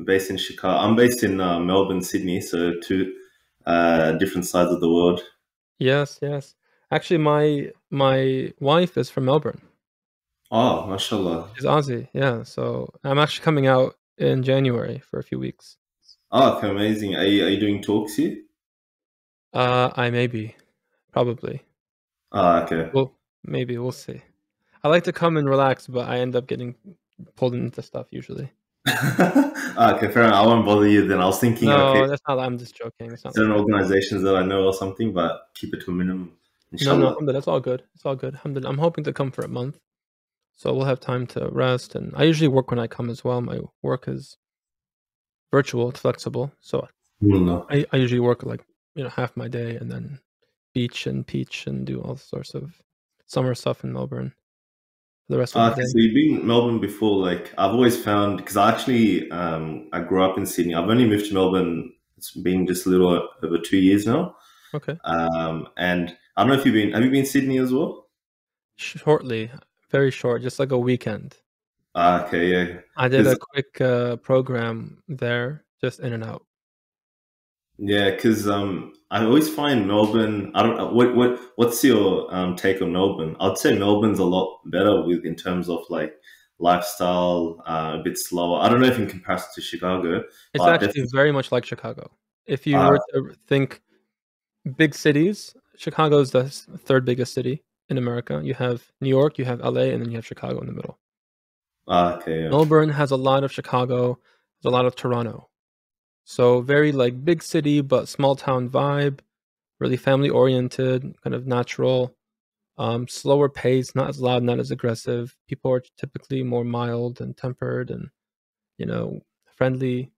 based in Chicago. I'm based in Melbourne, Sydney, so two different sides of the world. Yes, yes. Actually, my wife is from Melbourne. Oh, mashallah. She's Aussie, yeah. So I'm actually coming out in January for a few weeks. Oh, okay, amazing. Are you doing talks here? I may be, probably. Ah, okay. Well, maybe we'll see. I like to come and relax, but I end up getting pulled into stuff usually. Ah, okay, fair enough. I won't bother you then. I was thinking, okay, No, that's not. I'm just joking. It's not like certain that. organizations that I know or something, but keep it to a minimum, No, no, inshallah. alhamdulillah, that's all good. It's all good. Alhamdulillah. I'm hoping to come for a month, so we'll have time to rest. And I usually work when I come as well. My work is virtual, it's flexible, so No. I usually work like half my day and then beach and peach and do all sorts of summer stuff in Melbourne for the rest of the Okay, day. so you've been in Melbourne before. Like I've always found, because I actually I grew up in Sydney. I've only moved to Melbourne. It's been just a little over 2 years now. Okay, And I don't know if you've been. Have you been to Sydney as well? shortly, very short, just like a weekend. Ah, okay, yeah. I did Because a quick program there, just in and out. I always find Melbourne. I don't know what's your take on Melbourne? I'd say Melbourne's a lot better with in terms of like lifestyle, a bit slower. I don't know if in comparison to Chicago, It's but actually definitely. very much like Chicago. If you Uh, were to think big cities, Chicago is the third biggest city in America. You have New York, you have LA, and then you have Chicago in the middle. okay, yeah. Melbourne has a lot of Chicago, has a lot of Toronto. So very like big city, but small town vibe, really family oriented, kind of natural, slower pace, not as loud, not as aggressive. People are typically more mild and tempered and, you know, friendly.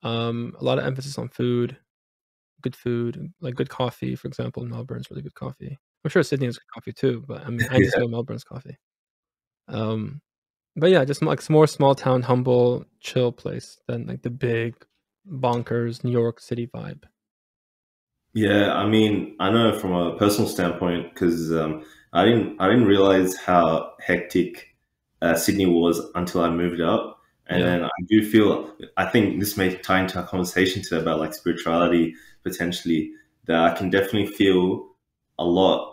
A lot of emphasis on food, like good coffee, for example. Melbourne's really good coffee. I'm sure Sydney has good coffee too, but I mean, I just Yeah. know Melbourne's coffee. Um, but yeah, just like more small town, humble, chill place than like the big, bonkers New York City vibe. Yeah, I mean, I know from a personal standpoint because I didn't realize how hectic Sydney was until I moved out, and Yeah, then I do feel I think this may tie into our conversation today about like spirituality potentially, that I can definitely feel a lot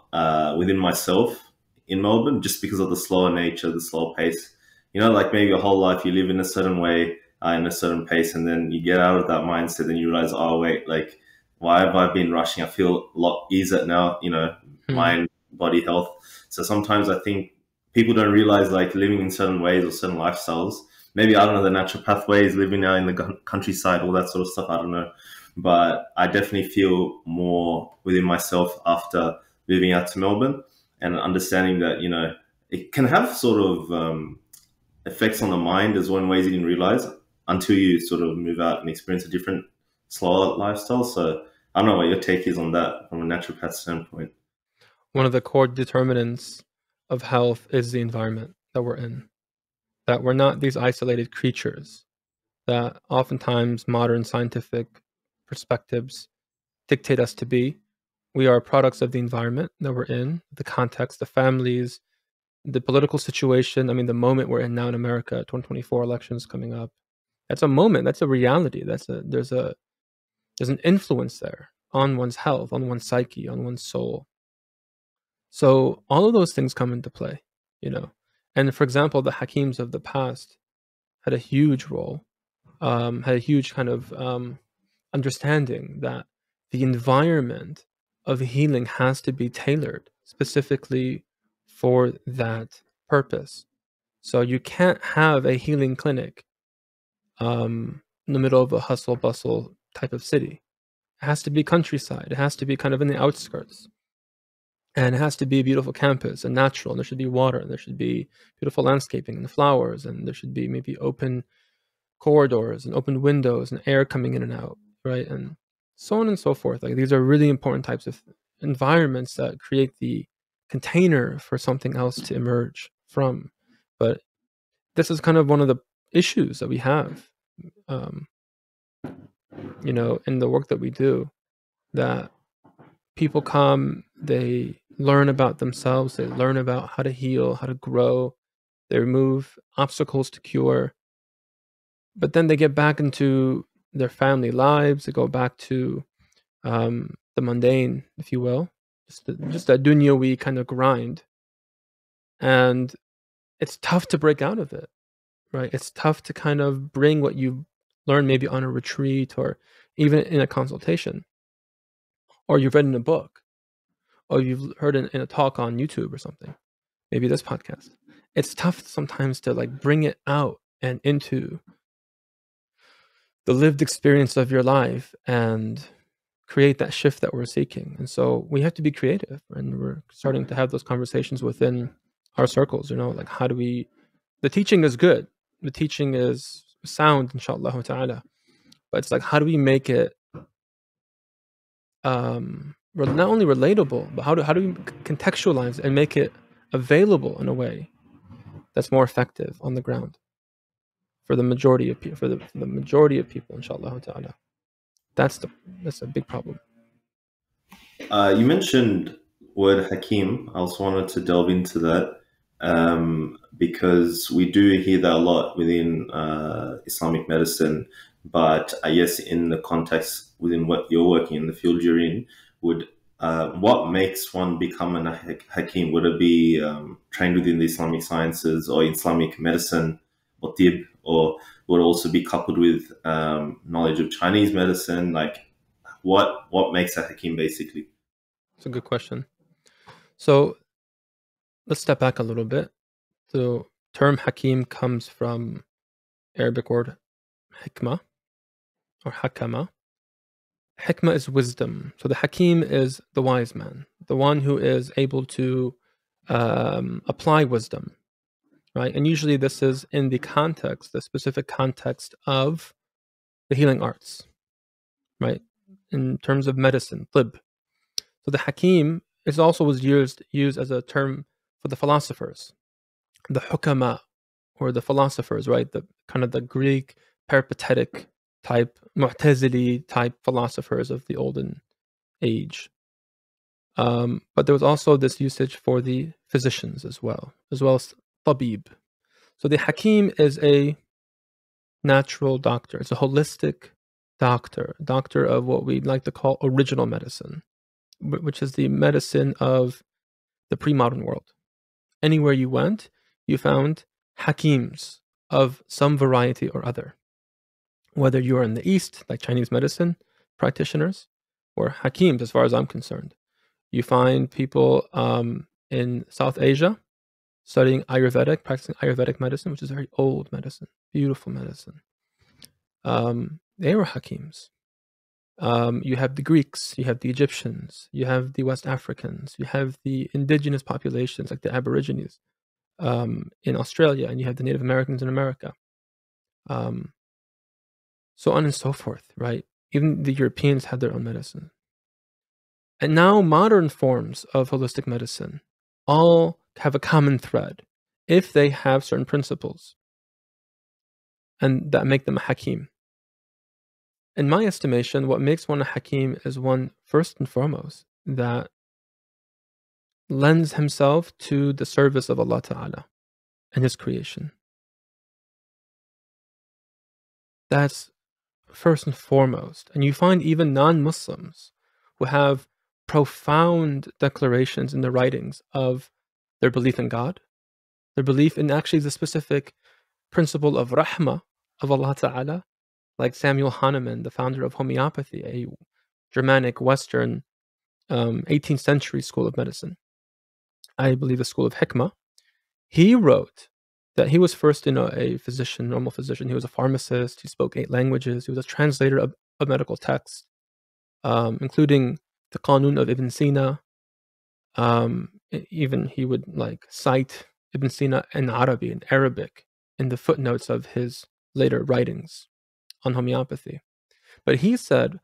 within myself in Melbourne just because of the slower nature, the slower pace. You know, like maybe your whole life you live in a certain way, in a certain pace, and then you get out of that mindset, and you realize, oh wait, like why have I been rushing? I feel a lot easier now, hmm, mind, body health. So sometimes I think people don't realize like living in certain ways or certain lifestyles. Maybe I don't know the natural pathways, living out in the countryside, all that sort of stuff. I don't know, but I definitely feel more within myself after moving out to Melbourne and understanding that it can have sort of effects on the mind as well in ways you didn't realize until you sort of move out and experience a different, slower lifestyle. So I don't know what your take is on that from a naturopath standpoint. one of the core determinants of health is the environment that we're in. That we're not these isolated creatures that oftentimes modern scientific perspectives dictate us to be. We are products of the environment that we're in, the context, the families, the political situation. I mean, the moment we're in now in America, 2024 elections coming up. That's a moment. That's a reality. There's an influence there on one's health, on one's psyche, on one's soul. So all of those things come into play, you know. And for example, the Hakims of the past had a huge role, had a huge kind of understanding that the environment of healing has to be tailored specifically for that purpose. So you can't have a healing clinic in the middle of a hustle bustle type of city. It has to be countryside. It has to be kind of in the outskirts. And it has to be a beautiful campus and natural. And there should be water. And there should be beautiful landscaping and flowers. And there should be maybe open corridors and open windows and air coming in and out, right? And so on and so forth. Like these are really important types of environments that create the container for something else to emerge from. But this is kind of one of the issues that we have, um, in the work that we do, that people come, they learn about themselves, they learn about how to heal, how to grow, they remove obstacles to cure, But then they get back into their family lives. They go back to the mundane, if you will, just that dunyawi kind of grind. And it's tough to break out of it, right? It's tough to kind of bring what you learned maybe on a retreat or even in a consultation, or you've read in a book, or you've heard in a talk on YouTube or something, maybe this podcast. It's tough sometimes to like bring it out and into the lived experience of your life and create that shift that we're seeking. And so we have to be creative, and we're starting to have those conversations within our circles, like how do we, the teaching is good, the teaching is sound, inshallah ta'ala, but it's like, how do we make it not only relatable, but how do we contextualize and make it available in a way that's more effective on the ground for the majority of people, for the majority of people, inshallah ta'ala. That's a big problem. You mentioned word Hakim. I also wanted to delve into that because we do hear that a lot within Islamic medicine. But I guess in the context within what you're working in, the field you're in, what makes one become a Hakim? Would it be trained within the Islamic sciences or Islamic medicine or Tibb, or would it also be coupled with knowledge of Chinese medicine? Like, what makes a Hakim basically? It's a good question. So let's step back a little bit. The term Hakim comes from Arabic word Hikmah or Hakama. Hikmah is wisdom. So the Hakim is the wise man, the one who is able to apply wisdom, right? And usually this is in the specific context of the healing arts, right? In terms of medicine, Tibb. So the Hakim was used as a term for the philosophers, the Hukama, or the philosophers, right? The kind of the Greek peripatetic type, Mu'tazili type philosophers of the olden age. But there was also this usage for the physicians as well as Tabib. So the Hakim is a natural doctor. It's a holistic doctor of what we like to call original medicine, which is the medicine of the pre-modern world. Anywhere you went, you found Hakims of some variety or other. Whether you are in the East, like Chinese medicine practitioners, or Hakims, as far as I'm concerned. You find people in South Asia studying Ayurvedic, practicing Ayurvedic medicine, which is very old medicine, beautiful medicine. They were Hakims. You have the Greeks, you have the Egyptians, you have the West Africans, you have the indigenous populations like the Aborigines in Australia, and you have the Native Americans in America. So on and so forth, right? Even the Europeans had their own medicine. And now modern forms of holistic medicine all have a common thread if they have certain principles and that make them a Hakim. In my estimation, what makes one a Hakim is one, first and foremost, that lends himself to the service of Allah Ta'ala and His creation. That's first and foremost. And you find even non-Muslims who have profound declarations in their writings of their belief in God, their belief in actually the specific principle of rahmah of Allah Ta'ala, like Samuel Hahnemann, the founder of Homeopathy, a Germanic, Western 18th century school of medicine. I believe the school of Hikmah. He wrote that he was first a physician, normal physician. He was a pharmacist. He spoke 8 languages. He was a translator of medical texts, including the Qanun of Ibn Sina. Even he would cite Ibn Sina in Arabic, in the footnotes of his later writings on homeopathy. But he said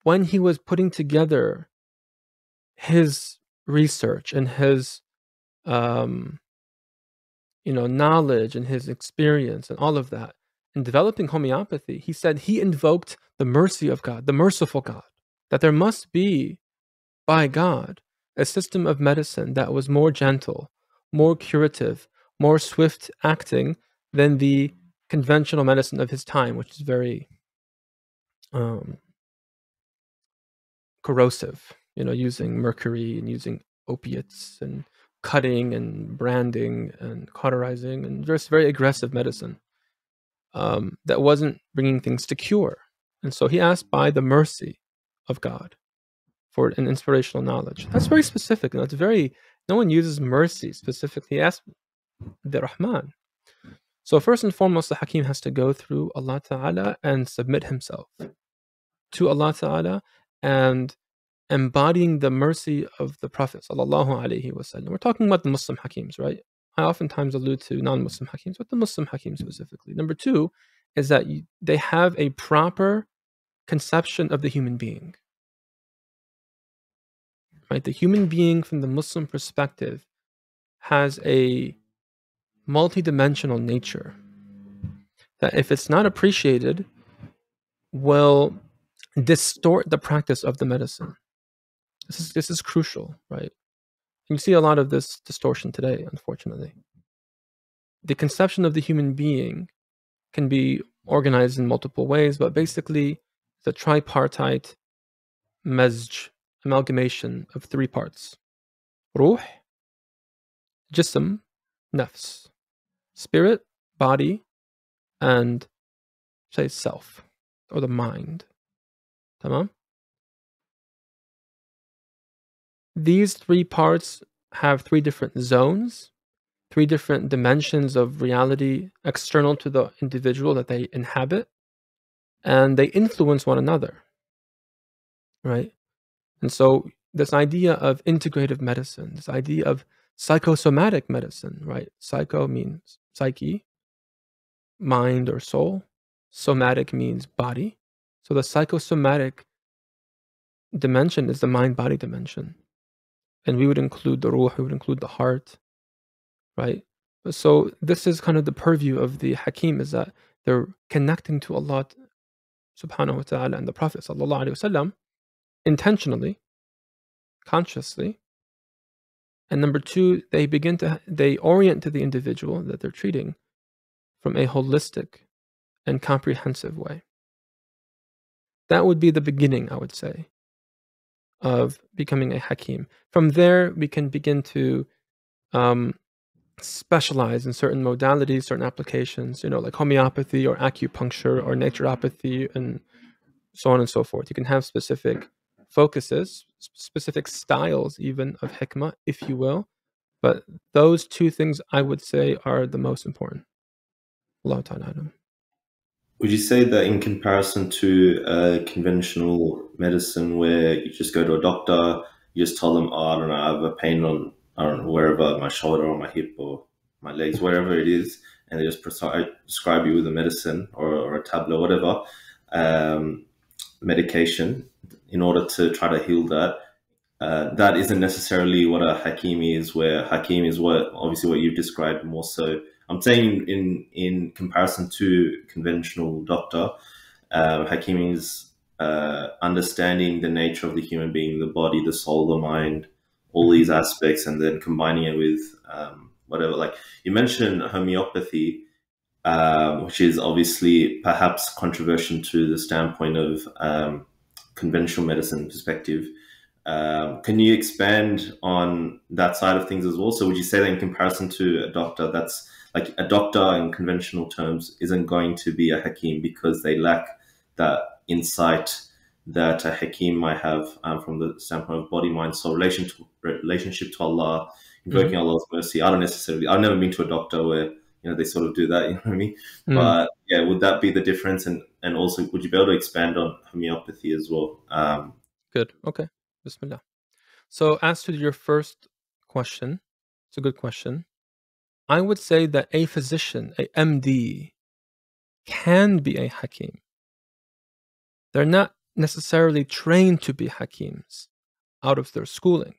when he was putting together his research and his knowledge and his experience and all of that in developing homeopathy, he said he invoked the mercy of God, the merciful God, that there must be, by God, a system of medicine that was more gentle, more curative, more swift acting than the conventional medicine of his time, which is very corrosive, using mercury and using opiates and cutting and branding and cauterizing and just very aggressive medicine that wasn't bringing things to cure. And so he asked by the mercy of God for an inspirational knowledge. That's very specific. And no one uses mercy specifically. He asked the Rahman. So first and foremost, the Hakim has to go through Allah Ta'ala and submit himself to Allah Ta'ala and embodying the mercy of the Prophet Sallallahu Alaihi Wasallam. We're talking about the Muslim Hakims, right? I oftentimes allude to non-Muslim Hakims, but the Muslim Hakim specifically. Number two is that they have a proper conception of the human being. Right? The human being from the Muslim perspective has a multidimensional nature that, if it's not appreciated, will distort the practice of the medicine. This is crucial, right? You see a lot of this distortion today, unfortunately. The conception of the human being can be organized in multiple ways, but basically the tripartite mazj, amalgamation of three parts: ruh, jism, nafs, spirit, body, and say self, or the mind. Tamam? These three parts have three different zones, three different dimensions of reality external to the individual that they inhabit, and they influence one another, right? And so this idea of integrative medicine, this idea of psychosomatic medicine, right? Psycho means psyche, mind or soul. Somatic means body. So the psychosomatic dimension is the mind-body dimension. And we would include the ruh, we would include the heart, right? So this is kind of the purview of the Hakim, is that they're connecting to Allah subhanahu wa ta'ala and the Prophet sallallahu alaihi wasallam intentionally, consciously. And number two, they orient to the individual that they're treating from a holistic and comprehensive way. That would be the beginning, I would say, of becoming a Hakim. From there, we can begin to specialize in certain modalities, certain applications, like homeopathy or acupuncture or naturopathy and so on and so forth. You can have specific focuses, specific styles even of Hikmah, if you will. But those two things, I would say, are the most important. Allah Ta'ala. Would you say that in comparison to conventional medicine, where you just go to a doctor, you just tell them, I don't know, I have a pain on, I don't know, wherever, my shoulder or my hip or my legs, wherever it is, and they just prescribe you with a medicine or a tablet or whatever, medication in order to try to heal that. That isn't necessarily what a Hakim is, where Hakim is obviously what you've described more so. I'm saying in comparison to conventional doctor, Hakim is understanding the nature of the human being, the body, the soul, the mind, all these aspects, and then combining it with whatever. Like you mentioned homeopathy, which is obviously perhaps controversial to the standpoint of conventional medicine perspective. Can you expand on that side of things as well? So would you say that in comparison to a doctor, that's like a doctor in conventional terms isn't going to be a Hakim because they lack that insight that a Hakim might have from the standpoint of body, mind, soul, relationship to Allah, invoking Allah's mercy. I've never been to a doctor where they sort of do that, you know what I mean? But yeah, would that be the difference? And also, would you be able to expand on homeopathy as well? Good. Okay. Bismillah. So as to your first question, it's a good question. I would say that a physician, a MD, can be a Hakim. They're not necessarily trained to be Hakims out of their schooling.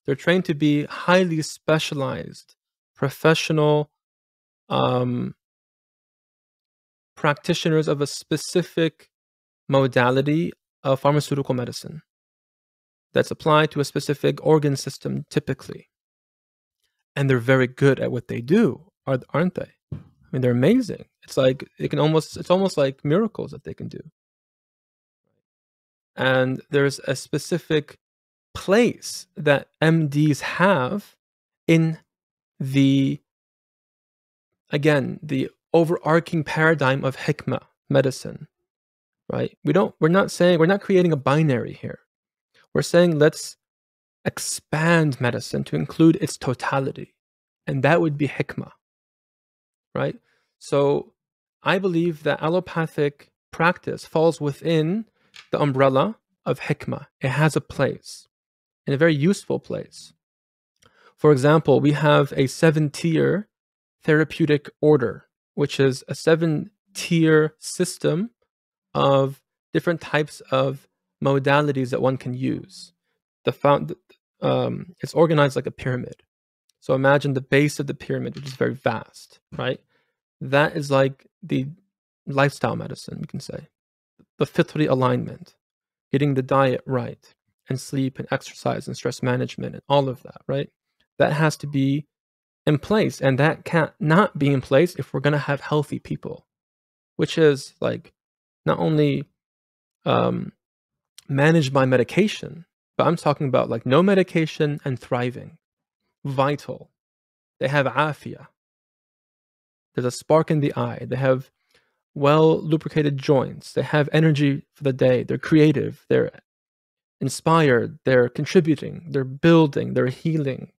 They're trained to be highly specialized, professional practitioners of a specific modality of pharmaceutical medicine that's applied to a specific organ system typically. And they're very good at what they do, aren't they? I mean, they're amazing. It's like it's almost like miracles that they can do. And there's a specific place that MDs have in the overarching paradigm of Hikmah medicine, right? We're not creating a binary here. We're saying let's expand medicine to include its totality, and that would be Hikmah, right? So I believe that allopathic practice falls within the umbrella of Hikmah. It has a place, and a very useful place. For example, we have a 7-tier therapeutic order, which is a 7-tier system of different types of modalities that one can use. It's organized like a pyramid. So imagine the base of the pyramid, which is very vast, right? That is like the lifestyle medicine, we can say. The Fitrah alignment, getting the diet right, and sleep and exercise and stress management and all of that, right? That has to be in place, and that can't not be in place if we're going to have healthy people, which is like not only managed by medication, but I'm talking about like no medication and thriving, vital. They have afia. There's a spark in the eye. They have well lubricated joints. They have energy for the day. They're creative. They're inspired. They're contributing. They're building. They're healing.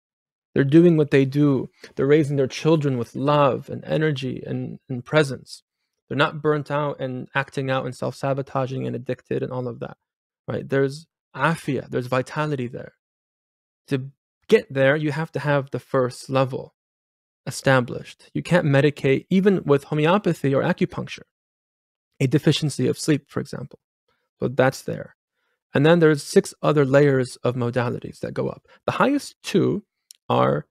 They're doing what they do. They're raising their children with love and energy and presence. They're not burnt out and acting out and self-sabotaging and addicted and all of that, right? There's afia, there's vitality there. To get there, you have to have the first level established. You can't medicate, even with homeopathy or acupuncture, a deficiency of sleep, for example. So that's there. And then there's 6 other layers of modalities that go up. The highest 2 are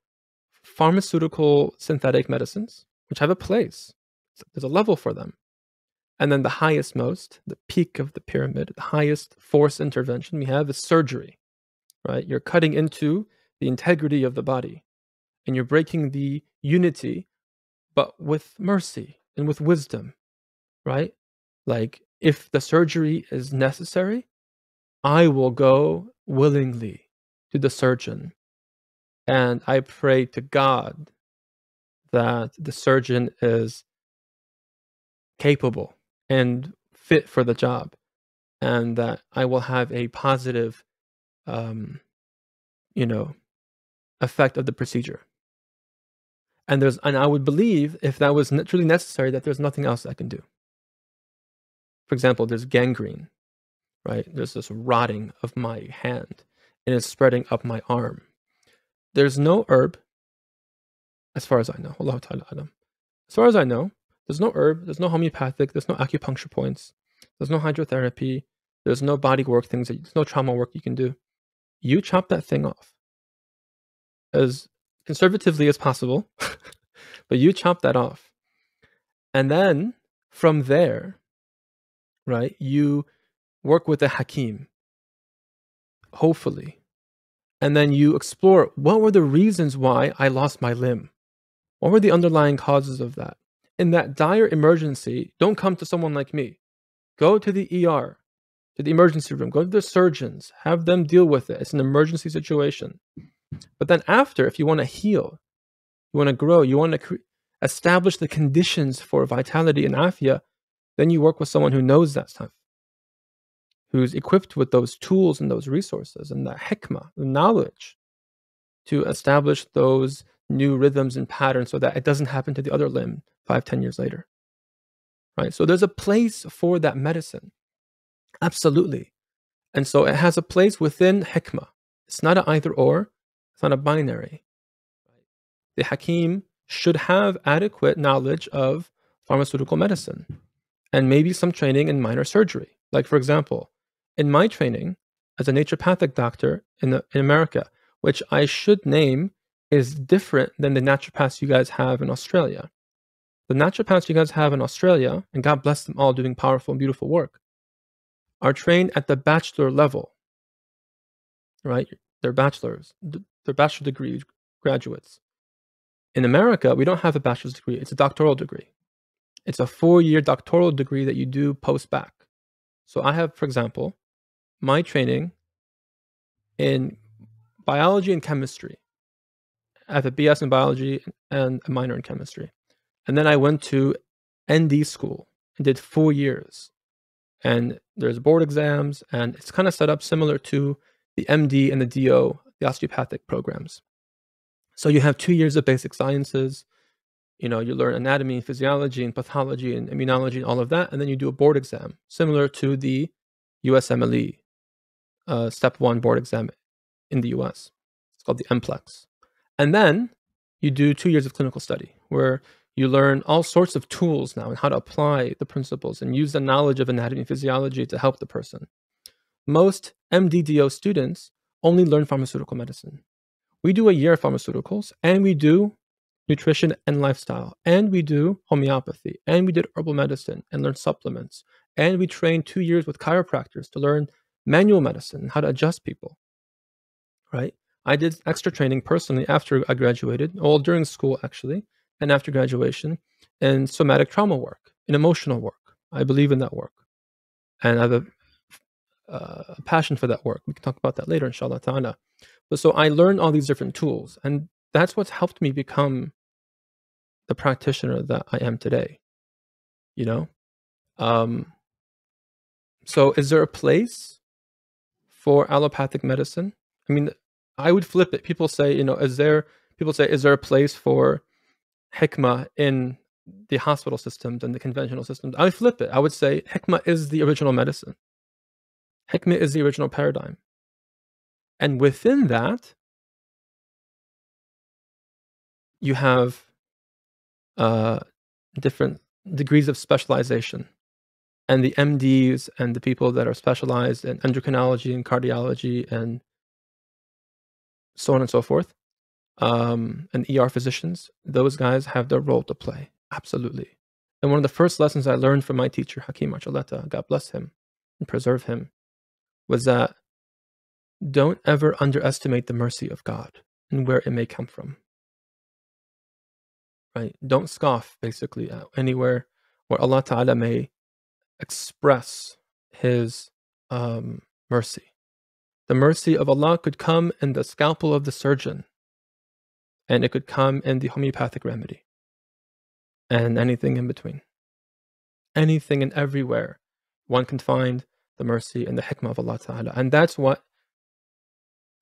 pharmaceutical synthetic medicines, which have a place. There's a level for them. And then the highest most, the peak of the pyramid, the highest force intervention we have is surgery, right? You're cutting into the integrity of the body and you're breaking the unity, but with mercy and with wisdom, right? Like if the surgery is necessary, I will go willingly to the surgeon. And I pray to God that the surgeon is capable and fit for the job, and that I will have a positive, effect of the procedure. And I would believe if that was truly necessary, that there's nothing else I can do. For example, there's gangrene, right? There's this rotting of my hand, and it's spreading up my arm. There's no herb, as far as I know. Allahu Ta'ala Alam. As far as I know, there's no herb, there's no homeopathic, there's no acupuncture points, there's no hydrotherapy, there's no body work things, there's no trauma work you can do. You chop that thing off as conservatively as possible, but you chop that off. And then from there, right, you work with a hakim, hopefully. And then you explore what were the reasons why I lost my limb? What were the underlying causes of that? In that dire emergency, don't come to someone like me. Go to the ER, to the emergency room, go to the surgeons, have them deal with it. It's an emergency situation. But then after, if you want to heal, you want to grow, you want to establish the conditions for vitality and afia, then you work with someone who knows that stuff, who's equipped with those tools and those resources and the hikmah, the knowledge to establish those new rhythms and patterns so that it doesn't happen to the other limb 5-10 years later. Right? So there's a place for that medicine. Absolutely. And so it has a place within hikmah. It's not an either or, it's not a binary. The hakim should have adequate knowledge of pharmaceutical medicine and maybe some training in minor surgery. Like, for example, in my training as a naturopathic doctor in America, which I should name is different than the naturopaths you guys have in Australia. The naturopaths you guys have in Australia, and God bless them all doing powerful and beautiful work, are trained at the bachelor level, right? They're bachelor's, they're bachelor degree graduates. In America, we don't have a bachelor's degree, it's a doctoral degree. It's a 4-year doctoral degree that you do post-bac. So I have, for example, my training in biology and chemistry. I have a BS in biology and a minor in chemistry. And then I went to ND school and did 4 years. And there's board exams, and it's kind of set up similar to the MD and the DO, the osteopathic programs. So you have 2 years of basic sciences. You learn anatomy, physiology, and pathology, and immunology, and all of that. And then you do a board exam, similar to the USMLE Step 1 board exam in the US. It's called the MPLEX. And then you do 2 years of clinical study, where you learn all sorts of tools now and how to apply the principles and use the knowledge of anatomy and physiology to help the person. Most MDDO students only learn pharmaceutical medicine. We do a year of pharmaceuticals, and we do nutrition and lifestyle, and we do homeopathy, and we did herbal medicine and learn supplements, and we train 2 years with chiropractors to learn manual medicine, how to adjust people, right? I did extra training personally after I graduated, well, during school actually, and after graduation, in somatic trauma work, in emotional work. I believe in that work, and I have a passion for that work. We can talk about that later, inshallah ta'ala. But so I learned all these different tools, and that's what's helped me become the practitioner that I am today. So is there a place for allopathic medicine? I mean, I would flip it. People say, is there a place for Hikmah in the hospital systems and the conventional systems? I would flip it. I would say Hikmah is the original medicine. Hikmah is the original paradigm. And within that, you have different degrees of specialization. And the MDs and the people that are specialized in endocrinology and cardiology and so on and so forth, and ER physicians, those guys have their role to play. Absolutely. And one of the first lessons I learned from my teacher, Hikmah, God bless him and preserve him, was that don't ever underestimate the mercy of God and where it may come from. Right? Don't scoff, basically, at anywhere where Allah Ta'ala may express His mercy. The mercy of Allah could come in the scalpel of the surgeon, and it could come in the homeopathic remedy, and anything in between. Anything and everywhere, one can find the mercy and the hikmah of Allah Ta'ala. And that's what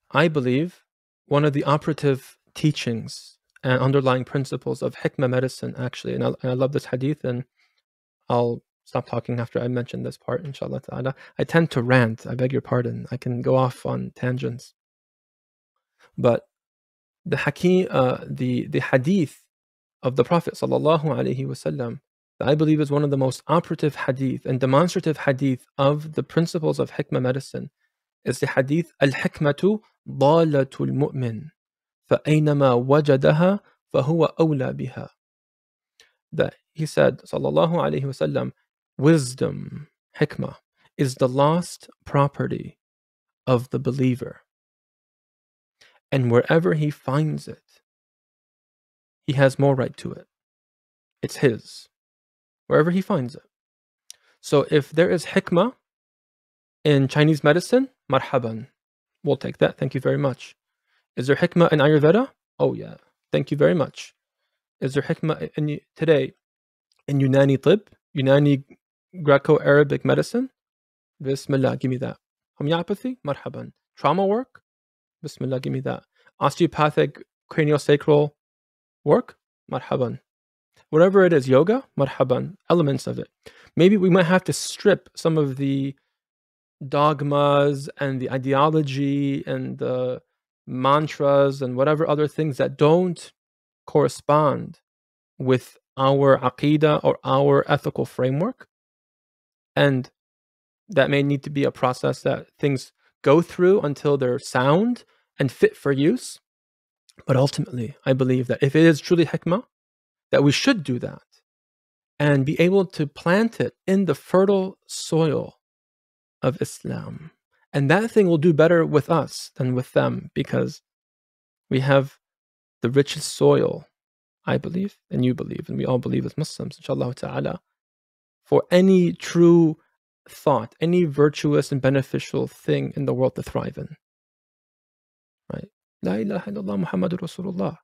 I believe one of the operative teachings and underlying principles of hikmah medicine, actually. And I love this hadith, and I'll stop talking after I mention this part, inshallah ta'ala. I tend to rant, I beg your pardon. I can go off on tangents. But the hadith of the Prophet sallallahu alaihi wasallam, that I believe is one of the most operative hadith and demonstrative hadith of the principles of hikmah medicine, is the hadith al-hikmatu dalatul mu'min فَأَيْنَمَا وَجَدَهَا فَهُوَ أَوْلَى بِهَا. That he said, sallallahu alaihi wasallam, wisdom, hikmah, is the lost property of the believer. And wherever he finds it, he has more right to it. It's his. Wherever he finds it. So if there is hikmah in Chinese medicine, marhaban. We'll take that. Thank you very much. Is there hikmah in Ayurveda? Oh yeah. Thank you very much. Is there hikmah today in Unani Tibb, Unani Greco-Arabic medicine? Bismillah, give me that. Homeopathy? Marhaban. Trauma work? Bismillah, give me that. Osteopathic craniosacral work? Marhaban. Whatever it is, yoga? Marhaban. Elements of it. Maybe we might have to strip some of the dogmas and the ideology and the mantras and whatever other things that don't correspond with our aqidah or our ethical framework. And that may need to be a process that things go through until they're sound and fit for use. But ultimately, I believe that if it is truly hikmah, that we should do that and be able to plant it in the fertile soil of Islam. And that thing will do better with us than with them, because we have the richest soil I believe, and you believe, and we all believe as Muslims, inshallah ta'ala, for any true thought, any virtuous and beneficial thing in the world to thrive in. Right? La ilaha illallah Muhammadur Rasulullah.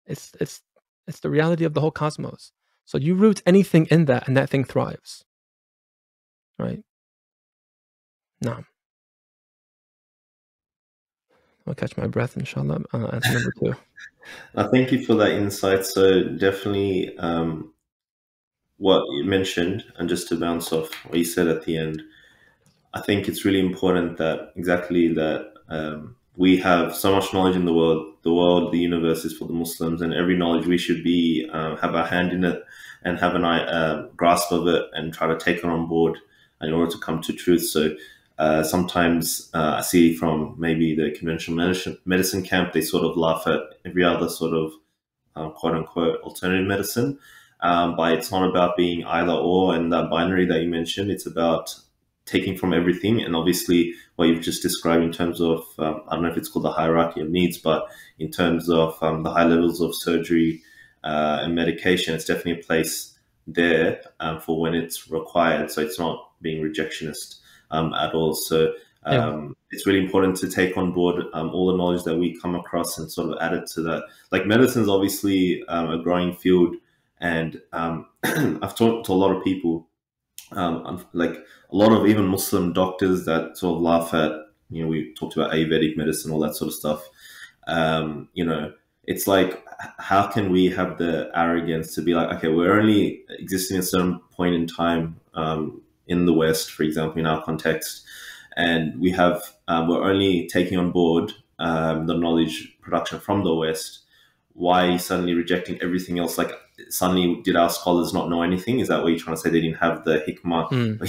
It's the reality of the whole cosmos. So you root anything in that, and that thing thrives. Right? Naam. I'll catch my breath, inshallah. Answer number 2. Thank you for that insight. So definitely what you mentioned, and just to bounce off what you said at the end, I think it's really important that exactly that we have so much knowledge in the world, the universe is for the Muslims, and every knowledge we should be have our hand in it and have an grasp of it and try to take it on board in order to come to truth. So sometimes I see from maybe the conventional medicine camp, they sort of laugh at every other sort of quote unquote alternative medicine. But it's not about being either or, and that binary that you mentioned, it's about taking from everything. And obviously what you've just described in terms of, I don't know if it's called the hierarchy of needs, but in terms of the high levels of surgery and medication, it's definitely a place there for when it's required. So it's not being rejectionist at all. So it's really important to take on board all the knowledge that we come across and sort of add it to that. Like medicine is obviously a growing field, and I've talked to a lot of people, like a lot of even Muslim doctors that sort of laugh at, we talked about Ayurvedic medicine, all that sort of stuff. It's like, how can we have the arrogance to be like, okay, we're only existing at a certain point in time in the West, for example, in our context, and we're only taking on board the knowledge production from the West. Why are you suddenly rejecting everything else? Like, suddenly, did our scholars not know anything? Is that what you're trying to say? They didn't have the hikmah,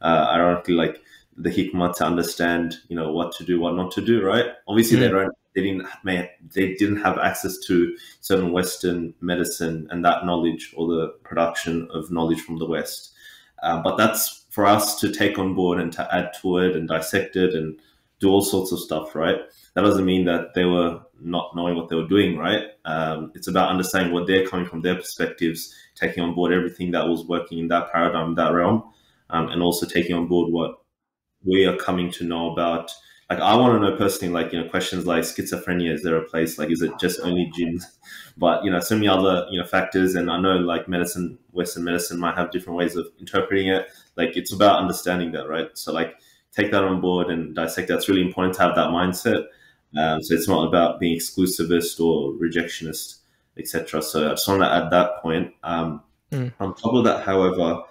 ironically, like the hikmah to understand, what to do, what not to do, right? Obviously, they didn't have access to certain Western medicine and that knowledge, or the production of knowledge from the West. But that's for us to take on board and to add to it and dissect it and do all sorts of stuff, right? That doesn't mean that they were not knowing what they were doing, right? It's about understanding what they're coming from, their perspectives, taking on board everything that was working in that paradigm, that realm, and also taking on board what we are coming to know about. Like, I want to know personally, like, questions like schizophrenia, is there a place? Like, is it just only genes? But, so many other, factors. And I know, like, Western medicine might have different ways of interpreting it. Like, it's about understanding that, right? So, like, take that on board and dissect. That's really important to have that mindset. So it's not about being exclusivist or rejectionist, etc. So I just want to add that point. On top of that, however,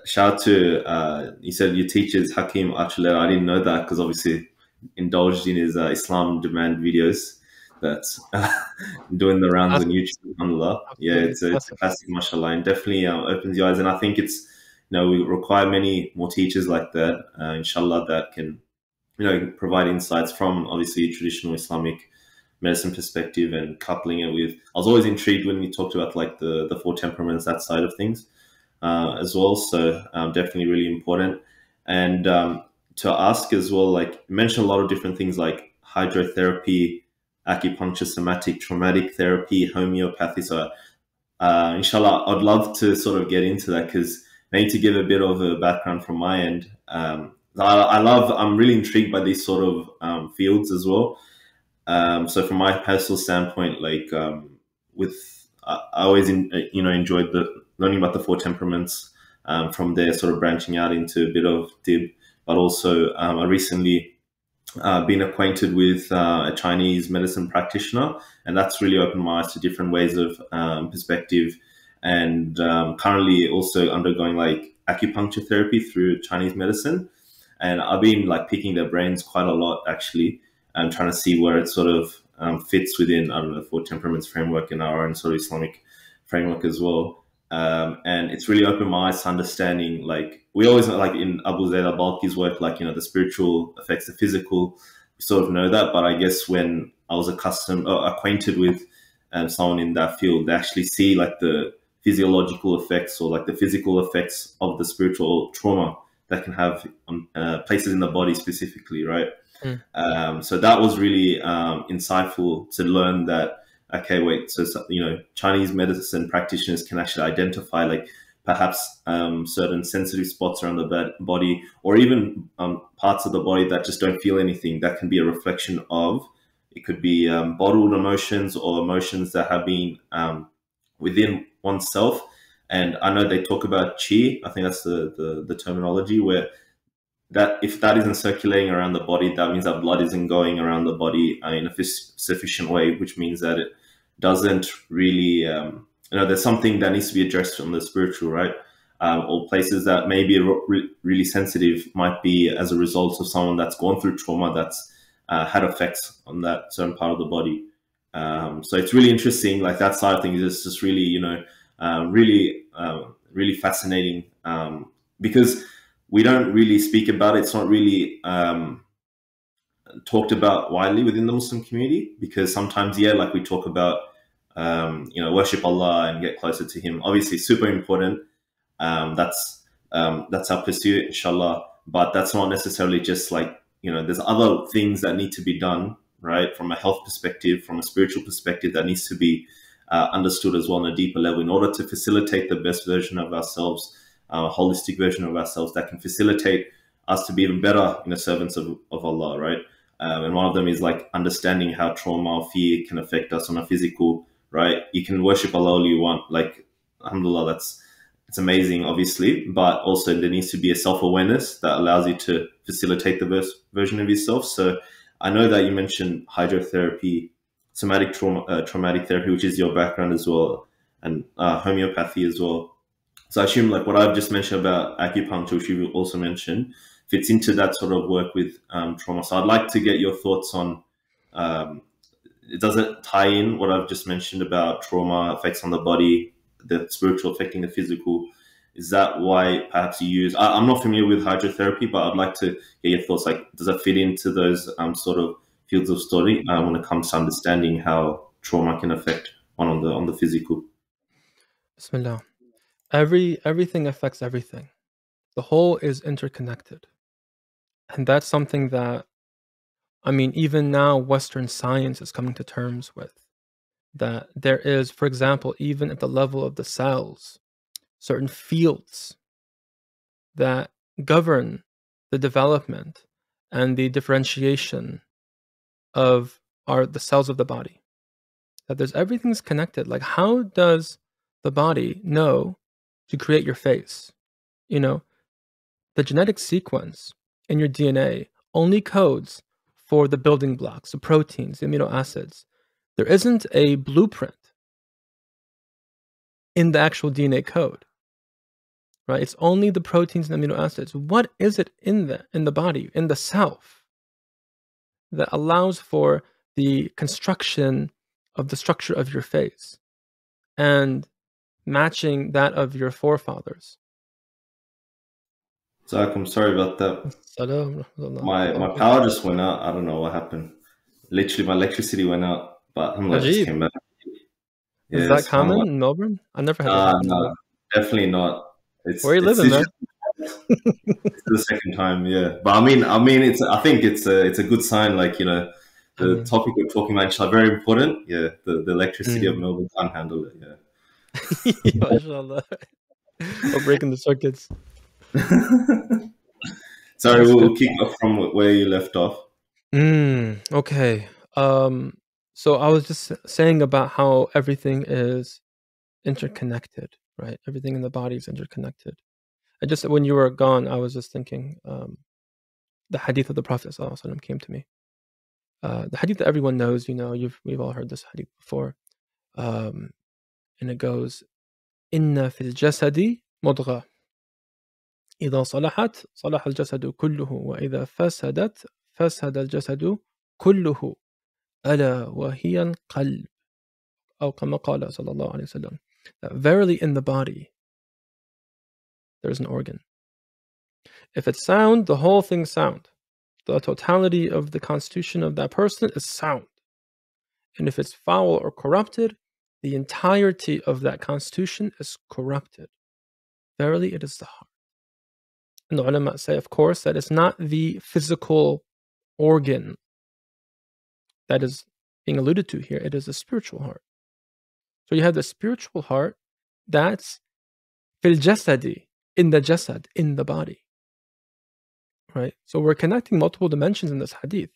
shout out to, you said your teacher's Hakim Archuleta. I didn't know that because obviously indulged in his Islam demand videos that's doing the rounds on YouTube. Alhamdulillah. Yeah, it's a classic, mashallah, and definitely opens your eyes. And I think it's, we require many more teachers like that, inshallah, that can, provide insights from obviously traditional Islamic medicine perspective and coupling it with. I was always intrigued when you talked about like the 4 temperaments, that side of things as well. So definitely really important. And to ask as well, like you mentioned a lot of different things like hydrotherapy, acupuncture, somatic, traumatic therapy, homeopathy. So inshallah, I'd love to sort of get into that because I need to give a bit of a background from my end. I'm really intrigued by these sort of fields as well. So from my personal standpoint, like I always enjoyed learning about the 4 temperaments. From there, sort of branching out into a bit of Tibb, but also I recently been acquainted with a Chinese medicine practitioner, and that's really opened my eyes to different ways of perspective. And currently also undergoing like acupuncture therapy through Chinese medicine. And I've been like picking their brains quite a lot, actually, and trying to see where it sort of fits within, I don't know, 4 temperaments framework and our own sort of Islamic framework as well. And it's really opened my eyes to understanding, like, we always know, like in Abu Zayd al-Balki's work, like, the spiritual affects the physical, we sort of know that. But I guess when I was acquainted with someone in that field, they actually see like the physiological effects or like the physical effects of the spiritual trauma that can have places in the body specifically, right? So that was really insightful to learn that okay, wait, so Chinese medicine practitioners can actually identify like perhaps certain sensitive spots around the body, or even parts of the body that just don't feel anything. That can be a reflection of, it could be bottled emotions or emotions that have been within oneself. And I know they talk about qi. I think that's the terminology, where that if that isn't circulating around the body, that means that blood isn't going around the body in a sufficient way, which means that it doesn't really, there's something that needs to be addressed from the spiritual, right? Or places that may be really sensitive might be as a result of someone that's gone through trauma that's had effects on that certain part of the body. So it's really interesting, like that side of things is just really, really fascinating, because we don't really speak about it. It's not really talked about widely within the Muslim community, because sometimes, like we talk about, worship Allah and get closer to Him. Obviously, super important. That's our pursuit, inshallah. But that's not necessarily just like, there's other things that need to be done, right? From a health perspective, from a spiritual perspective, that needs to be understood as well on a deeper level in order to facilitate the best version of ourselves, a holistic version of ourselves that can facilitate us to be even better, servants of Allah, right? And one of them is like understanding how trauma or fear can affect us on a physical, right? You can worship Allah all you want, like, alhamdulillah, it's amazing, obviously, but also there needs to be a self-awareness that allows you to facilitate the best version of yourself. So I know that you mentioned hydrotherapy, somatic traumatic therapy, which is your background as well, and homeopathy as well. So I assume like what I've just mentioned about acupuncture, which you also mentioned, fits into that sort of work with trauma. So I'd like to get your thoughts on, does it tie in what I've just mentioned about trauma effects on the body, the spiritual affecting the physical? Is that why perhaps you use, I'm not familiar with hydrotherapy, but I'd like to get your thoughts. Like, does it fit into those sort of fields of study when it comes to understanding how trauma can affect one on the physical? Bismillah. Everything affects everything. The whole is interconnected. And that's something that, even now Western science is coming to terms with. That there is, for example, even at the level of the cells, certain fields that govern the development and the differentiation of the cells of the body. That everything's connected. Like, how does the body know to create your face? The genetic sequence in your DNA only codes for the building blocks, the proteins, the amino acids. There isn't a blueprint in the actual DNA code, right? It's only the proteins and amino acids. What is it in the body, in the self, that allows for the construction of the structure of your face and matching that of your forefathers? Zach, I'm sorry about that. Salam. My power just went out. I don't know what happened. Literally, my electricity went out, but alhamdulillah, it just came back. Is that common in Melbourne? I never had that happen. No, definitely not. Where are you living, man? It's the second time, yeah. But I mean, I think it's a good sign. Like, the topic we're talking about is very important. Yeah, the electricity of Melbourne can't handle it. Yeah. MashaAllah. We're breaking the circuits. Sorry, we'll kick off from where you left off. Okay. So I was just saying about how everything is interconnected, right? Everything in the body is interconnected. And just when you were gone, I was just thinking, the hadith of the Prophet ﷺ came to me. The hadith that everyone knows, we've all heard this hadith before. And it goes, Inna fil jasadi mudgha. إذا صلحت صلح الجسد كله وإذا فسدت فسد الجسد كله ألا وهي القلب أو كما قال صلى الله عليه وسلم. Verily in the body there is an organ. If it's sound, the whole thing's sound. The totality of the constitution of that person is sound. And if it's foul or corrupted, the entirety of that constitution is corrupted. Verily it is the heart. And the ulama say, of course, that it's not the physical organ that is being alluded to here. It is a spiritual heart. So you have the spiritual heart that's fil jasadi, in the jasad, in the body. Right? So we're connecting multiple dimensions in this hadith.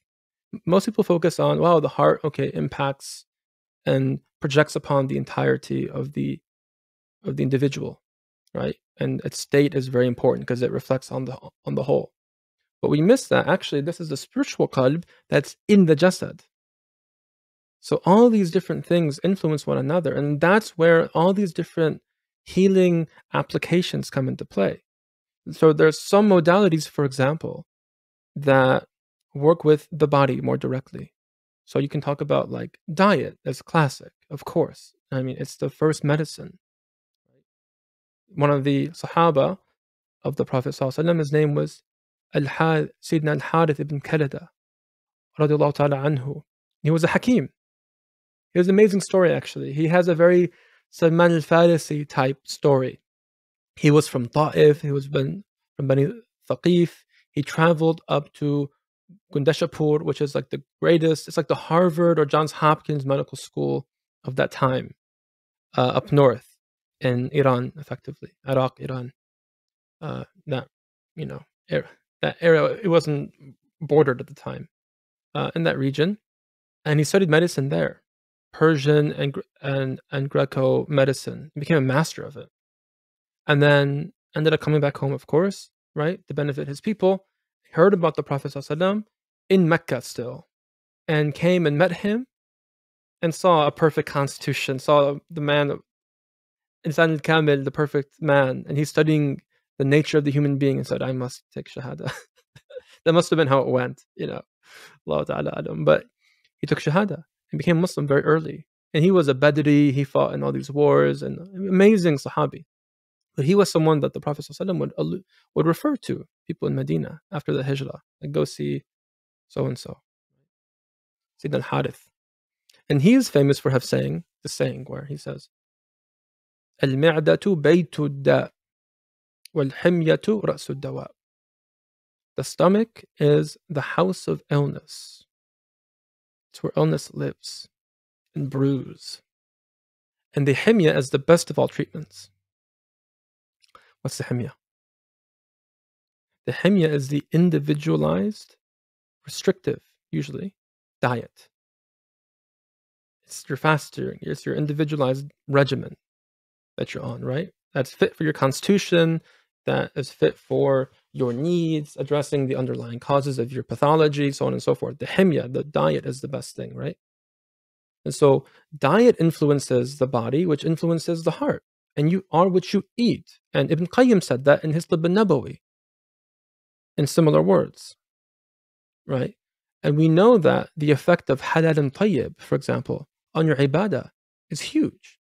Most people focus on, wow, the heart, okay, impacts and projects upon the entirety of the individual, right? And its state is very important because it reflects on the whole. But we miss that actually this is the spiritual qalb that's in the jasad. So all these different things influence one another, and that's where all these different healing applications come into play. So there's some modalities, for example, that work with the body more directly. So you can talk about like diet as classic, of course. I mean, it's the first medicine. One of the Sahaba of the Prophet ﷺ, his name was Sayyidina Al-Harith ibn Kalada, radiallahu ta'ala anhu. He was a Hakim. He has an amazing story, actually. He has a very Salman al-Farisi type story. He was from Ta'if, he was from Bani Thaqif. He traveled up to Gundeshapur, which is like the greatest, it's like the Harvard or Johns Hopkins medical school of that time, up north in Iran, effectively, Iraq, Iran. That, you know, that area, it wasn't bordered at the time, in that region. And he studied medicine there, Persian and Greco medicine. He became a master of it. And then ended up coming back home, of course, right, to benefit his people. He heard about the Prophet ﷺ in Mecca still, and came and met him and saw a perfect constitution, saw the man, Insan al-Kamil, the perfect man, and he's studying the nature of the human being and said, I must take Shahada. That must have been how it went, you know, Allah Ta'ala Alam. But he took Shahada and became Muslim very early. And he was a Badri, he fought in all these wars, and amazing Sahabi. But he was someone that the Prophet ﷺ would refer to people in Medina after the Hijrah, like go see so-and-so, Sayyidina Al-Harith. And he is famous for saying the saying where he says, Al-mi'datu baytu da' wal-himyatu ra'su dawa. The stomach is the house of illness. It's where illness lives and brews. And the himya is the best of all treatments. What's the himya? The himya is the individualized, restrictive, usually, diet. It's your fasting, it's your individualized regimen that you're on, right? That's fit for your constitution, that is fit for your needs, addressing the underlying causes of your pathology, so on and so forth. The himya, the diet, is the best thing, right? And so diet influences the body, which influences the heart. And you are what you eat. And Ibn Qayyim said that in his Tibb al-Nabawi, in similar words, right? And we know that the effect of halal and tayyib, for example, on your ibadah is huge.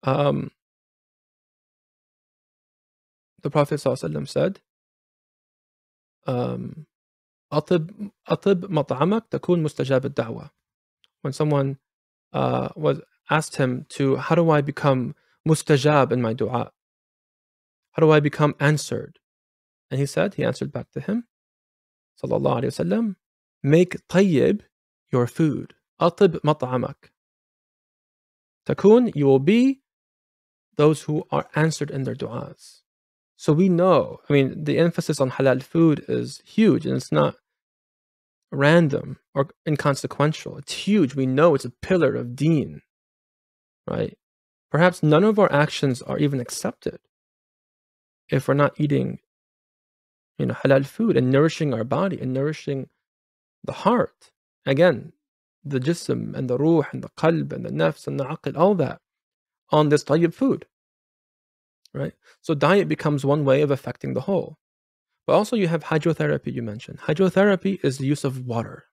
The Prophet ﷺ said, أطب مطعمك تكون مستجاب الدعوة. When someone asked him to, how do I become mustajab in my dua? How do I become answered? And he answered back to him, sallallahu alayhi wasallam, make tayyib your food. أطب مطعمك. Takun, you will be those who are answered in their du'as. So we know, I mean, the emphasis on halal food is huge, and it's not random or inconsequential. It's huge. We know it's a pillar of deen, right? Perhaps none of our actions are even accepted if we're not eating, halal food and nourishing our body and nourishing the heart. Again, the jism and the ruh and the qalb and the nafs and the aql, all that on this tayyib food, right? So diet becomes one way of affecting the whole. But also you have hydrotherapy, you mentioned. Hydrotherapy is the use of water.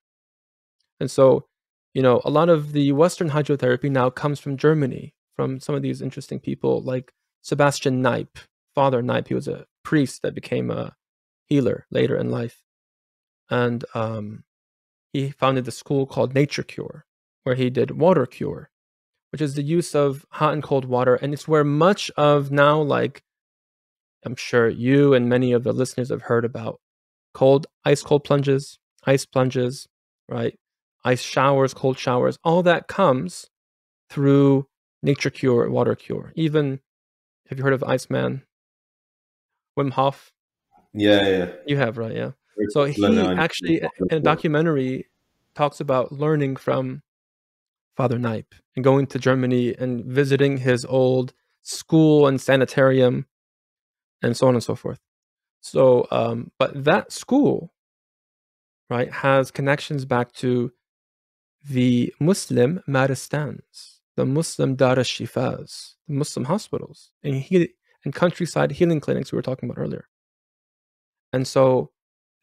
And so, a lot of the Western hydrotherapy now comes from Germany, from some of these interesting people like Sebastian Kneip, Father Kneip. He was a priest that became a healer later in life. And he founded the school called Nature Cure, where he did water cure, which is the use of hot and cold water. And it's where much of now, like, I'm sure you and many of the listeners have heard about ice cold plunges, ice plunges, right? ice showers, cold showers, all that comes through nature cure, water cure. Even, have you heard of Iceman? Wim Hof? Yeah. You have, right? Yeah. Very So popular now he in actually, in a documentary, talks about learning from Father Knipe and going to Germany and visiting his old school and sanitarium and so on and so forth. So, but that school, right, has connections back to the Muslim Maristans, the Muslim Dar al-Shifas, the Muslim hospitals, and countryside healing clinics we were talking about earlier. And so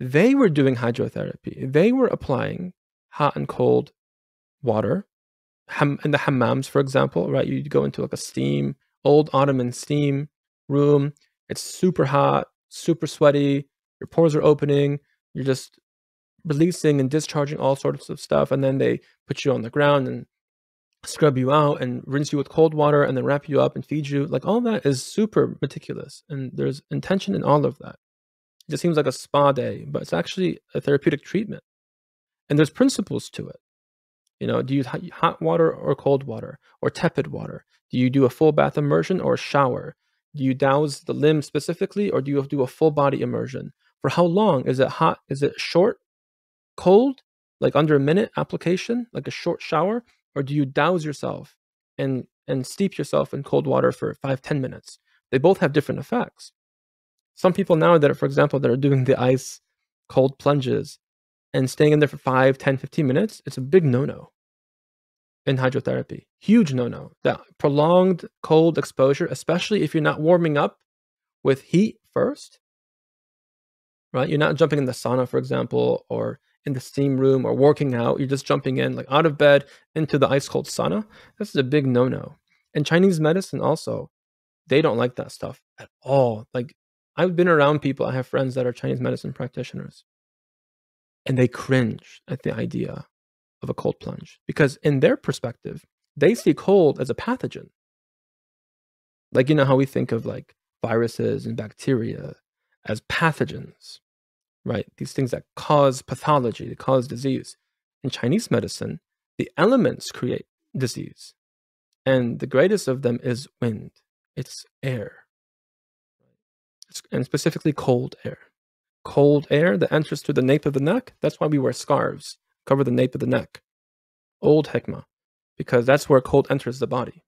they were doing hydrotherapy. They were applying hot and cold water. In the hammams, for example, right? You'd go into like a old Ottoman steam room. It's super hot, super sweaty. Your pores are opening. You're just releasing and discharging all sorts of stuff. And then they put you on the ground and scrub you out and rinse you with cold water and then wrap you up and feed you. Like all that is super meticulous. And there's intention in all of that. It just seems like a spa day, but it's actually a therapeutic treatment. And there's principles to it. You know, do you use hot water or cold water or tepid water? Do you do a full bath immersion or a shower? Do you douse the limb specifically or do you do a full body immersion? For how long? Is it hot? Is it short, cold, like under a minute application, like a short shower? Or do you douse yourself and steep yourself in cold water for 5-10 minutes? They both have different effects. Some people now that are, for example, that are doing the ice cold plunges and staying in there for 5, 10, 15 minutes, it's a big no-no in hydrotherapy. Huge no-no. That prolonged cold exposure, especially if you're not warming up with heat first, right? You're not jumping in the sauna, for example, or in the steam room or working out. You're just jumping in, like out of bed into the ice cold sauna. This is a big no-no. And Chinese medicine also, they don't like that stuff at all. Like I've been around people, I have friends that are Chinese medicine practitioners, and they cringe at the idea of a cold plunge because in their perspective, they see cold as a pathogen. Like, you know how we think of like viruses and bacteria as pathogens, right? These things that cause pathology, that cause disease. In Chinese medicine, the elements create disease. And the greatest of them is wind. It's air. And specifically cold air. Cold air that enters through the nape of the neck. That's why we wear scarves, cover the nape of the neck. Old Hikmah, because that's where cold enters the body.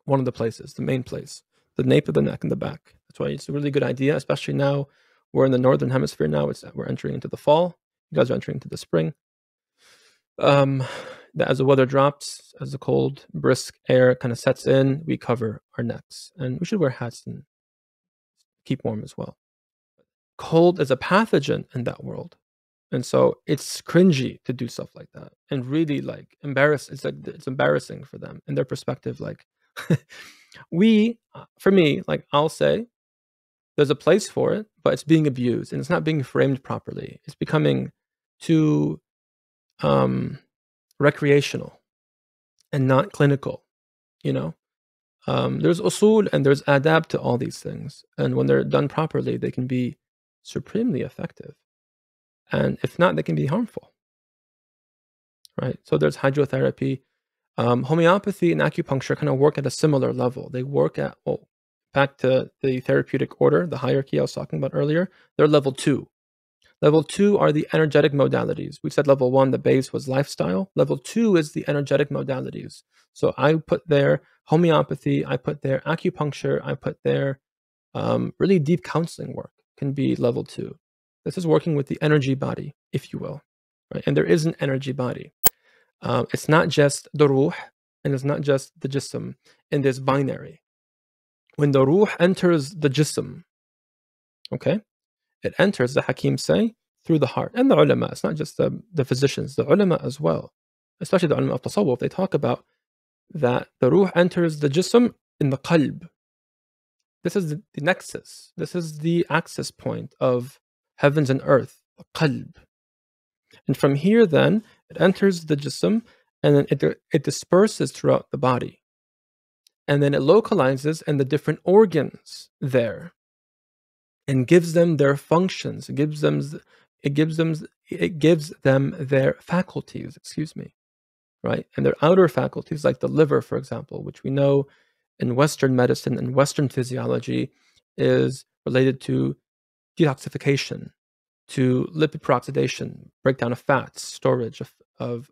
One of the places, the main place, the nape of the neck and the back. That's why it's a really good idea, especially now we're in the northern hemisphere now. We're entering into the fall. You guys are entering into the spring. That as the weather drops, as the cold, brisk air kind of sets in, we cover our necks. And we should wear hats and keep warm as well. Cold is a pathogen in that world. And so it's cringy to do stuff like that and really like it's embarrassing for them in their perspective. Like for me, like I'll say there's a place for it, but it's being abused and it's not being framed properly. It's becoming too recreational and not clinical, you know? There's usul and there's adab to all these things. And when they're done properly, they can be supremely effective. And if not, they can be harmful, right? So there's hydrotherapy. Homeopathy and acupuncture kind of work at a similar level. They work at, back to the therapeutic order, the hierarchy I was talking about earlier, they're level 2. Level 2 are the energetic modalities. We said level 1, the base was lifestyle. Level 2 is the energetic modalities. So I put there homeopathy, I put there acupuncture, I put there really deep counseling work can be level 2. This is working with the energy body, if you will, right? And there is an energy body. It's not just the ruh, and it's not just the jism in this binary. When the ruh enters the jism, okay, it enters, the Hakim say, through the heart. And the ulama, it's not just the physicians, the ulama as well, especially the ulama of tasawwuf, they talk about that the ruh enters the jism in the qalb. This is the nexus. This is the access point of heavens and earth, the qalb. And from here, then, it enters the jism, and then it disperses throughout the body. And then it localizes in the different organs there and gives them their functions. It gives them it gives them their faculties, right? And their outer faculties, like the liver, for example, which we know in Western medicine and Western physiology is related to detoxification, to lipid peroxidation, breakdown of fats, storage of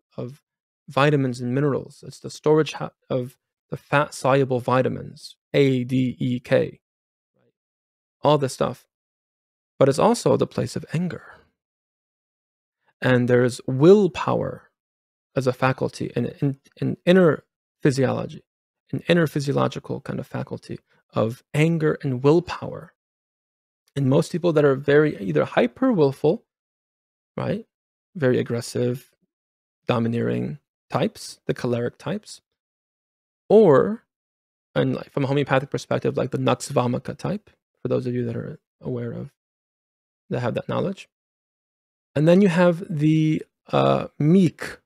vitamins and minerals. It's the storage of the fat-soluble vitamins, A, D, E, K, all this stuff. But it's also the place of anger. And there's willpower as a faculty, an inner physiology, an inner physiological kind of faculty of anger and willpower. And most people that are very either hyper willful, right, very aggressive, domineering types, the choleric types, or, and like from a homeopathic perspective, like the Nux vomica type, for those of you that are aware of, that have that knowledge. And then you have the meek,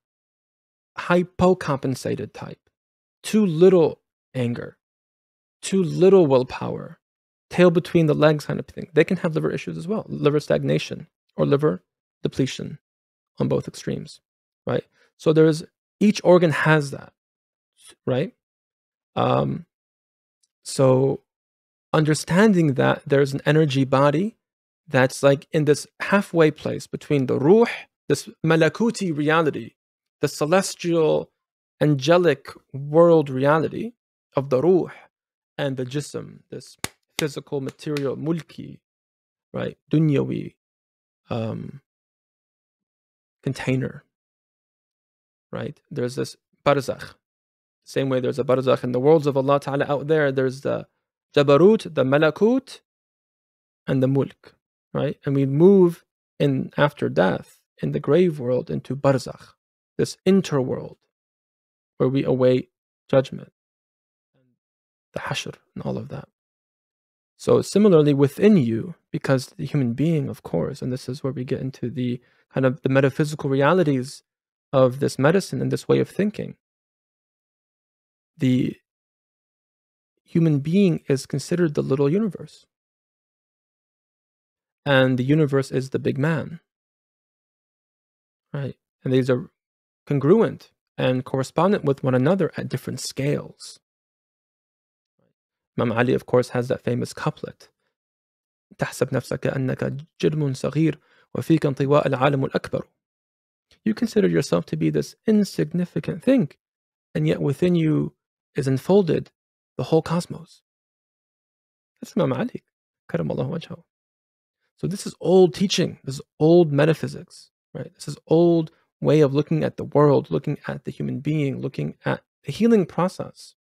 hypocompensated type, too little anger, too little willpower, tail between the legs kind of thing. They can have liver issues as well, liver stagnation or liver depletion on both extremes, right? So each organ has that, right? So understanding that there's an energy body that's like in this halfway place between the ruh, this malakuti reality, the celestial, angelic world reality of the ruh, and the jism, this physical, material, mulki, right, dunyawi container, right? There's this barzakh. Same way there's a barzakh in the worlds of Allah Ta'ala out there, there's the jabarut, the malakut, and the mulk, right? And we move in after death in the grave world into barzakh, this interworld where we await judgment, the hashr, and all of that. So similarly within you, because the human being, of course, and this is where we get into the kind of the metaphysical realities of this medicine and this way of thinking, the human being is considered the little universe. And the universe is the big man, right? And these are congruent and correspondent with one another at different scales. Imam Ali, of course, has that famous couplet. تحسب نفسك أنك جرم صغير وفيك انطواء العالم الأكبر. You consider yourself to be this insignificant thing, and yet within you is enfolded the whole cosmos. That's Imam Ali, كرم الله وجهه. So this is old teaching, this is old metaphysics, right? This is old way of looking at the world, looking at the human being, looking at the healing process,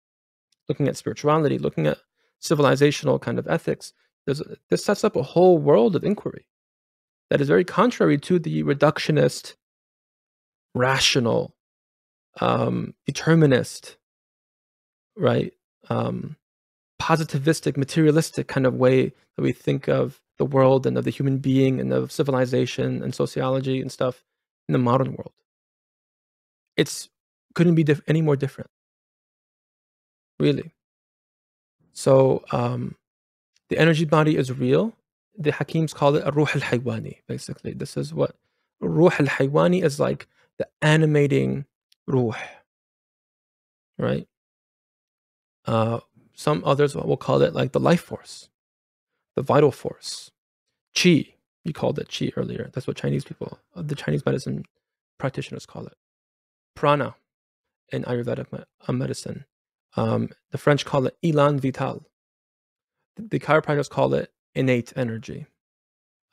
looking at spirituality, looking at civilizational kind of ethics. This sets up a whole world of inquiry that is very contrary to the reductionist, rational, determinist, right? Positivistic, materialistic kind of way that we think of the world and of the human being and of civilization and sociology and stuff in the modern world. It's couldn't be any more different, really. So the energy body is real. The Hakims call it a ruh al-haywani, basically. This is what ruh al-haywani is, like the animating ruh, right? Some others will call it like the life force, the vital force. Qi, you called it qi earlier. That's what Chinese people, the Chinese medicine practitioners call it. Prana in Ayurvedic medicine. The French call it élan vital. The chiropractors call it innate energy.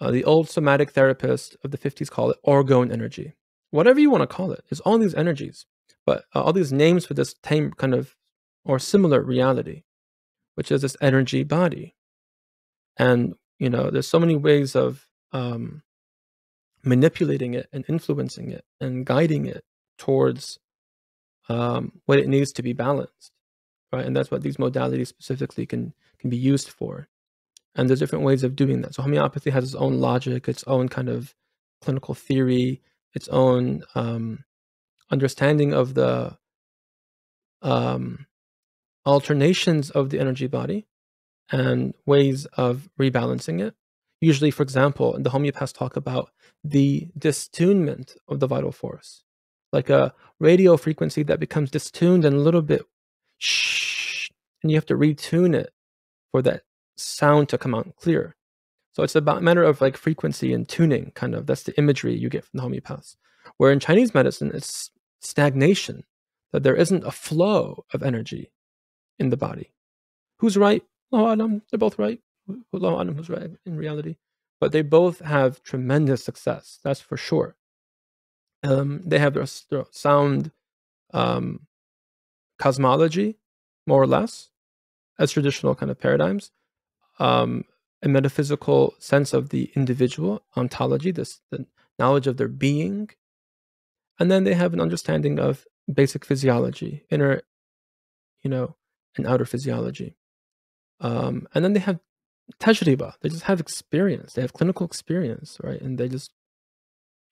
The old somatic therapists of the 50s call it orgone energy. Whatever you want to call it, there's all these energies, but all these names for this same kind of or similar reality, which is this energy body. And there's so many ways of manipulating it and influencing it and guiding it towards what it needs to be balanced, right? And that's what these modalities specifically can be used for. And there's different ways of doing that. So homeopathy has its own logic, its own kind of clinical theory, its own understanding of the alternations of the energy body and ways of rebalancing it. Usually, for example, the homeopaths talk about the distunement of the vital force, like a radio frequency that becomes distuned and a little bit shh, and you have to retune it for that sound to come out clear. So it's about a matter of like frequency and tuning, kind of. That's the imagery you get from the homeopaths. Where in Chinese medicine, it's stagnation, that there isn't a flow of energy in the body. Who's right? Allahu Alam, they're both right. Allahu Alam, who's right in reality. But they both have tremendous success, that's for sure. They have their sound cosmology, more or less, as traditional kind of paradigms. A metaphysical sense of the individual, ontology, the knowledge of their being. And then they have an understanding of basic physiology, inner, and outer physiology. And then they have tajriba. They just have experience. They have clinical experience, right? And they just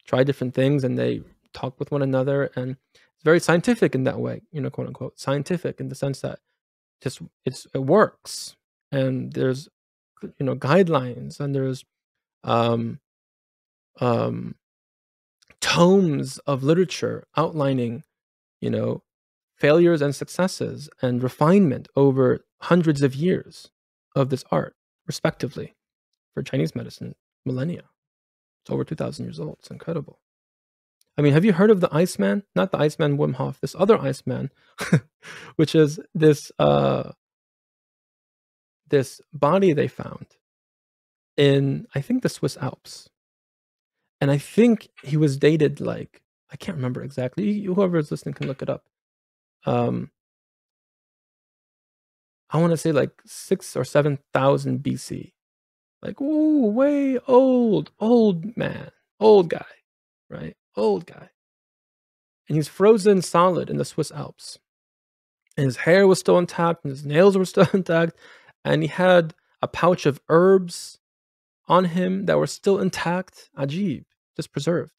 try different things and they talk with one another. And it's very scientific in that way, quote unquote, scientific in the sense that it works. And there's, guidelines, and there's tomes of literature outlining, failures and successes and refinement over hundreds of years of this art, respectively. For Chinese medicine, millennia. It's over 2,000 years old. It's incredible. I mean, have you heard of the Iceman? Not the Iceman Wim Hof, this other Iceman, which is this body they found in, I think, the Swiss Alps. And I think he was dated like, I can't remember exactly. Whoever is listening can look it up. I want to say like 6,000 or 7,000 BC. Like, ooh, way old man, old guy, right? Old guy. And he's frozen solid in the Swiss Alps. And his hair was still intact, and his nails were still intact. And he had a pouch of herbs on him that were still intact. Ajib, just preserved.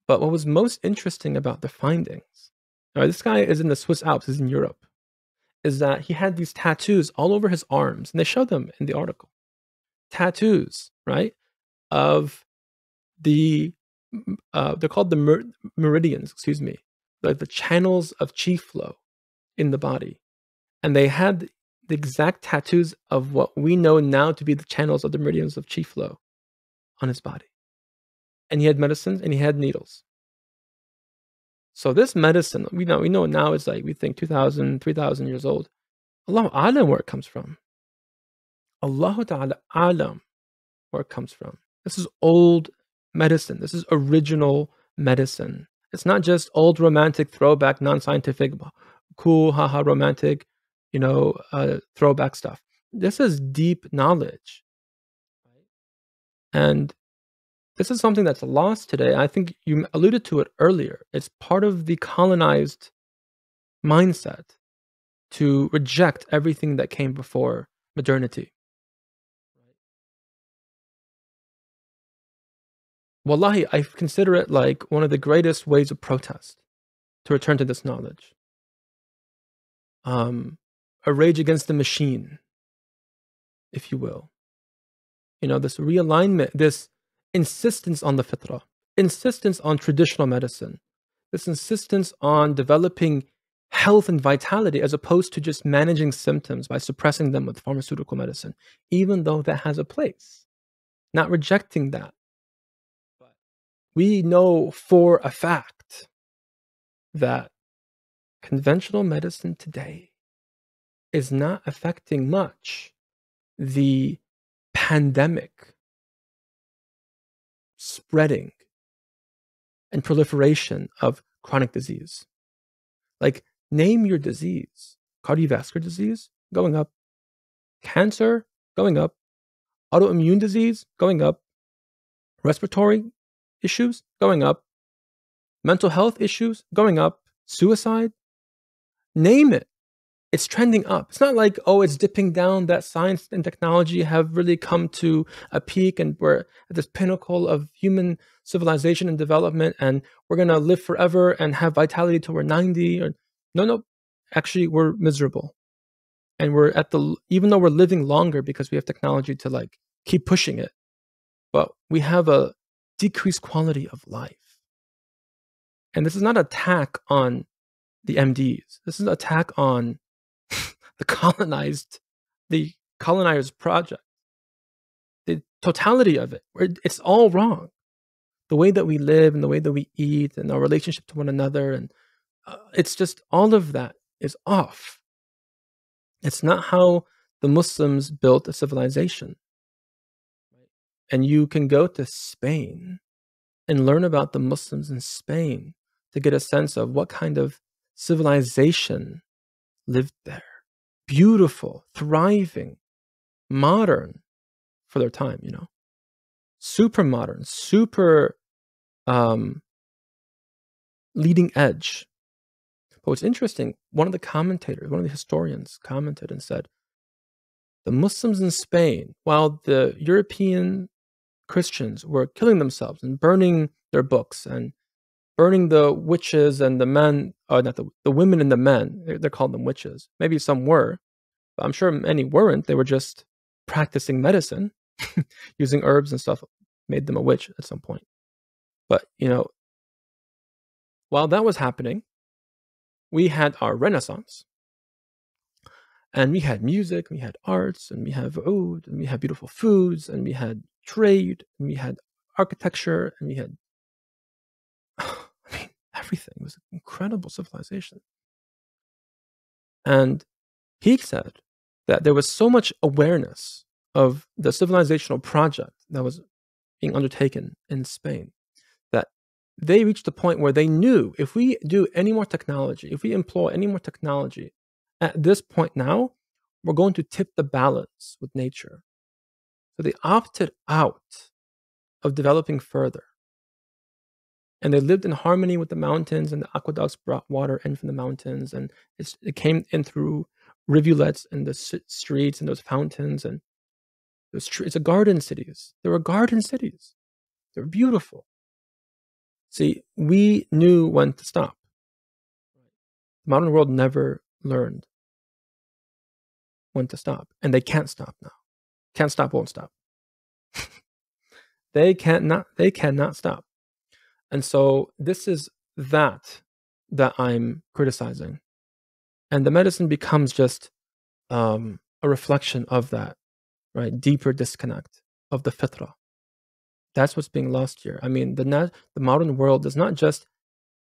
But what was most interesting about the findings, this guy is in the Swiss Alps, he's in Europe, is that he had these tattoos all over his arms, and they show them in the article. Tattoos, right, of they're called the meridians, like the channels of chi flow in the body. And they had the exact tattoos of what we know now to be the channels of the meridians of chi flow on his body. And he had medicines and he had needles. So this medicine, we know now it's like, we think 2,000, 3,000 years old. Allahu Alam where it comes from. Allahu Ta'ala Alam where it comes from. This is old medicine. This is original medicine. It's not just old romantic throwback, non-scientific, cool, haha, romantic, throwback stuff. This is deep knowledge. And this is something that's lost today. I think you alluded to it earlier. It's part of the colonized mindset to reject everything that came before modernity. Wallahi, I consider it like one of the greatest ways of protest to return to this knowledge. A rage against the machine, if you will. This realignment, this insistence on the fitrah, insistence on traditional medicine, this insistence on developing health and vitality as opposed to just managing symptoms by suppressing them with pharmaceutical medicine, even though that has a place. Not rejecting that. But we know for a fact that conventional medicine today is not affecting much the pandemic spreading and proliferation of chronic disease. Like, name your disease. Cardiovascular disease, going up. Cancer, going up. Autoimmune disease, going up. Respiratory issues, going up. Mental health issues, going up. Suicide, name it. It's trending up. It's not like, it's dipping down, that science and technology have really come to a peak and we're at this pinnacle of human civilization and development and we're going to live forever and have vitality till we're 90. No. Actually, we're miserable. And we're even though we're living longer because we have technology to keep pushing it, but we have a decreased quality of life. And this is not an attack on the MDs. This is an attack on the colonized project. The totality of it. It's all wrong. The way that we live and the way that we eat and our relationship to one another, and it's just all of that is off. It's not how the Muslims built a civilization. And you can go to Spain and learn about the Muslims in Spain to get a sense of what kind of civilization lived there. Beautiful, thriving, modern for their time, you know. Super modern, super leading edge. But what's interesting, one of the commentators, one of the historians commented and said, the Muslims in Spain, while the European Christians were killing themselves and burning their books and burning the witches and the men, not the women and the men, they're called them witches. Maybe some were, but I'm sure many weren't. They were just practicing medicine, using herbs and stuff, made them a witch at some point. But, you know, while that was happening, we had our Renaissance. And we had music, we had arts, and we have oud, and we had beautiful foods, and we had trade, and we had architecture, and we had, I mean, everything. It was an incredible civilization. And he said that there was so much awareness of the civilizational project that was being undertaken in Spain that they reached a point where they knew if we do any more technology, if we employ any more technology, at this point now, we're going to tip the balance with nature. So they opted out of developing further. And they lived in harmony with the mountains, and the aqueducts brought water in from the mountains, and it came in through rivulets and the streets and those fountains. And it's a garden cities. There were garden cities. They were beautiful. See, we knew when to stop. The modern world never learned when to stop, and they can't stop now. Can't stop, won't stop. They cannot stop. And so this is that I'm criticizing. And the medicine becomes just a reflection of that, right? Deeper disconnect of the fitrah. That's what's being lost here. I mean, the modern world is not just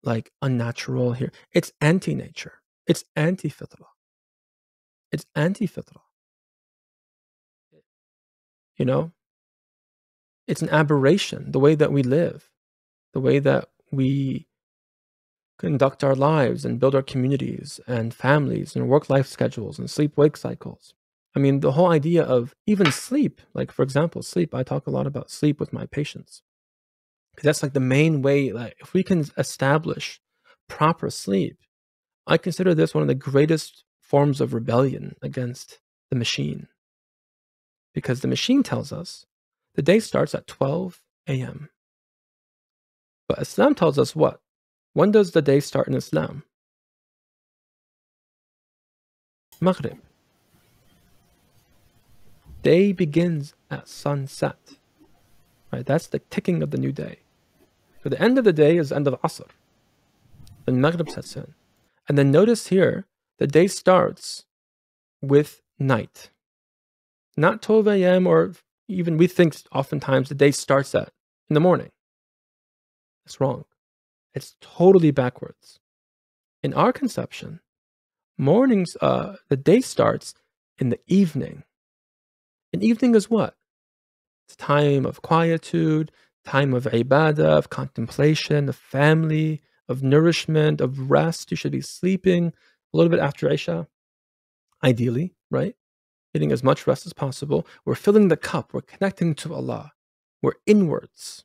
like unnatural here. It's anti-nature. It's anti-fitrah. It's anti-fitrah. You know? It's an aberration, the way that we live, the way that we conduct our lives and build our communities and families and work-life schedules and sleep-wake cycles. I mean, the whole idea of even sleep, like for example, sleep, I talk a lot about sleep with my patients. Because that's like the main way, like if we can establish proper sleep, I consider this one of the greatest forms of rebellion against the machine. Because the machine tells us the day starts at 12 a.m. But Islam tells us what? When does the day start in Islam? Maghrib. Day begins at sunset. Right? That's the ticking of the new day. So the end of the day is the end of Asr. Then Maghrib sets in. And then notice here, the day starts with night. Not 12 a.m. or even we think oftentimes the day starts in the morning. It's wrong. It's totally backwards. In our conception, mornings, the day starts in the evening. And evening is what? It's time of quietude, time of ibadah, of contemplation, of family, of nourishment, of rest. You should be sleeping a little bit after Isha, ideally, right? Getting as much rest as possible. We're filling the cup. We're connecting to Allah. We're inwards.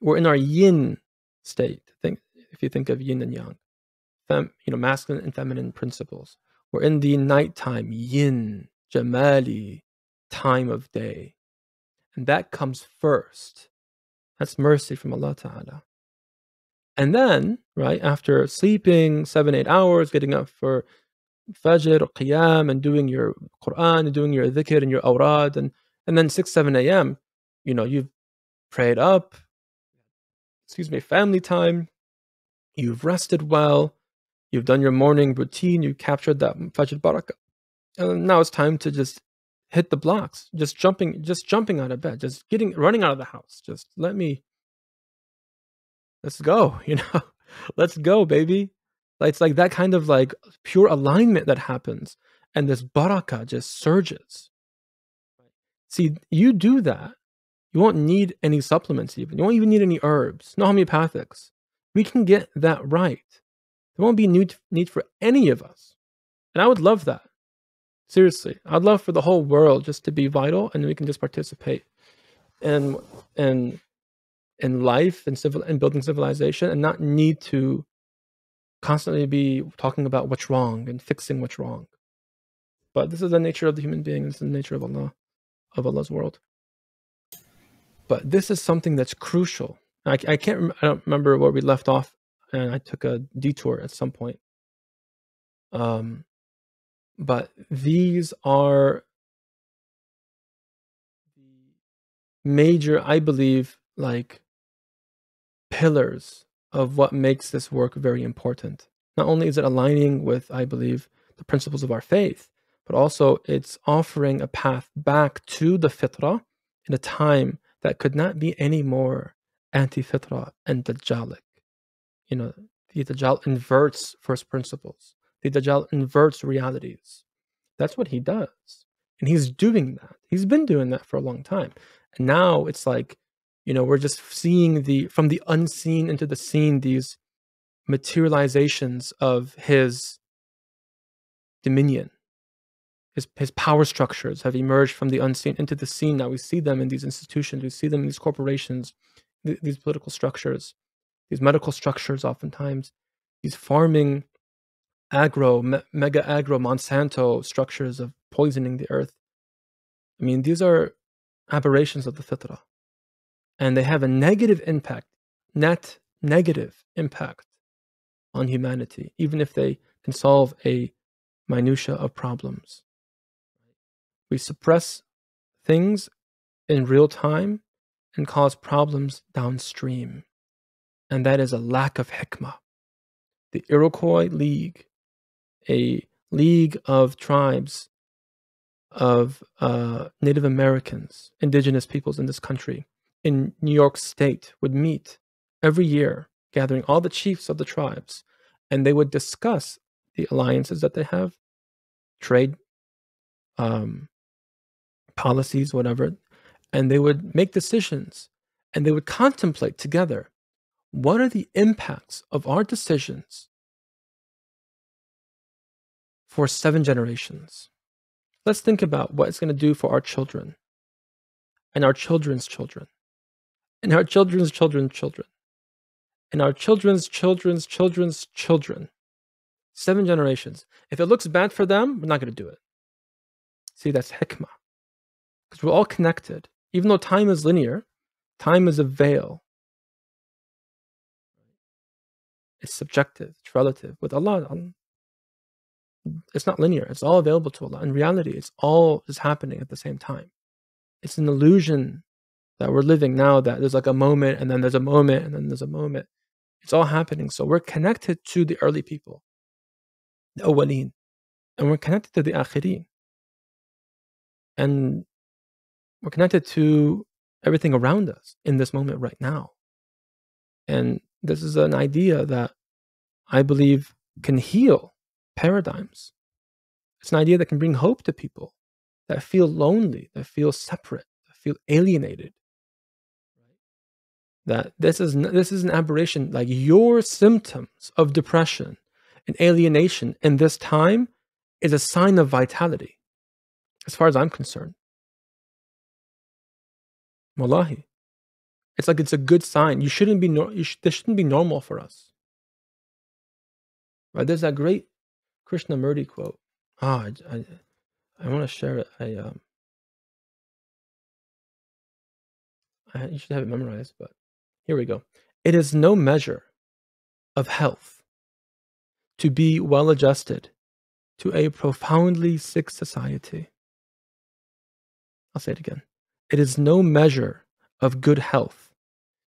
We're in our yin state. If you think of yin and yang, masculine and feminine principles. We're in the nighttime, yin, jamali, time of day. And that comes first. That's mercy from Allah Ta'ala. And then, right, after sleeping 7-8 hours, getting up for Fajr or Qiyam and doing your Quran and doing your dhikr and your awrad, and then 6-7 a.m., you've prayed up, family time, you've rested well, you've done your morning routine, you captured that Fajr Barakah. And now it's time to just hit the blocks, just jumping out of bed, just running out of the house. Just let's go, let's go, baby. It's like that kind of like pure alignment that happens, and this barakah just surges. See, you do that, you won't need any supplements even. You won't even need any herbs, no homeopathics. We can get that right. There won't be need for any of us. And I would love that. Seriously, I'd love for the whole world just to be vital, and we can just participate in life and building civilization, and not need to constantly be talking about what's wrong and fixing what's wrong. But this is the nature of the human being. This is the nature of Allah, of Allah's world. But this is something that's crucial. I don't remember where we left off, and I took a detour at some point. But these are major, I believe, like pillars of what makes this work very important. Not only is it aligning with, I believe, the principles of our faith, but also it's offering a path back to the fitrah in a time that could not be any more anti-fitrah and dajjalic. The Dajjal inverts first principles. The Dajjal inverts realities. That's what he does. And he's doing that. He's been doing that for a long time. And now it's like, we're just seeing from the unseen into the seen, these materializations of his dominion. His power structures have emerged from the unseen into the seen. Now we see them in these institutions. We see them in these corporations, these political structures, these medical structures oftentimes, these farming, mega agro, Monsanto structures of poisoning the earth. I mean, these are aberrations of the fitrah. And they have a negative impact, net negative impact on humanity, even if they can solve a minutia of problems. We suppress things in real time and cause problems downstream. And that is a lack of hikmah. The Iroquois League, a league of tribes of Native Americans, indigenous peoples in this country, in New York State, would meet every year, gathering all the chiefs of the tribes, and they would discuss the alliances that they have, trade policies, whatever, and they would make decisions, and they would contemplate together, what are the impacts of our decisions for 7 generations? Let's think about what it's going to do for our children, and our children's children, and our children's children's children, and our children's children's children's children. 7 generations. If it looks bad for them, we're not going to do it. See, that's hikmah. Because we're all connected. Even though time is linear, time is a veil. It's subjective, it's relative. With Allah, it's not linear. It's all available to Allah. In reality, it's all is happening at the same time. It's an illusion that we're living now, that there's like a moment, and then there's a moment, and then there's a moment. It's all happening. So we're connected to the early people, the awwaleen, and we're connected to the akhirin. And we're connected to everything around us in this moment right now. And this is an idea that I believe can heal paradigms. It's an idea that can bring hope to people that feel lonely, that feel separate, that feel alienated. That this is an aberration. Like, your symptoms of depression and alienation in this time is a sign of vitality, as far as I'm concerned. Wallahi. It's like, it's a good sign. This shouldn't be normal for us. Right? There's that great Krishnamurti quote. I want to share it. You should have it memorized, but here we go. It is no measure of health to be well adjusted to a profoundly sick society. I'll say it again. It is no measure of good health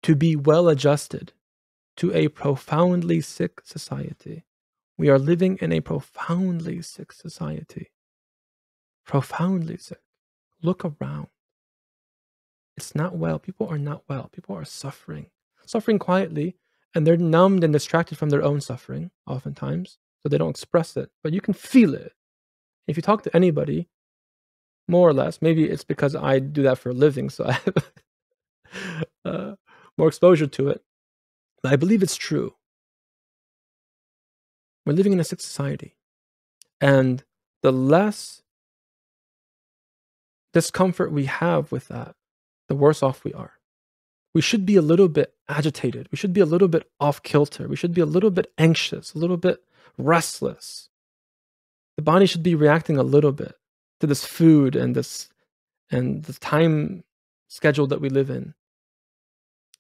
to be well adjusted to a profoundly sick society. We are living in a profoundly sick society. Profoundly sick. Look around. It's not well. People are not well. People are suffering. Suffering quietly, and they're numbed and distracted from their own suffering, oftentimes, so they don't express it. But you can feel it. If you talk to anybody, more or less, maybe it's because I do that for a living, so I have more exposure to it. But I believe it's true. We're living in a sick society. And the less discomfort we have with that, the worse off we are. We should be a little bit agitated. We should be a little bit off kilter. We should be a little bit anxious, a little bit restless. The body should be reacting a little bit to this food and the time schedule that we live in,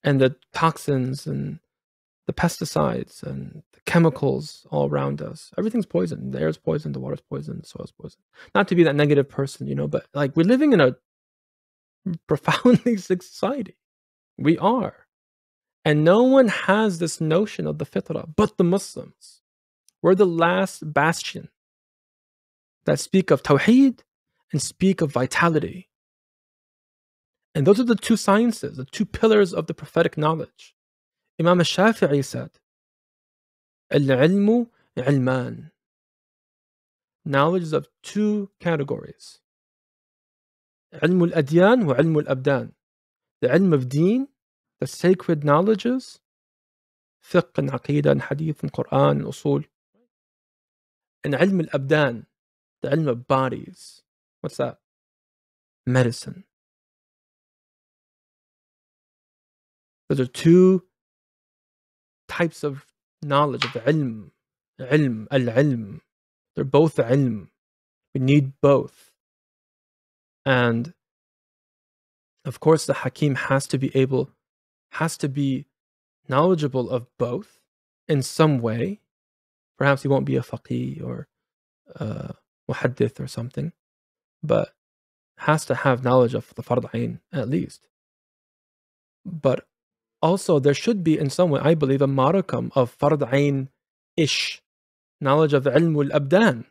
and the toxins and the pesticides and the chemicals all around us. Everything's poison. The air is poison, the water's poison, the soil's poison. Not to be that negative person, but like we're living in a profoundly sick society. We are. And no one has this notion of the fitrah but the Muslims. We're the last bastion that speak of tawheed and speak of vitality. And those are the two sciences, the two pillars of the prophetic knowledge. Imam al-Shafi'i said, Al-ilmu ilman. Knowledge is of two categories. Ilmu al-adyan wa ilmu al-abdan. The ilm of deen, the sacred knowledges, fiqh and aqidah and hadith and Quran and usul. And ilm al-abdan, the ilm of bodies. What's that? Medicine. Those are two types of knowledge of the ilm. Ilm, al-ilm. They're both ilm. We need both. And of course, the Hakim has to be knowledgeable of both in some way. Perhaps he won't be a faqih or muhaddith or something, but has to have knowledge of the fard ayn at least. But also, there should be in some way, I believe, a modicum of fard ayn-ish knowledge of ilm al-abdan,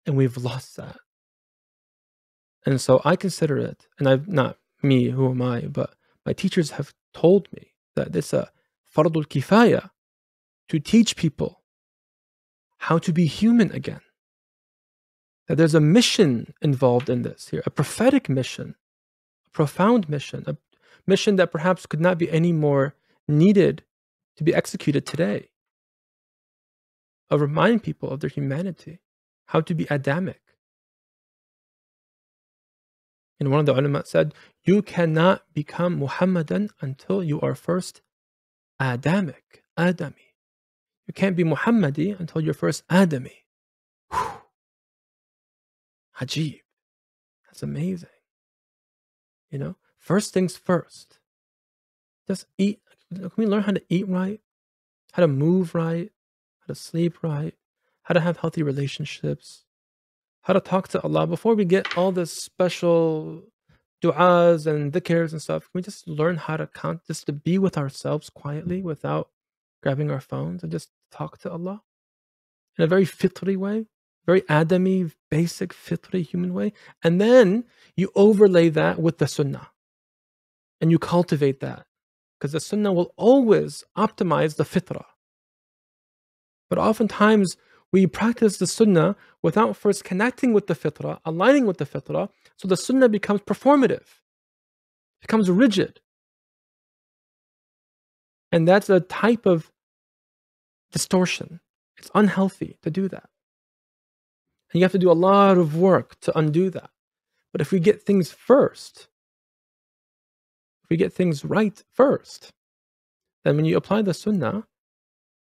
and we've lost that. And so I consider it, and I've not me, who am I, but my teachers have told me that this fardul kifaya, to teach people how to be human again. That there's a mission involved in this here, a prophetic mission, a profound mission, a mission that perhaps could not be any more needed to be executed today. Of remind people of their humanity, how to be Adamic. And one of the ulama said, you cannot become Muhammadan until you are first Adamic, Adami. You can't be Muhammadi until you're first Adami. Whew. Ajib. That's amazing. First things first. Just eat. Can we learn how to eat right? How to move right? How to sleep right? How to have healthy relationships? How to talk to Allah before we get all this special du'as and dhikrs and stuff. Can we just learn how to count, just to be with ourselves quietly without grabbing our phones and just talk to Allah in a very fitri way, very Adami, basic fitri human way. And then you overlay that with the sunnah and you cultivate that, because the sunnah will always optimize the fitrah. But oftentimes we practice the sunnah without first connecting with the fitrah, aligning with the fitrah, so the sunnah becomes performative, becomes rigid. And that's a type of distortion. It's unhealthy to do that. And you have to do a lot of work to undo that. But if we get things first, if we get things right first, then when you apply the sunnah,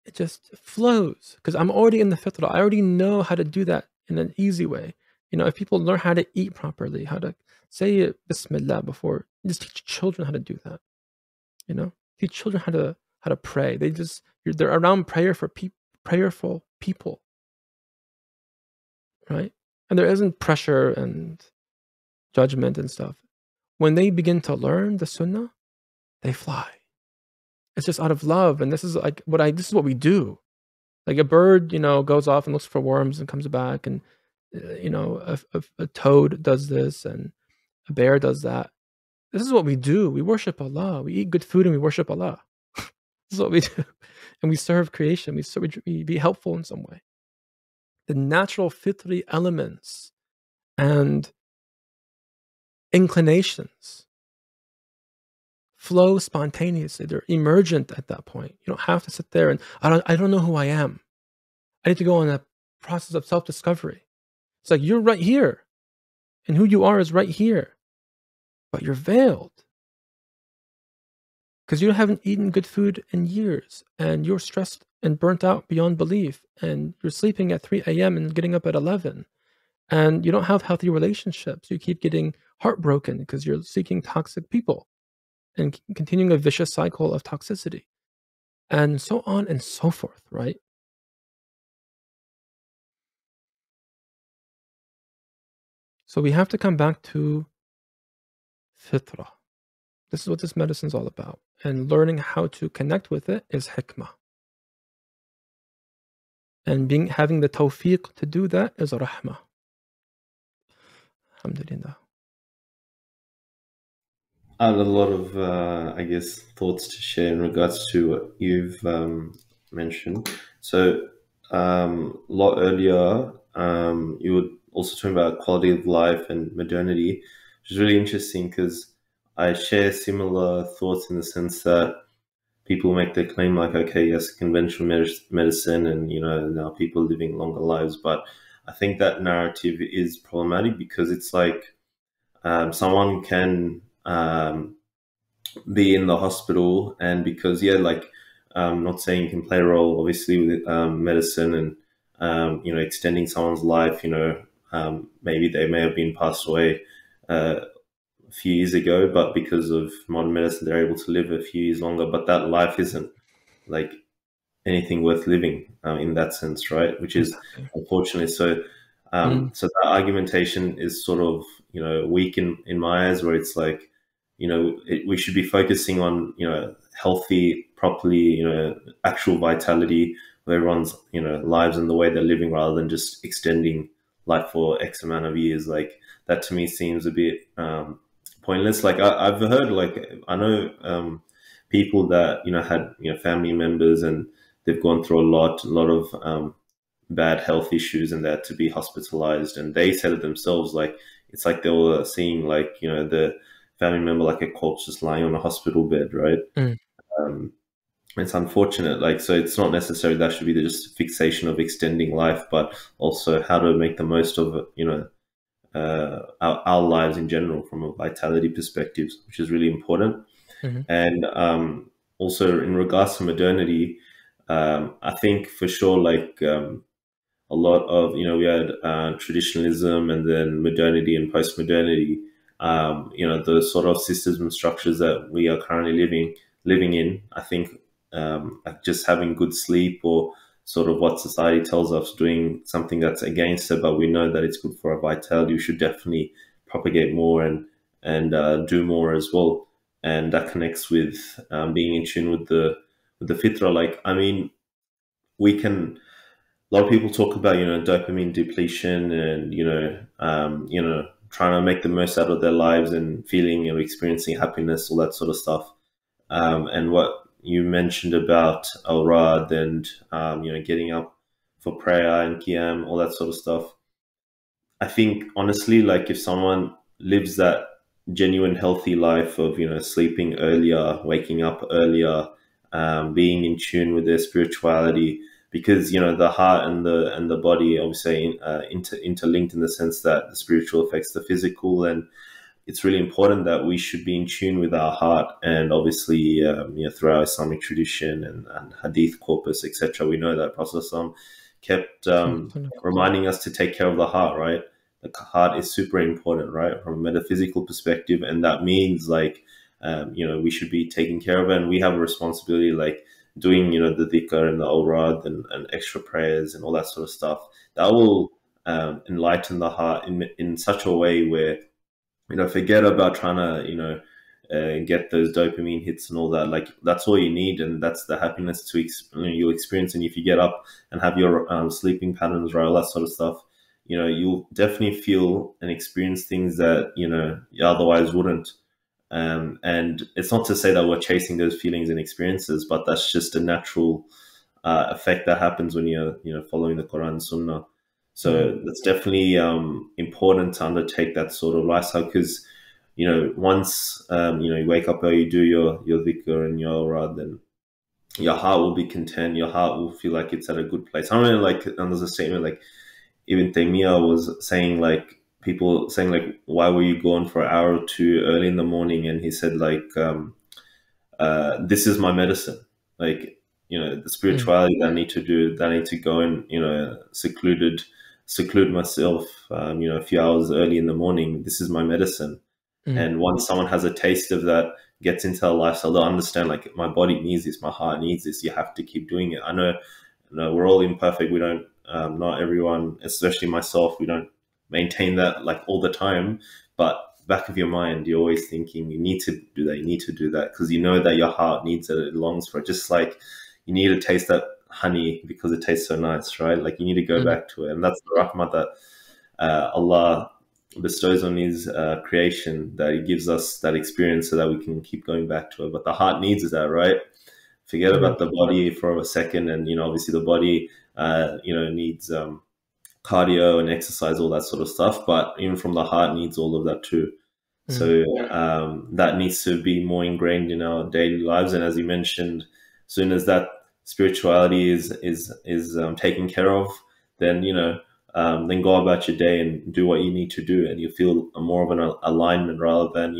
it just flows, because I'm already in the fitrah. I already know how to do that in an easy way. If people learn how to eat properly, how to say Bismillah before, just teach children how to do that. Teach children how to pray. They're around prayerful people, right? And there isn't pressure and judgment and stuff. When they begin to learn the sunnah, they fly. It's just out of love. And this is like this is what we do. Like a bird, goes off and looks for worms and comes back, and a toad does this, and a bear does that. This is what we do. We worship Allah. We eat good food and we worship Allah. This is what we do. And we serve creation. We be helpful in some way. The natural fitri elements and inclinations flow spontaneously. They're emergent at that point. You don't have to sit there and I don't know who I am. I need to go on a process of self-discovery. It's like you're right here. And who you are is right here. But you're veiled. Because you haven't eaten good food in years, and you're stressed and burnt out beyond belief, and you're sleeping at 3 a.m. and getting up at 11, and you don't have healthy relationships. You keep getting heartbroken because you're seeking toxic people and continuing a vicious cycle of toxicity, and so on and so forth, right? So we have to come back to Fitrah. This is what this medicine is all about. And learning how to connect with it is hikmah. And having the tawfiq to do that is rahmah. Alhamdulillah. I have a lot of, I guess, thoughts to share in regards to what you've mentioned. So, a lot earlier, you were also talking about quality of life and modernity, which is really interesting because I share similar thoughts in the sense that people make the claim like, okay, yes, conventional medicine and, now people are living longer lives. But I think that narrative is problematic because it's like someone can be in the hospital and because, not saying you can play a role, obviously, with medicine and, extending someone's life, maybe they may have been passed away a few years ago, but because of modern medicine, they're able to live a few years longer. But that life isn't like anything worth living in that sense, right? Which is unfortunately so. So that argumentation is sort of weak in my eyes, where it's like we should be focusing on healthy, properly actual vitality of everyone's lives and the way they're living, rather than just extending life for X amount of years. Like that to me seems a bit pointless. Like I've heard, like I know people that had family members and they've gone through a lot of bad health issues and they had to be hospitalized, and they said it themselves, like it's like they were seeing like the family member like a corpse just lying on a hospital bed, right? It's unfortunate. Like, so it's not necessarily that should be the just fixation of extending life, but also how to make the most of our lives in general from a vitality perspective, which is really important. And also in regards to modernity, I think for sure, like a lot of we had traditionalism and then modernity and post-modernity. The sort of systems and structures that we are currently living in. I think like just having good sleep or sort of what society tells us, doing something that's against it, but we know that it's good for our vitality. We should definitely propagate more and do more as well. And that connects with being in tune with the fitrah. Like, I mean, we can. A lot of people talk about dopamine depletion and trying to make the most out of their lives and feeling or experiencing happiness, all that sort of stuff. And what you mentioned about al-rad and getting up for prayer and qiyam, all that sort of stuff. I think honestly, like if someone lives that genuine healthy life of sleeping earlier, waking up earlier, being in tune with their spirituality, because the heart and the body obviously interlinked in the sense that the spiritual affects the physical, and it's really important that we should be in tune with our heart. And obviously, through our Islamic tradition and Hadith corpus, etc., we know that Prophet kept reminding us to take care of the heart, right? The heart is super important, right, from a metaphysical perspective, and that means like we should be taking care of it, and we have a responsibility, like doing the dhikr and the awrad and extra prayers and all that sort of stuff. That will enlighten the heart in such a way where forget about trying to get those dopamine hits and all that. Like that's all you need, and that's the happiness you'll experience. And if you get up and have your sleeping patterns right, all that sort of stuff, you'll definitely feel and experience things that you otherwise wouldn't. And it's not to say that we're chasing those feelings and experiences, but that's just a natural effect that happens when you're following the Quran and Sunnah. So it's definitely important to undertake that sort of lifestyle, because once you wake up early, you do your dhikr and your awrad, then your heart will be content. Your heart will feel like it's at a good place. I remember, and there's a statement like Ibn Taymiyyah was saying, like, people saying like, why were you gone for an hour or two early in the morning? And he said like, this is my medicine. Like, the spirituality that I need to do, that I need to go and seclude myself a few hours early in the morning. This is my medicine. And once someone has a taste of that, gets into a lifestyle, they'll understand, like, my body needs this, my heart needs this. You have to keep doing it. I know, we're all imperfect. We don't, not everyone, especially myself, we don't maintain that like all the time. But back of your mind, you're always thinking, you need to do that, you need to do that, because you know that your heart needs it, it longs for it. Just like you need to taste that honey because it tastes so nice, right? Like you need to go back to it. And that's the rahmah that Allah bestows on his creation, that he gives us that experience so that we can keep going back to it. But the heart needs that, right? Forget about the body for a second. And obviously the body needs cardio and exercise, all that sort of stuff, but even from the heart needs all of that too. So that needs to be more ingrained in our daily lives. And as you mentioned, as soon as that spirituality is taken care of, then then go about your day and do what you need to do, and you feel more of an alignment rather than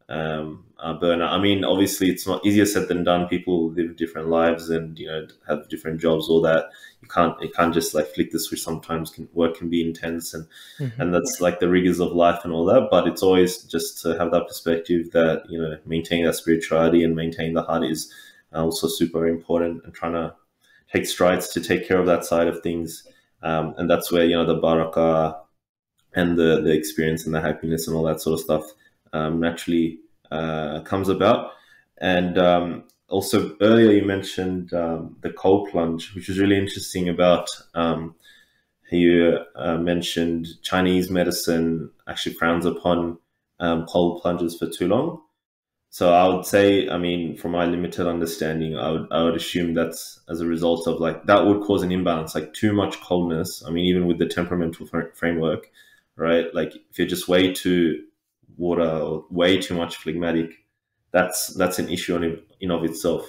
burnout. I mean, obviously, it's not easier said than done. People live different lives and have different jobs. All that you can't just like flick the switch. Sometimes work can be intense, and and that's like the rigors of life and all that. But it's always just to have that perspective that maintaining that spirituality and maintaining the heart is also super important, and trying to take strides to take care of that side of things. And that's where the barakah and the experience and the happiness and all that sort of stuff naturally comes about. And also earlier you mentioned the cold plunge, which was really interesting. About you mentioned Chinese medicine actually frowns upon cold plunges for too long. So I would say, I mean, from my limited understanding, I would assume that's as a result of like that would cause an imbalance, like too much coldness. I mean, even with the temperamental framework, right? Like if you're just way too water or way too much phlegmatic, that's an issue in of itself.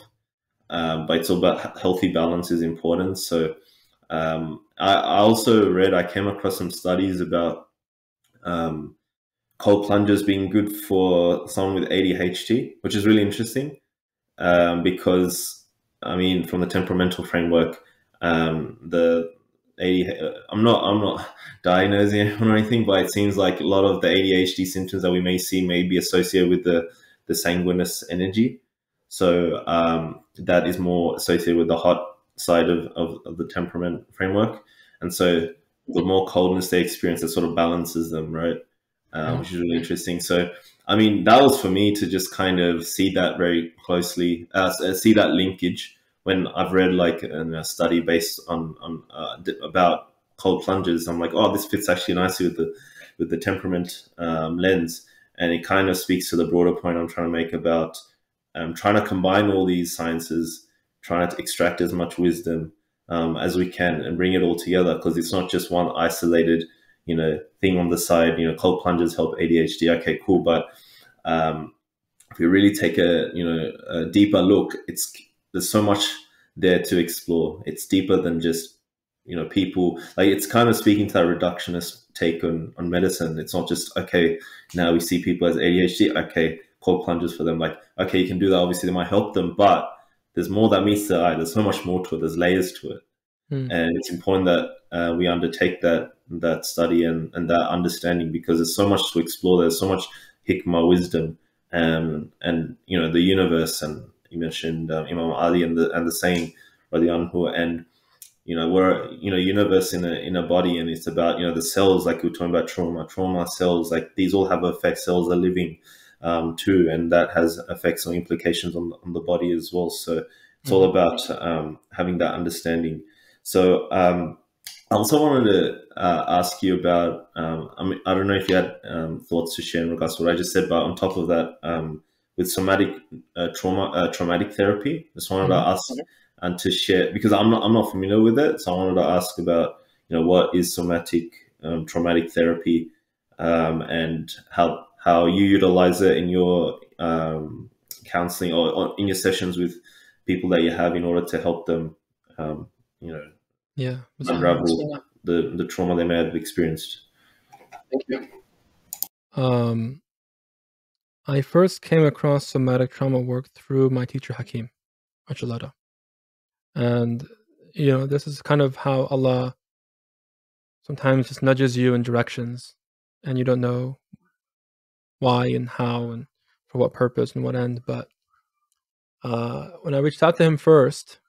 But it's all about healthy balance is important. So I also I came across some studies about cold plunges being good for someone with ADHD, which is really interesting because, I mean, from the temperamental framework, the I'm not diagnosing anyone or anything, but it seems like a lot of the ADHD symptoms that we may see may be associated with the sanguineous energy. So that is more associated with the hot side of the temperament framework. And so the more coldness they experience, it sort of balances them, right? Which is really interesting. So, I mean, that was for me to just kind of see that very closely, see that linkage when I've read like a study based on about cold plunges. I'm like, oh, this fits actually nicely with the temperament lens, and it kind of speaks to the broader point I'm trying to make about trying to combine all these sciences, trying to extract as much wisdom as we can and bring it all together, because it's not just one isolated thing on the side. Cold plunges help ADHD. Okay, cool. But if we really take a deeper look, there's so much there to explore. It's deeper than just, people, like, it's kind of speaking to that reductionist take on medicine. It's not just, okay, now we see people as ADHD. Okay, cold plunges for them. Like, okay, you can do that. Obviously they might help them, but there's more that meets the eye. There's so much more to it. There's layers to it. And it's important that we undertake that study and that understanding, because there's so much to explore. There's so much hikmah, wisdom, and the universe. And you mentioned Imam Ali and the saying, radiyallahu anhu, and we're universe in a body, and it's about the cells, like we were talking about trauma cells, like these all have effects. Cells are living. too, and that has effects or implications on the body as well. So it's all about having that understanding. So I also wanted to ask you about, I mean, I don't know if you had thoughts to share in regards to what I just said, but on top of that, with somatic traumatic therapy, just wanted to ask and to share, because I'm not familiar with it, so I wanted to ask about, what is somatic traumatic therapy, and how you utilize it in your counseling or in your sessions with people that you have in order to help them, unravel the trauma they may have experienced. Thank you. I first came across somatic trauma work through my teacher Hakim Achalada. And this is kind of how Allah sometimes just nudges you in directions and you don't know why and how and for what purpose and what end. But when I reached out to him first,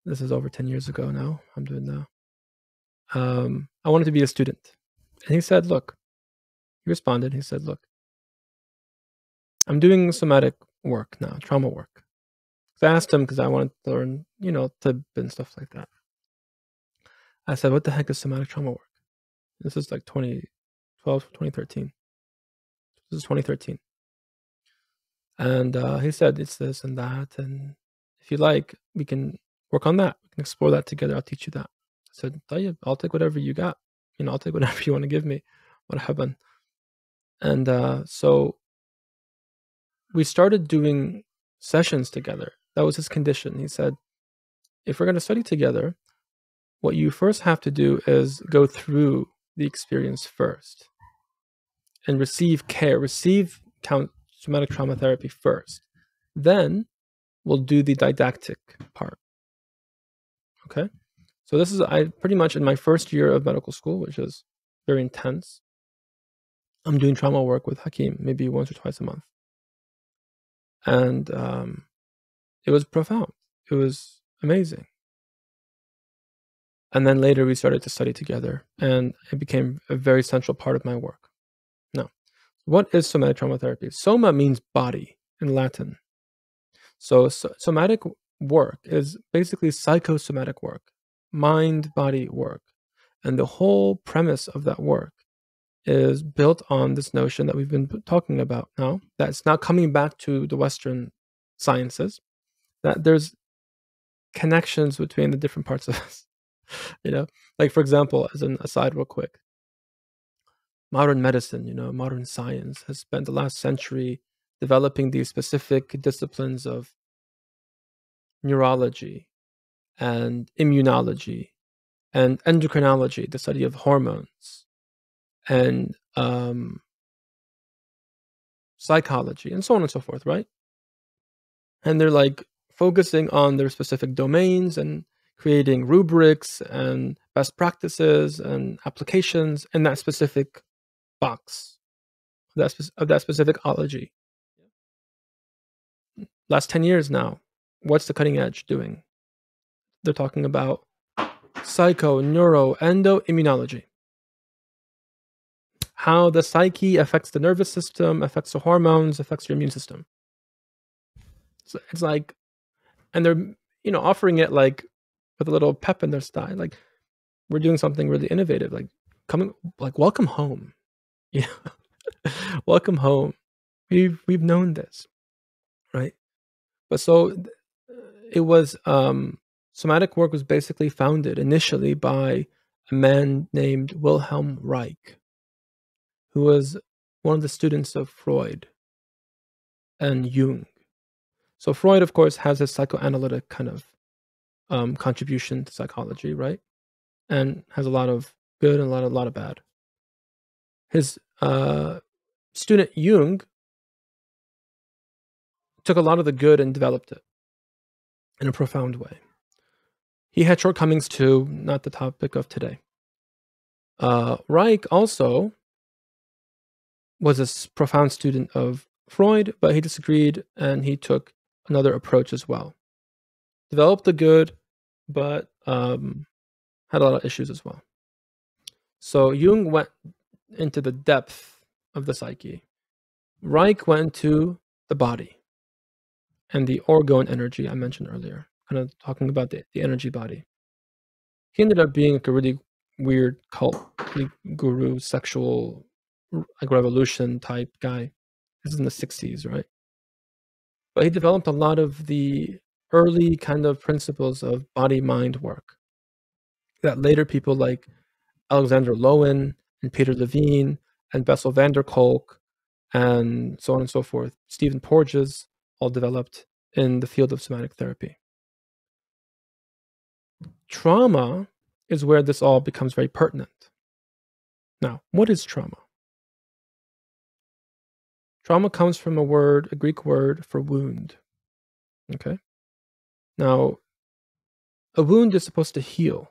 this is over 10 years ago now, I'm doing now, I wanted to be a student. And he said, look, he responded, he said, look, I'm doing somatic work now, trauma work. So I asked him because I wanted to learn, Tibb and stuff like that. I said, what the heck is somatic trauma work? This is like 2012, 2013. This is 2013. And he said, it's this and that. And if you like, we can work on that. We can explore that together. I'll teach you that. I said, I'll take whatever you got. I'll take whatever you want to give me. What happened? And so we started doing sessions together. That was his condition. He said, if we're going to study together, what you first have to do is go through the experience first and receive care, receive somatic trauma therapy first. Then we'll do the didactic part. Okay? So this is, I pretty much in my first year of medical school, which is very intense, I'm doing trauma work with Hakim, maybe once or twice a month. And it was profound. It was amazing. And then later we started to study together, and it became a very central part of my work. Now, what is somatic trauma therapy? Soma means body in Latin. So somatic work is basically psychosomatic work, mind-body work. And the whole premise of that work is built on this notion that we've been talking about now, that it's now coming back to the Western sciences, that there's connections between the different parts of us. Like, for example, as an aside real quick, modern medicine, modern science has spent the last century developing these specific disciplines of neurology and immunology and endocrinology, the study of hormones, and psychology, and so on and so forth, right? And they're like focusing on their specific domains and creating rubrics and best practices and applications in that specific box of that specific ology. Last 10 years now, what's the cutting edge doing? They're talking about psycho, neuro, endoimmunology. How the psyche affects the nervous system, affects the hormones, affects your immune system. So it's like, and they're, offering it like with a little pep in their style. Like, we're doing something really innovative, like welcome home. Welcome home. We've known this, right? But so it was, somatic work was basically founded initially by a man named Wilhelm Reich, who was one of the students of Freud and Jung. So Freud, of course, has his psychoanalytic kind of contribution to psychology, right? And has a lot of good and a lot of bad. His student Jung took a lot of the good and developed it in a profound way. He had shortcomings too, not the topic of today. Reich also was a profound student of Freud, but he disagreed and he took another approach as well. Developed the good, but had a lot of issues as well. So Jung went into the depth of the psyche, Reich went to the body and the orgone energy I mentioned earlier, kind of talking about the energy body. He ended up being like a really weird cult guru, sexual, like revolution type guy. This is in the 60s, right? But he developed a lot of the early kind of principles of body-mind work that later people like Alexander Lowen and Peter Levine and Bessel van der Kolk and so on and so forth, Stephen Porges, all developed in the field of somatic therapy. Trauma is where this all becomes very pertinent. Now, what is trauma? Trauma comes from a Greek word for wound. Okay? Now, a wound is supposed to heal.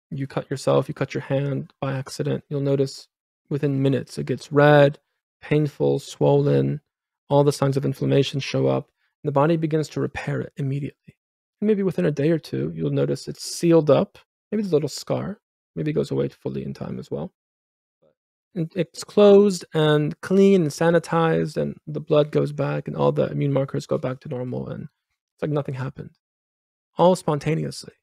You cut yourself, you cut your hand by accident, you'll notice within minutes it gets red, painful, swollen, all the signs of inflammation show up, and the body begins to repair it immediately. And maybe within a day or two, you'll notice it's sealed up, maybe there's a little scar, maybe it goes away fully in time as well. And it's closed and clean and sanitized, and the blood goes back, and all the immune markers go back to normal, and it's like nothing happened. All spontaneously.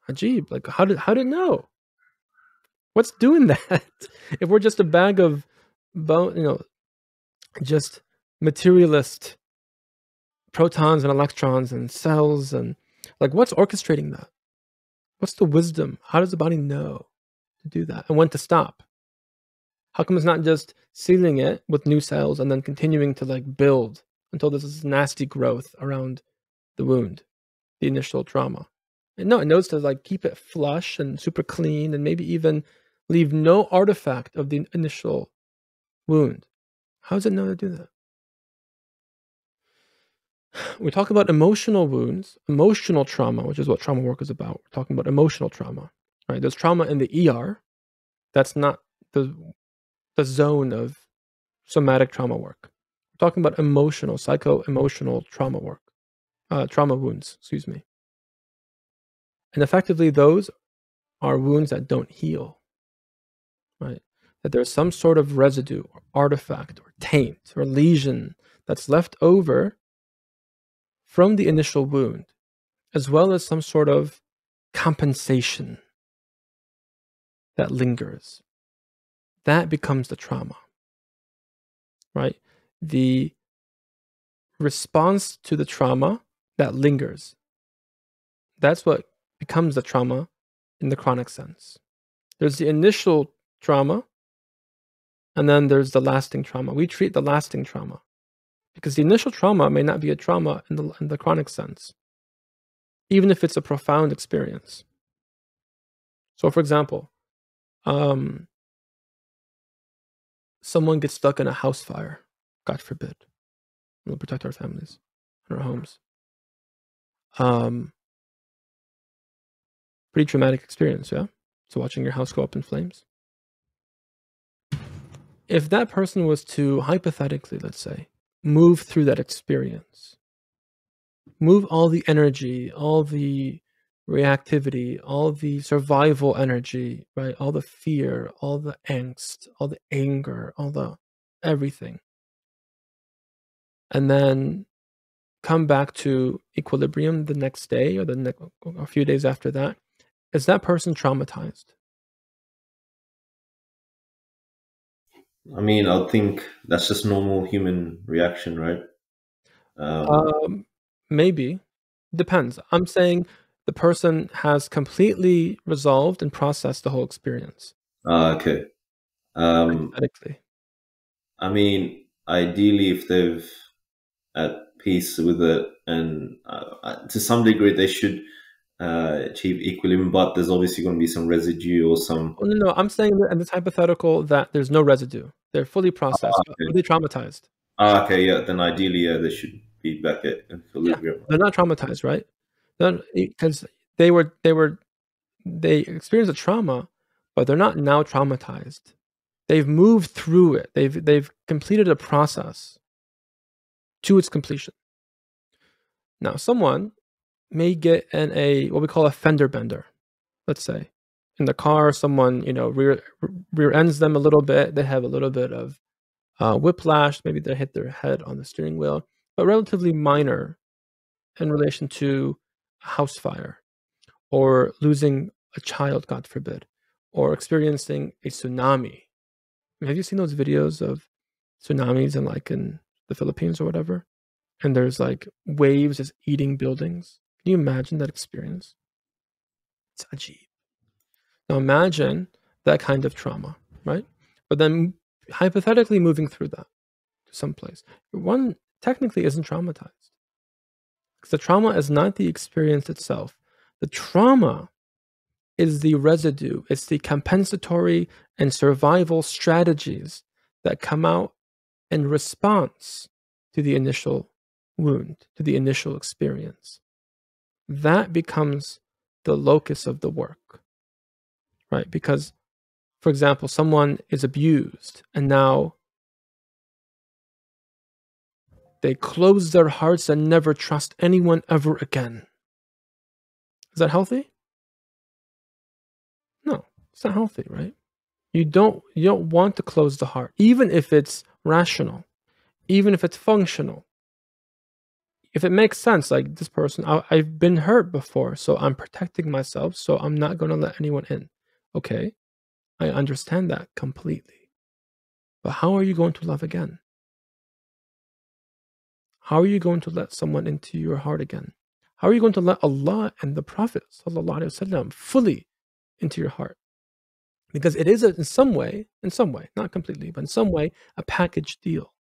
Ajib, like how did it know? What's doing that? If we're just a bag of bone, just materialist protons and electrons and cells, and like what's orchestrating that? What's the wisdom? How does the body know to do that and when to stop? How come it's not just sealing it with new cells and then continuing to like build until there's this nasty growth around the wound, the initial trauma? And no, it knows to like keep it flush and super clean and maybe even leave no artifact of the initial wound. How does it know to do that? We talk about emotional wounds, emotional trauma, which is what trauma work is about. We're talking about emotional trauma, right? There's trauma in the ER. That's not the zone of somatic trauma work. We're talking about emotional, psycho-emotional trauma work, trauma wounds, excuse me. And effectively, those are wounds that don't heal, right? That there's some sort of residue or artifact or taint or lesion that's left over from the initial wound, as well as some sort of compensation that lingers. That becomes the trauma, right? The response to the trauma that lingers. That's what becomes the trauma in the chronic sense. There's the initial trauma, and then there's the lasting trauma. We treat the lasting trauma because the initial trauma may not be a trauma in the chronic sense, even if it's a profound experience. So, for example, someone gets stuck in a house fire, God forbid. We'll protect our families and our homes. Pretty traumatic experience, yeah? So watching your house go up in flames. If that person was to, hypothetically, let's say, move through that experience, move all the energy, all the reactivity, all the survival energy, right? All the fear, all the angst, all the anger, all the everything. And then come back to equilibrium the next day or a few days after that. Is that person traumatized? I mean, I think that's just normal human reaction, right? Maybe. Depends. I'm saying the person has completely resolved and processed the whole experience. Okay. Hypothetically. I mean, ideally, if they've at peace with it, and to some degree, they should achieve equilibrium. But there's obviously going to be some residue or some. Oh, no, I'm saying that in this hypothetical that there's no residue. They're fully processed. Okay. Are they traumatized? Okay, yeah. Then ideally, yeah, they should be back at equilibrium. Yeah, they're not traumatized, right? Because they experienced a trauma, but they're not now traumatized. They've moved through it. They've completed a process to its completion. Now, someone may get in what we call a fender bender, let's say, in the car, someone, rear ends them a little bit. They have a little bit of whiplash. Maybe they hit their head on the steering wheel, but relatively minor in relation to a house fire or losing a child, God forbid, or experiencing a tsunami. Have you seen those videos of tsunamis in the Philippines or whatever? And there's like waves just eating buildings. Can you imagine that experience? It's ajib. Now imagine that kind of trauma, right? But then hypothetically moving through that to someplace. One technically isn't traumatized. Because the trauma is not the experience itself. The trauma is the residue. It's the compensatory and survival strategies that come out in response to the initial wound, to the initial experience. That becomes the locus of the work, right? Because, for example, someone is abused and now they close their hearts and never trust anyone ever again. Is that healthy? No, it's not healthy, right? You don't want to close the heart, even if it's rational, even if it's functional. If it makes sense, like this person, I've been hurt before, so I'm protecting myself, so I'm not going to let anyone in. Okay, I understand that completely. But how are you going to love again? How are you going to let someone into your heart again? How are you going to let Allah and the Prophet ﷺ fully into your heart? Because it is in some way, not completely, but in some way, a package deal.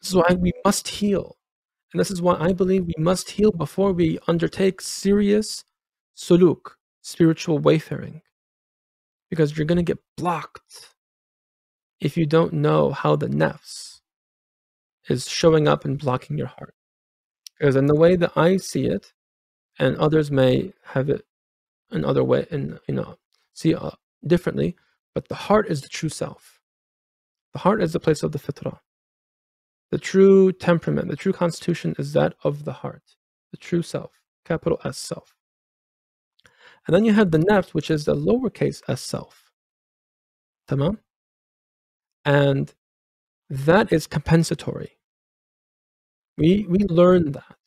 This is why we must heal. And this is why I believe we must heal before we undertake serious suluk, spiritual wayfaring. Because you're going to get blocked if you don't know how the nafs is showing up and blocking your heart. Because in the way that I see it, and others may have it another way, and see it differently, but the heart is the true self. The heart is the place of the fitrah. The true temperament, the true constitution is that of the heart, the true self, capital S self. And then you have the nafs, which is the lowercase s self. Tamam? And that is compensatory. We learn that.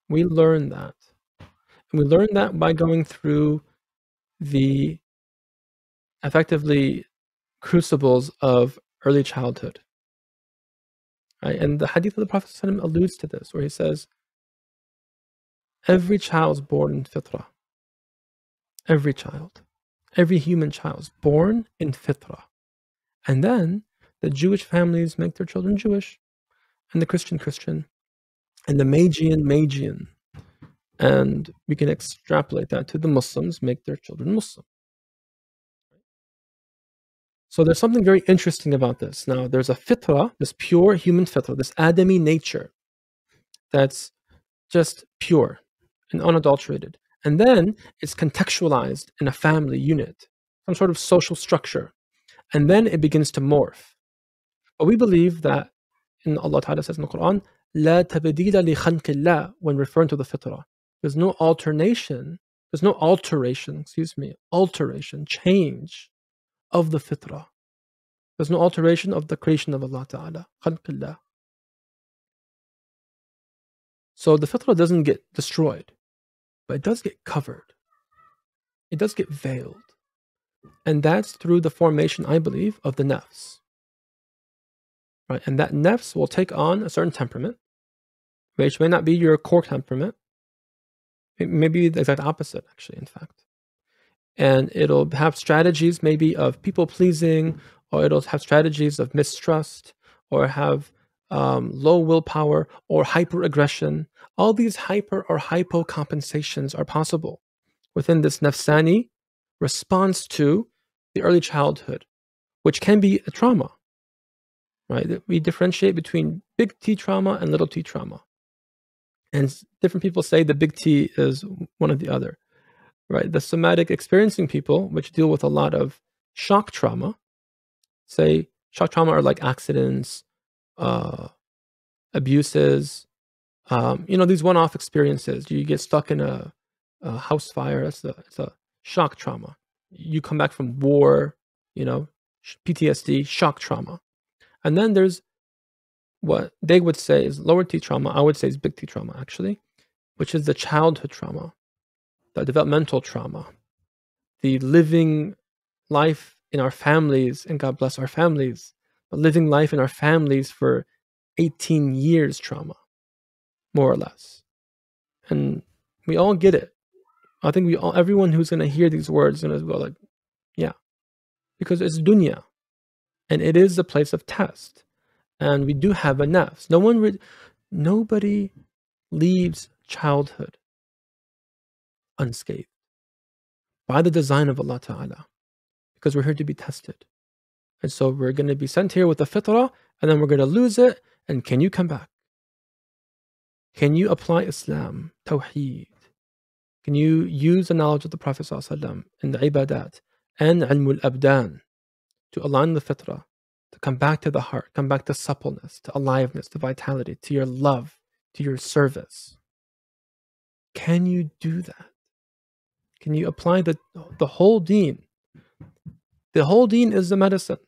We learn that. And we learn that by going through the effectively crucibles of early childhood. Right? And the hadith of the Prophet ﷺ alludes to this, where he says, every child is born in fitrah. Every child. Every human child is born in fitrah. And then the Jewish families make their children Jewish, and the Christian, and the Magian. And we can extrapolate that to the Muslims, make their children Muslim. So there's something very interesting about this. Now, there's a fitrah, this pure human fitrah, this Adami nature that's just pure and unadulterated. And then it's contextualized in a family unit, some sort of social structure. And then it begins to morph. But we believe that, and Allah Ta'ala says in the Quran, لا تبديل لخلق الله, when referring to the fitrah. There's no alteration, change of the fitrah. There's no alteration of the creation of Allah Ta'ala, خلق الله. So the fitrah doesn't get destroyed, but it does get covered. It does get veiled. And that's through the formation, I believe, of the nafs. Right? And that nafs will take on a certain temperament, which may not be your core temperament. It may be the exact opposite, actually, in fact. And it'll have strategies maybe of people pleasing, or it'll have strategies of mistrust, or have low willpower, or hyper-aggression. All these hyper or hypocompensations are possible within this nafsani response to the early childhood, which can be a trauma. Right? We differentiate between big T trauma and little t trauma. And different people say the big T is one or the other. Right? The somatic experiencing people, which deal with a lot of shock trauma, say shock trauma are like accidents, abuses, these one-off experiences. You get stuck in a house fire. It's a shock trauma. You come back from war, you know, PTSD, shock trauma. And then there's what they would say is lower T trauma. I would say is big T trauma, actually, which is the childhood trauma, the developmental trauma, the living life in our families, and God bless our families, but living life in our families for 18 years trauma, more or less. And we all get it. I think everyone who's going to hear these words is going to go like, yeah, because it's dunya, and it is a place of test. And we do have a nafs. Nobody leaves childhood unscathed by the design of Allah Ta'ala, because we're here to be tested. And so we're going to be sent here with the fitrah, and then we're going to lose it. And can you come back? Can you apply Islam, Tawheed? Can you use the knowledge of the Prophet ﷺ in the ibadat and ilmul abdan to align the fitrah, to come back to the heart, come back to suppleness, to aliveness, to vitality, to your love, to your service? Can you do that? Can you apply the whole deen? The whole deen is the medicine.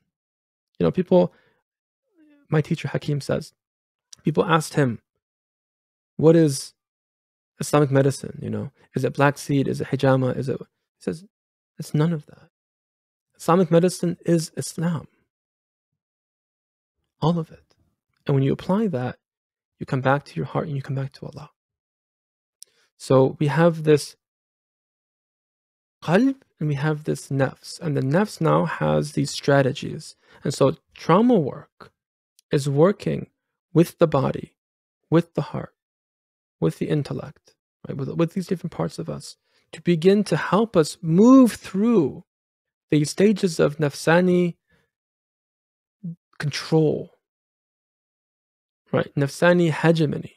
You know, people, my teacher Hakim says, people asked him, what is Islamic medicine? You know, is it black seed? Is it hijama? He says, it's none of that. Islamic medicine is Islam. All of it. And when you apply that, you come back to your heart and you come back to Allah. So we have this qalb and we have this nafs. And the nafs now has these strategies. And so trauma work is working with the body, with the heart, with the intellect, right? With these different parts of us to begin to help us move through the stages of nafsani control, right? Nafsani hegemony,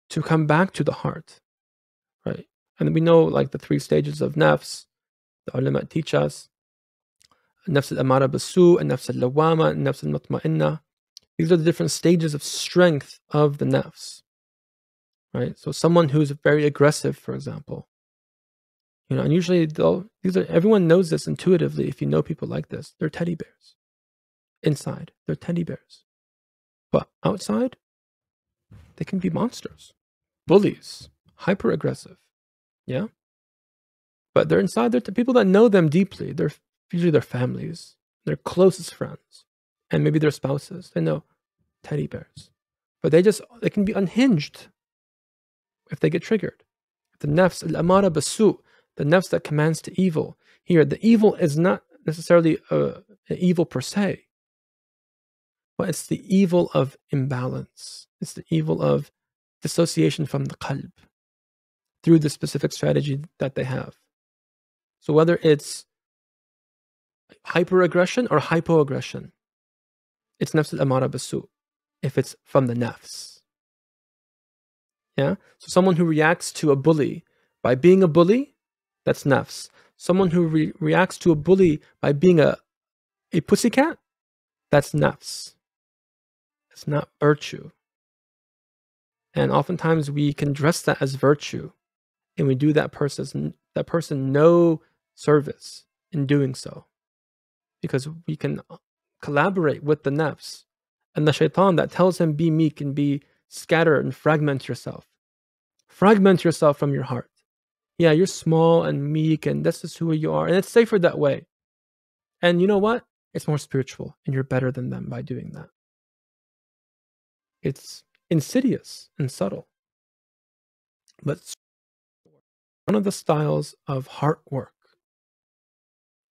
to come back to the heart, right? And we know like the 3 stages of nafs, the ulama teach us, nafs al-amara basu, and nafs al-lawama, and nafs al-mutma'inna. These are the different stages of strength of the nafs, right? So someone who's very aggressive, for example, you know, and usually everyone knows this intuitively. If you know people like this, they're teddy bears. Inside, they're teddy bears. But outside, they can be monsters, bullies, hyper aggressive. Yeah. But they're inside, they're people that know them deeply. They're usually their families, their closest friends, and maybe their spouses. They know teddy bears. But they can be unhinged if they get triggered. The nafs al-amara basu, the nafs that commands to evil. Here, the evil is not necessarily an evil per se, but it's the evil of imbalance. It's the evil of dissociation from the qalb through the specific strategy that they have. So whether it's hyperaggression or hypoaggression, it's nafs al-amara basu, if it's from the nafs. Yeah? So someone who reacts to a bully by being a bully, that's nafs. Someone who reacts to a bully by being a pussycat, that's nafs. It's not virtue. And oftentimes we can dress that as virtue, and we do that person no service in doing so, because we can collaborate with the nafs and the shaitan that tells him be meek and be scattered and fragment yourself. Fragment yourself from your heart. Yeah, you're small and meek, and this is who you are, and it's safer that way. And you know what? It's more spiritual, and you're better than them by doing that. It's insidious and subtle. But one of the styles of heart work.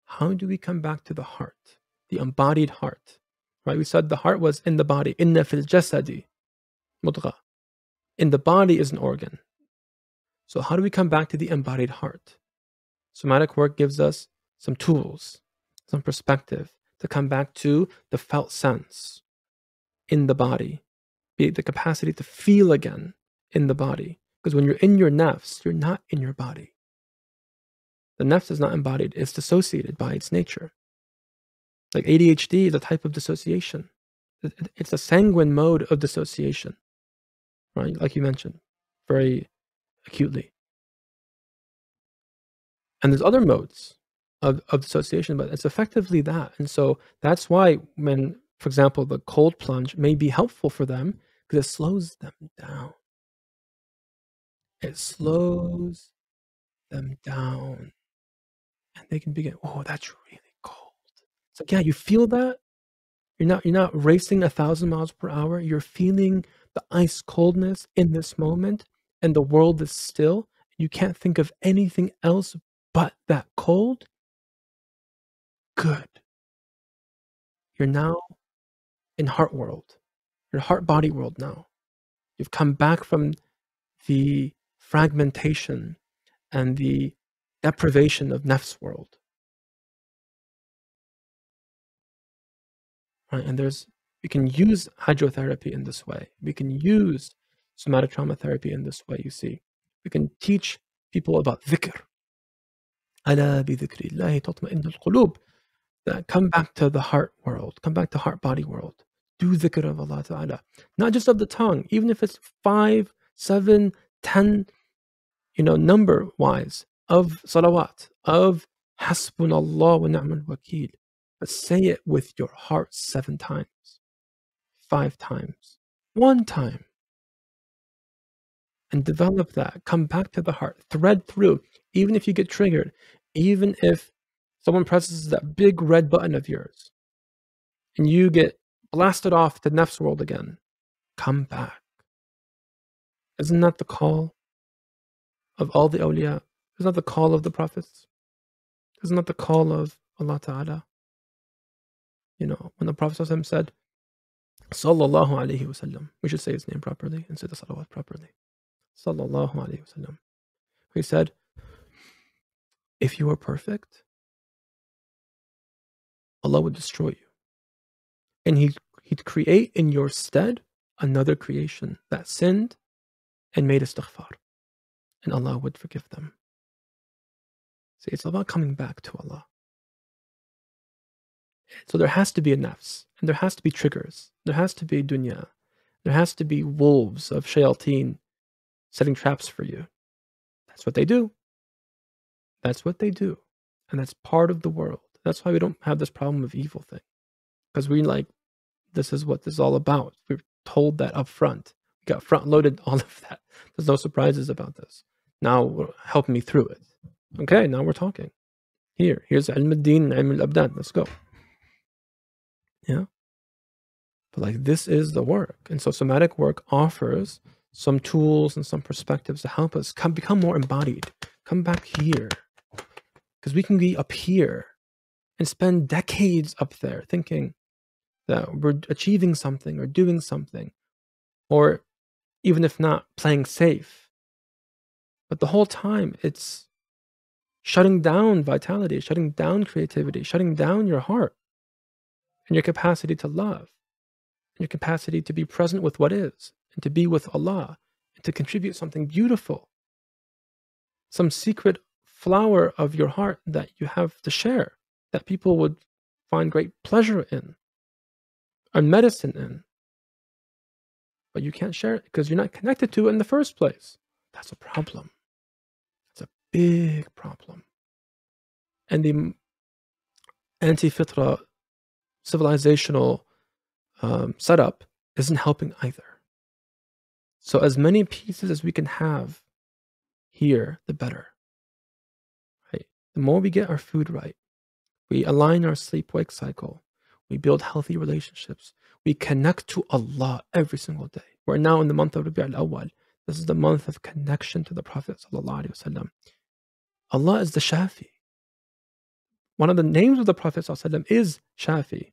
How do we come back to the heart, the embodied heart? Right? We said the heart was in the body. Inna fil jasadi mudgha. In the body is an organ. So how do we come back to the embodied heart? Somatic work gives us some tools, some perspective to come back to the felt sense in the body, be it the capacity to feel again in the body. Because when you're in your nafs, you're not in your body. The nafs is not embodied, it's dissociated by its nature. Like ADHD is a type of dissociation. It's a sanguine mode of dissociation, right? Like you mentioned, very acutely. And there's other modes of dissociation, but it's effectively that. And so that's why when, for example, the cold plunge may be helpful for them because it slows them down. It slows them down. And they can begin, oh, that's really cold. It's like, yeah, you feel that? You're not racing 1,000 miles per hour. You're feeling the ice coldness in this moment, and the world is still. You can't think of anything else but that cold. Good. You're now in heart world. You're heart body world now. You've come back from the fragmentation and the deprivation of nafs world. Right? And we can use hydrotherapy in this way. We can use somatic trauma therapy in this way, you see. We can teach people about dhikr. ألا بذكر الله تطمئن القلوب. That come back to the heart world, come back to heart body world. Do dhikr of Allah Ta'ala. Not just of the tongue, even if it's 5, 7, 10, number wise, of salawat, of hasbunallah wa ni'mal wakeel. But say it with your heart 7 times, 5 times, 1 time. And develop that. Come back to the heart. Thread through. Even if you get triggered, even if someone presses that big red button of yours and you get blasted off to nafs world again, come back. Isn't that the call of all the awliya? Isn't that the call of the prophets? Isn't that the call of Allah Ta'ala? When the Prophet said, Sallallahu Alaihi Wasallam, we should say his name properly and say the salawat properly. Sallallahu Alaihi Wasallam. He said, if you were perfect, Allah would destroy you. And He'd create in your stead another creation that sinned and made istighfar. And Allah would forgive them. See, it's about coming back to Allah. So there has to be a nafs, and there has to be triggers. There has to be dunya. There has to be wolves of shayateen setting traps for you. That's what they do. That's what they do. And that's part of the world. That's why we don't have this problem of evil thing. Because this is what this is all about. We were told that up front. We got front loaded all of that. There's no surprises about this. Now help me through it. Okay, now we're talking. Here's ilm al-din and ilm al-abdan. Let's go. Yeah. But this is the work. And so somatic work offers some tools and some perspectives to help us become more embodied. Come back here. Because we can be up here and spend decades up there thinking that we're achieving something or doing something, or even if not, playing safe. But the whole time it's shutting down vitality, shutting down creativity, shutting down your heart and your capacity to love, and your capacity to be present with what is, and to be with Allah, and to contribute something beautiful, some secret flower of your heart that you have to share, that people would find great pleasure in, or medicine in. But you can't share it because you're not connected to it in the first place. That's a problem. It's a big problem. And the anti-Fitrah civilizational setup isn't helping either. So as many pieces as we can have here, the better. Right? The more we get our food right, we align our sleep-wake cycle, we build healthy relationships, we connect to Allah every single day. We're now in the month of Rabi' al-Awwal. This is the month of connection to the Prophet sallallahu alaihi wasallam. Allah is the Shafi. One of the names of the Prophet sallallahu alaihi wasallam is Shafi,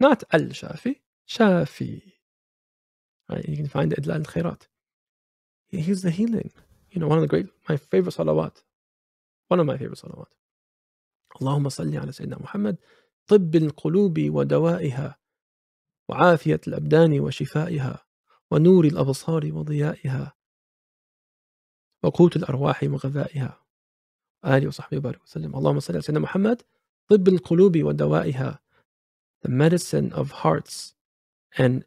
not al-Shafi, Shafi. Right? You can find it in Khairat. He's the healing. My favorite salawat. One of my favorite salawat. اللهم صل على سيدنا محمد طب القلوب ودوائها وعافية الأبدان وشفائها ونور الأبصار وضيائها وقوت الأرواح وغذائها آله وصحبه وبارك وسلم. اللهم صل على سيدنا محمد طب القلوب ودوائها, the medicine of hearts and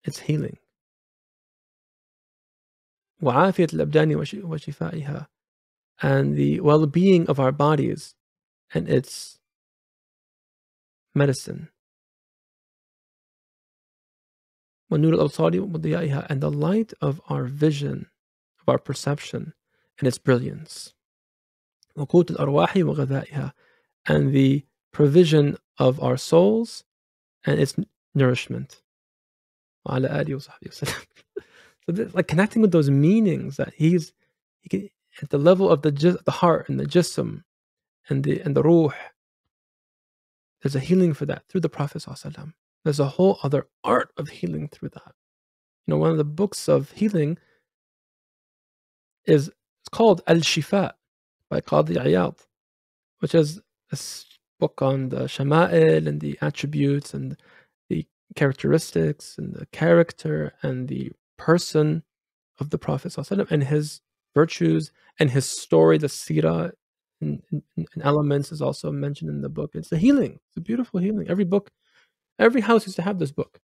its healing. وعافية الأبدان وشفائها, and the well-being of our bodies and its medicine. وَنُورِ الْأَبْصَارِ وَضِيَائِهَا, and the light of our vision, of our perception, and its brilliance. وَقُوتِ الْأَرْوَاحِ وَغَذَائِهَا, and the provision of our souls and its nourishment. وَعَلَى آلِهِ وَصَحْبِهِ وَسَلَّمَ. So this, like connecting with those meanings that he can, at the level of the heart and the jism and the ruh, there's a healing for that through the Prophet ﷺ. There's a whole other art of healing through that. You know, one of the books of healing it's called Al-Shifa by Qadi Iyad, which is a book on the shama'il and the attributes and the characteristics and the character and the person of the Prophet ﷺ and his virtues and his story, the seerah and elements is also mentioned in the book. It's a healing. It's a beautiful healing. Every house used to have this book.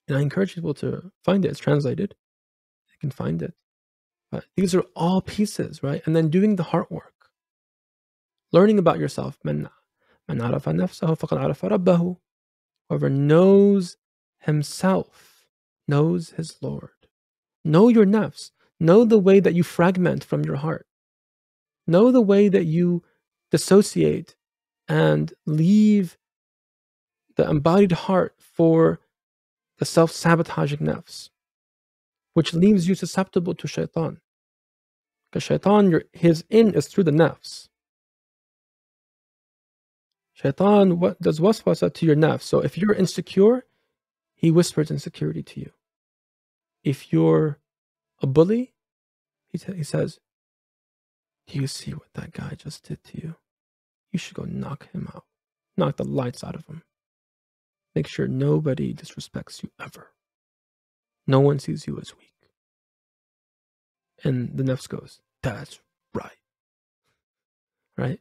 And I encourage people to find it. It's translated. You can find it. But these are all pieces, right? And then doing the heart work. Learning about yourself. مَنْ عَرَفَ نَفْسَهُ فَقَدْ عَرَفَ رَبَّهُ. Whoever knows himself, knows his Lord. Know your nafs. Know the way that you fragment from your heart. Know the way that you dissociate and leave the embodied heart for the self-sabotaging nafs, which leaves you susceptible to shaitan. Because shaitan, his in is through the nafs. Shaitan does waswasa to your nafs. So if you're insecure, he whispers insecurity to you. If you're a bully, he says, do you see what that guy just did to you? You should go knock him out. Knock the lights out of him. Make sure nobody disrespects you ever. No one sees you as weak. And the nafs goes, that's right. Right?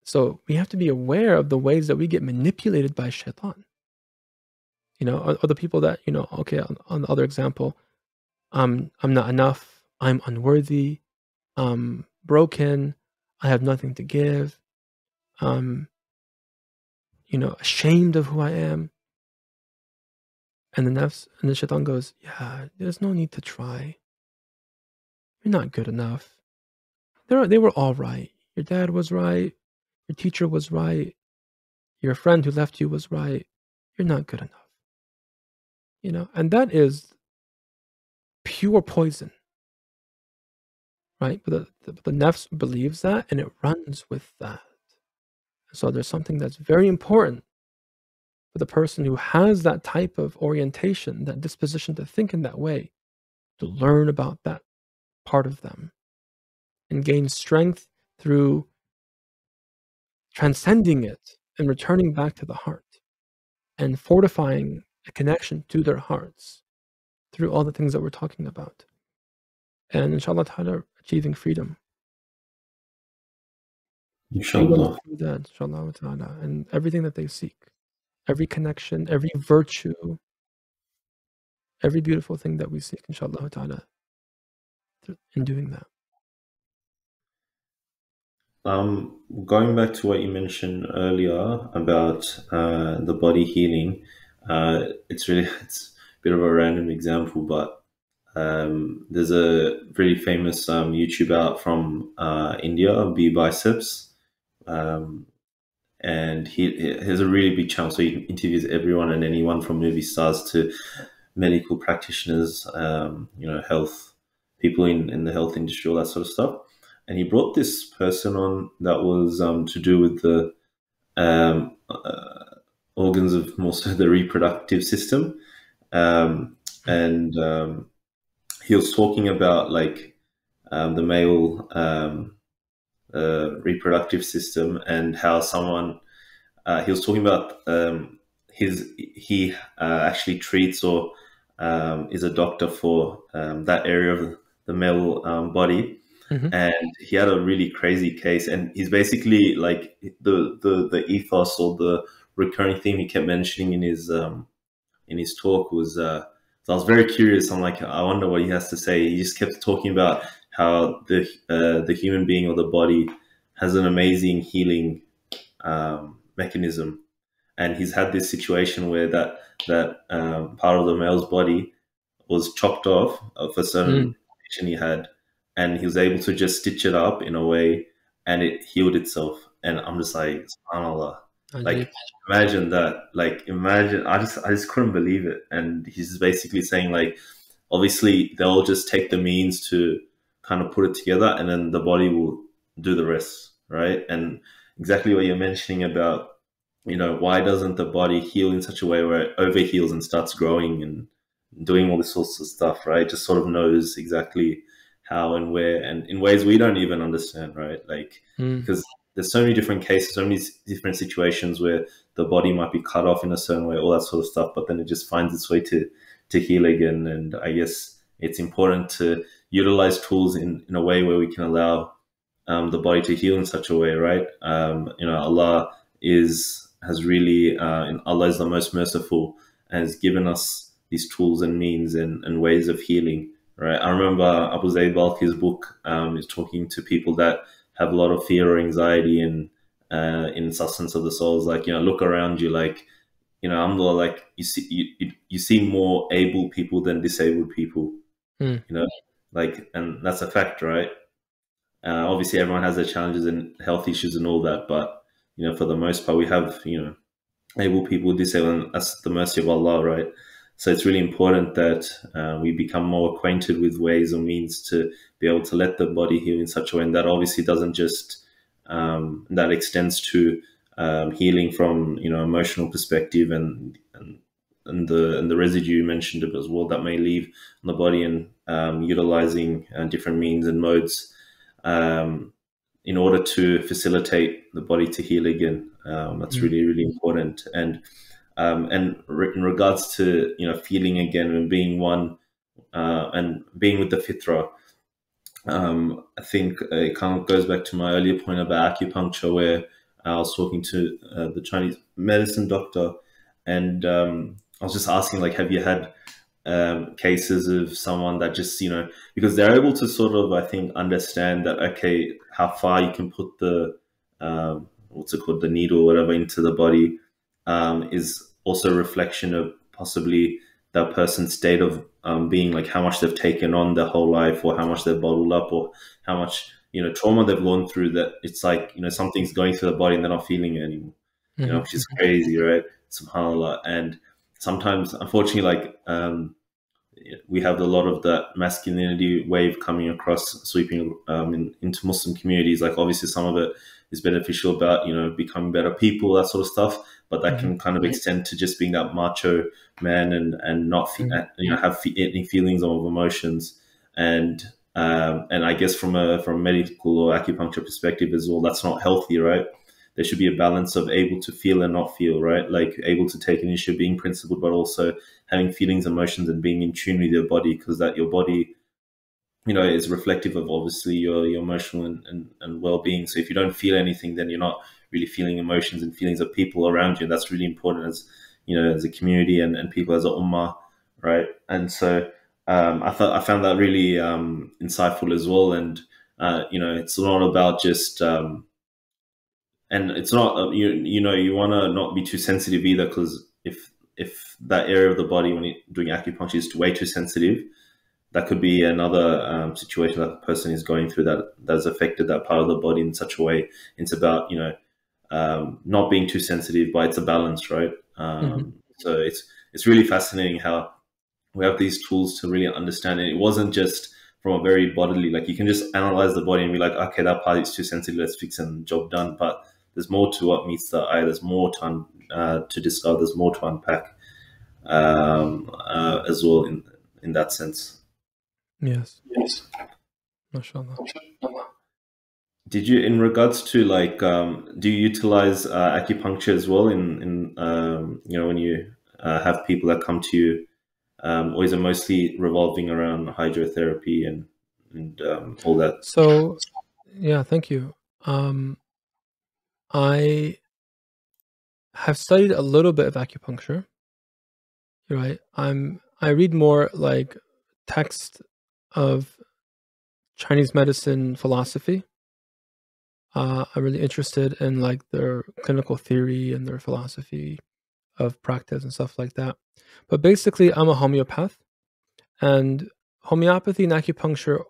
So we have to be aware of the ways that we get manipulated by shaitan. You know, or the people that, you know, okay, on the other example, I'm not enough, I'm unworthy, I'm broken, I have nothing to give, I'm, you know, ashamed of who I am. And the nafs and the shaitan goes, yeah, there's no need to try. You're not good enough. They were all right. Your dad was right. Your teacher was right. Your friend who left you was right. You're not good enough. You know, and that is pure poison. Right? But the nafs believes that and it runs with that. So there's something that's very important for the person who has that type of orientation, that disposition to think in that way, to learn about that part of them and gain strength through transcending it and returning back to the heart and fortifying a connection to their hearts through all the things that we're talking about. And inshallah ta'ala, achieving freedom. Inshallah. Through that, inshallah ta'ala, and everything that they seek. Every connection, every virtue, every beautiful thing that we seek, inshallah ta'ala, in doing that. Going back to what you mentioned earlier about the body healing, it's a bit of a random example, but there's a really famous YouTuber out from India, B Biceps, and he has a really big channel, so he interviews everyone and anyone from movie stars to medical practitioners, you know, health people in the health industry, all that sort of stuff. And he brought this person on that was to do with the organs of more so the reproductive system, and he was talking about like the male reproductive system and how someone he was talking about he actually treats or is a doctor for that area of the male body. Mm-hmm. And he had a really crazy case, and he's basically like the ethos or the recurring theme he kept mentioning in his talk was so I was very curious. I'm like, I wonder what he has to say. He just kept talking about how the human being or the body has an amazing healing mechanism, and he's had this situation where that part of the male's body was chopped off of a certain condition he had, and he was able to just stitch it up in a way, and it healed itself. And I'm just like, subhanallah, like imagine that, like imagine. I just couldn't believe it. And he's basically saying like, obviously they'll just take the means to kind of put it together, and then the body will do the rest, right? And exactly what you're mentioning about, why doesn't the body heal in such a way where it overheals and starts growing and doing all this sorts of stuff, right? Just sort of knows exactly how and where, and in ways we don't even understand, right? Like, because there's so many different cases, so many different situations where the body might be cut off in a certain way, all that sort of stuff, but then it just finds its way to heal again. And I guess it's important to utilize tools in a way where we can allow the body to heal in such a way, right? Allah has really, Allah is the most merciful and has given us these tools and means and ways of healing, right? I remember Abu Zayd Balkhi's book is talking to people that have a lot of fear or anxiety and in substance of the souls, like, look around you, like, alhamdulillah, like you see more able people than disabled people, like, and that's a fact, right? Obviously everyone has their challenges and health issues and all that, but for the most part we have able people, disabled, and that's the mercy of Allah, right? So it's really important that we become more acquainted with ways or means to be able to let the body heal in such a way, and that obviously doesn't just that extends to healing from emotional perspective and the residue you mentioned as well that may leave on the body, and utilizing different means and modes in order to facilitate the body to heal again. That's really, really important. And in regards to feeling again and being one and being with the Fitrah, I think it kind of goes back to my earlier point about acupuncture, where I was talking to the Chinese medicine doctor, and I was just asking, like, have you had cases of someone that just, because they're able to sort of, I think, understand that, okay, how far you can put the, what's it called, the needle or whatever into the body is also a reflection of possibly that person's state of being, like how much they've taken on their whole life, or how much they've bottled up, or how much, trauma they've gone through, that it's like, something's going through the body and they're not feeling it anymore, which is crazy, right? SubhanAllah. And sometimes, unfortunately, like we have a lot of that masculinity wave coming across, sweeping into Muslim communities. Like, obviously some of it is beneficial about, becoming better people, that sort of stuff, but that can kind of extend to just being that macho man and not have any feelings or emotions. And I guess from a medical or acupuncture perspective as well, that's not healthy, right? There should be a balance of able to feel and not feel, right? Like able to take initiative, being principled, but also having feelings, emotions, and being in tune with your body, because that your body, is reflective of obviously your emotional and well-being. So if you don't feel anything, then you're not really feeling emotions and feelings of people around you. And that's really important as, as a community and people as a ummah, right? And so I found that really insightful as well. And, it's not about just, and it's not, you want to not be too sensitive either, because if that area of the body when you're doing acupuncture is way too sensitive, that could be another situation that the person is going through that has affected that part of the body in such a way. It's about, not being too sensitive, but it's a balance, right? So it's really fascinating how we have these tools to really understand it. It wasn't just from a very bodily, like you can just analyze the body and be like, okay, that part is too sensitive, let's fix it and job done. But there's more to what meets the eye. There's more to discover. There's more to unpack as well in that sense. Yes. MashaAllah. Did you, in regards to like, do you utilize acupuncture as well in when you have people that come to you, or is it mostly revolving around hydrotherapy and all that? So, yeah, thank you. I have studied a little bit of acupuncture. You're right. I read more like text of Chinese medicine philosophy. I'm really interested in like their clinical theory and their philosophy of practice and stuff like that. But basically, I'm a homeopath, and homeopathy and acupuncture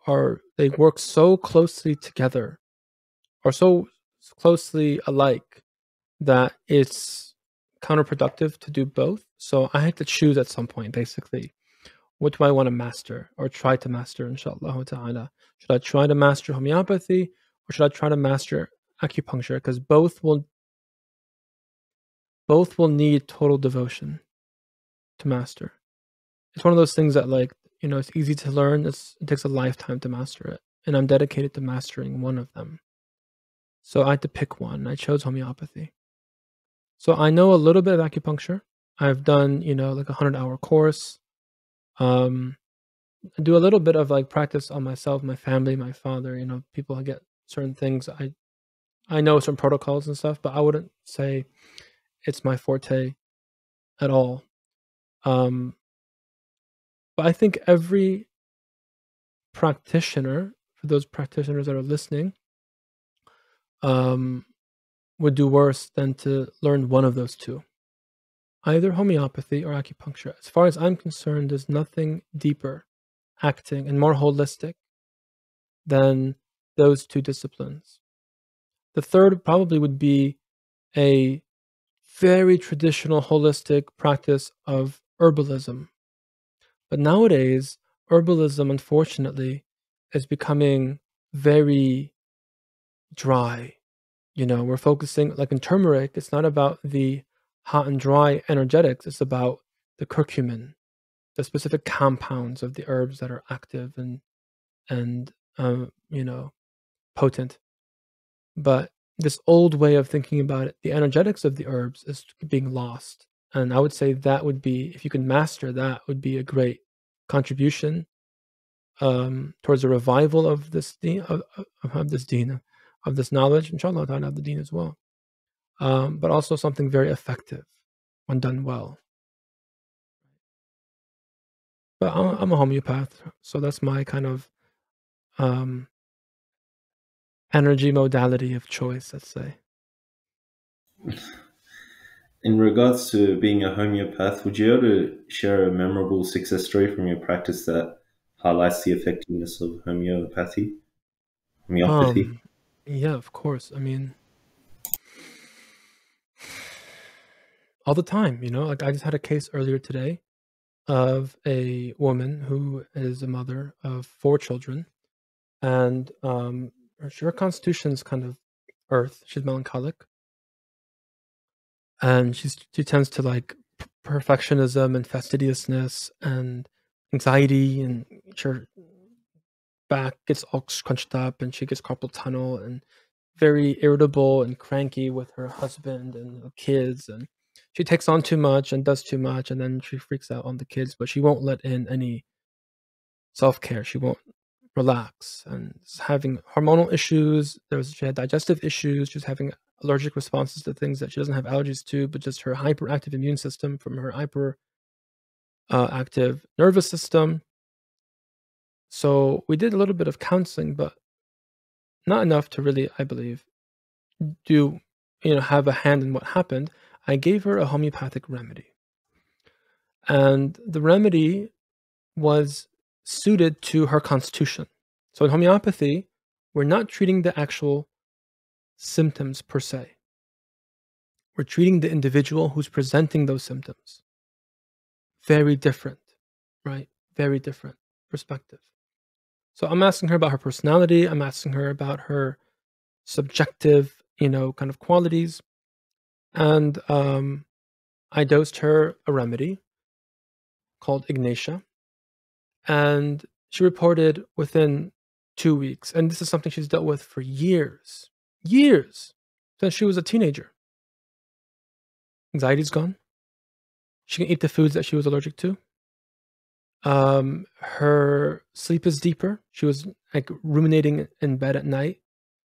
they work so closely together, or so closely alike, that it's counterproductive to do both. So I had to choose at some point, basically, what do I want to master or try to master, inshallah ta'ala. Should I try to master homeopathy, or should I try to master acupuncture? Because both will need total devotion to master. It's one of those things that, like, it's easy to learn. It takes a lifetime to master it. And I'm dedicated to mastering one of them. So I had to pick one. I chose homeopathy. So I know a little bit of acupuncture. I've done, like a 100-hour course. I do a little bit of like practice on myself, my family, my father. People get certain things. I know some protocols and stuff, but I wouldn't say it's my forte at all. But I think every practitioner, for those practitioners that are listening, would do worse than to learn one of those two, either homeopathy or acupuncture. As far as I'm concerned, there's nothing deeper, acting, and more holistic than those two disciplines. The third probably would be a very traditional holistic practice of herbalism. But nowadays, herbalism, unfortunately, is becoming very dry. We're focusing, like in turmeric, it's not about the hot and dry energetics, it's about the curcumin, the specific compounds of the herbs that are active and potent. But this old way of thinking about it, the energetics of the herbs, is being lost. And I would say that would be, if you can master that, would be a great contribution towards a revival of this deen, of this knowledge, inshallah ta'ala, of the deen as well. But also something very effective when done well. But I'm a homeopath, so that's my kind of energy modality of choice, let's say. In regards to being a homeopath, would you be able to share a memorable success story from your practice that highlights the effectiveness of homeopathy? Yeah, of course. I mean, all the time, like I just had a case earlier today of a woman who is a mother of 4 children, and her constitution's kind of earth. She's melancholic, and she tends to like perfectionism and fastidiousness and anxiety, and her back gets all scrunched up, and she gets carpal tunnel, and very irritable and cranky with her husband and the kids, and she takes on too much and does too much, and then she freaks out on the kids, but she won't let in any self-care. She won't relax, and is having hormonal issues. She had digestive issues. She was having allergic responses to things that she doesn't have allergies to, but just her hyperactive immune system from her hyper active nervous system. So we did a little bit of counseling, but not enough to really, I believe, have a hand in what happened. I gave her a homeopathic remedy, and the remedy was suited to her constitution. So in homeopathy, we're not treating the actual symptoms per se. We're treating the individual who's presenting those symptoms. Very different, right? Very different perspective. So I'm asking her about her personality. I'm asking her about her subjective, kind of qualities. And I dosed her a remedy called Ignatia. And she reported within 2 weeks, and this is something she's dealt with for years, since she was a teenager. Anxiety's gone. She can eat the foods that she was allergic to. Her sleep is deeper. She was like ruminating in bed at night.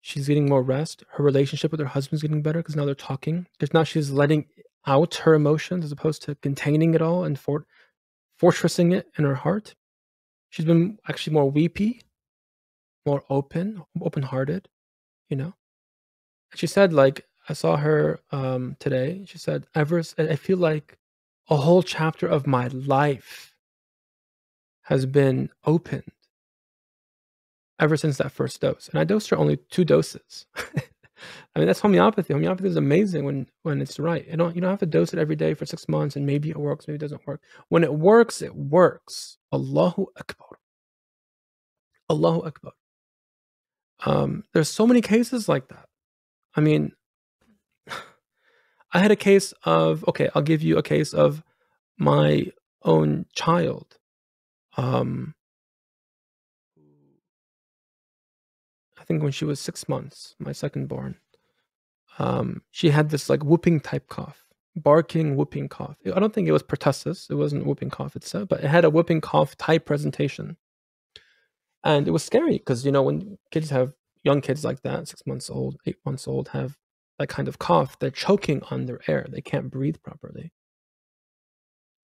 She's getting more rest. Her relationship with her husband's getting better because now they're talking. Because now she's letting out her emotions as opposed to containing it all and fortressing it in her heart. She's been actually more weepy. more open-hearted, you know. And she said, like, I saw her today. She said, I feel like a whole chapter of my life has been opened ever since that first dose. And I dosed her only 2 doses. I mean, that's homeopathy. Homeopathy is amazing when it's right. You don't have to dose it every day for 6 months, and maybe it works, maybe it doesn't work. When it works, it works. Allahu Akbar. Allahu Akbar. There's so many cases like that. I mean, I had a case of, okay, I'll give you a case of my own child. I think when she was 6 months, my second born, she had this like whooping type cough, barking whooping cough. I don't think it was pertussis. It wasn't whooping cough itself, but it had a whooping cough type presentation. And it was scary because, when kids have young kids like that, 6 months old, 8 months old, have that kind of cough, they're choking on their air. They can't breathe properly.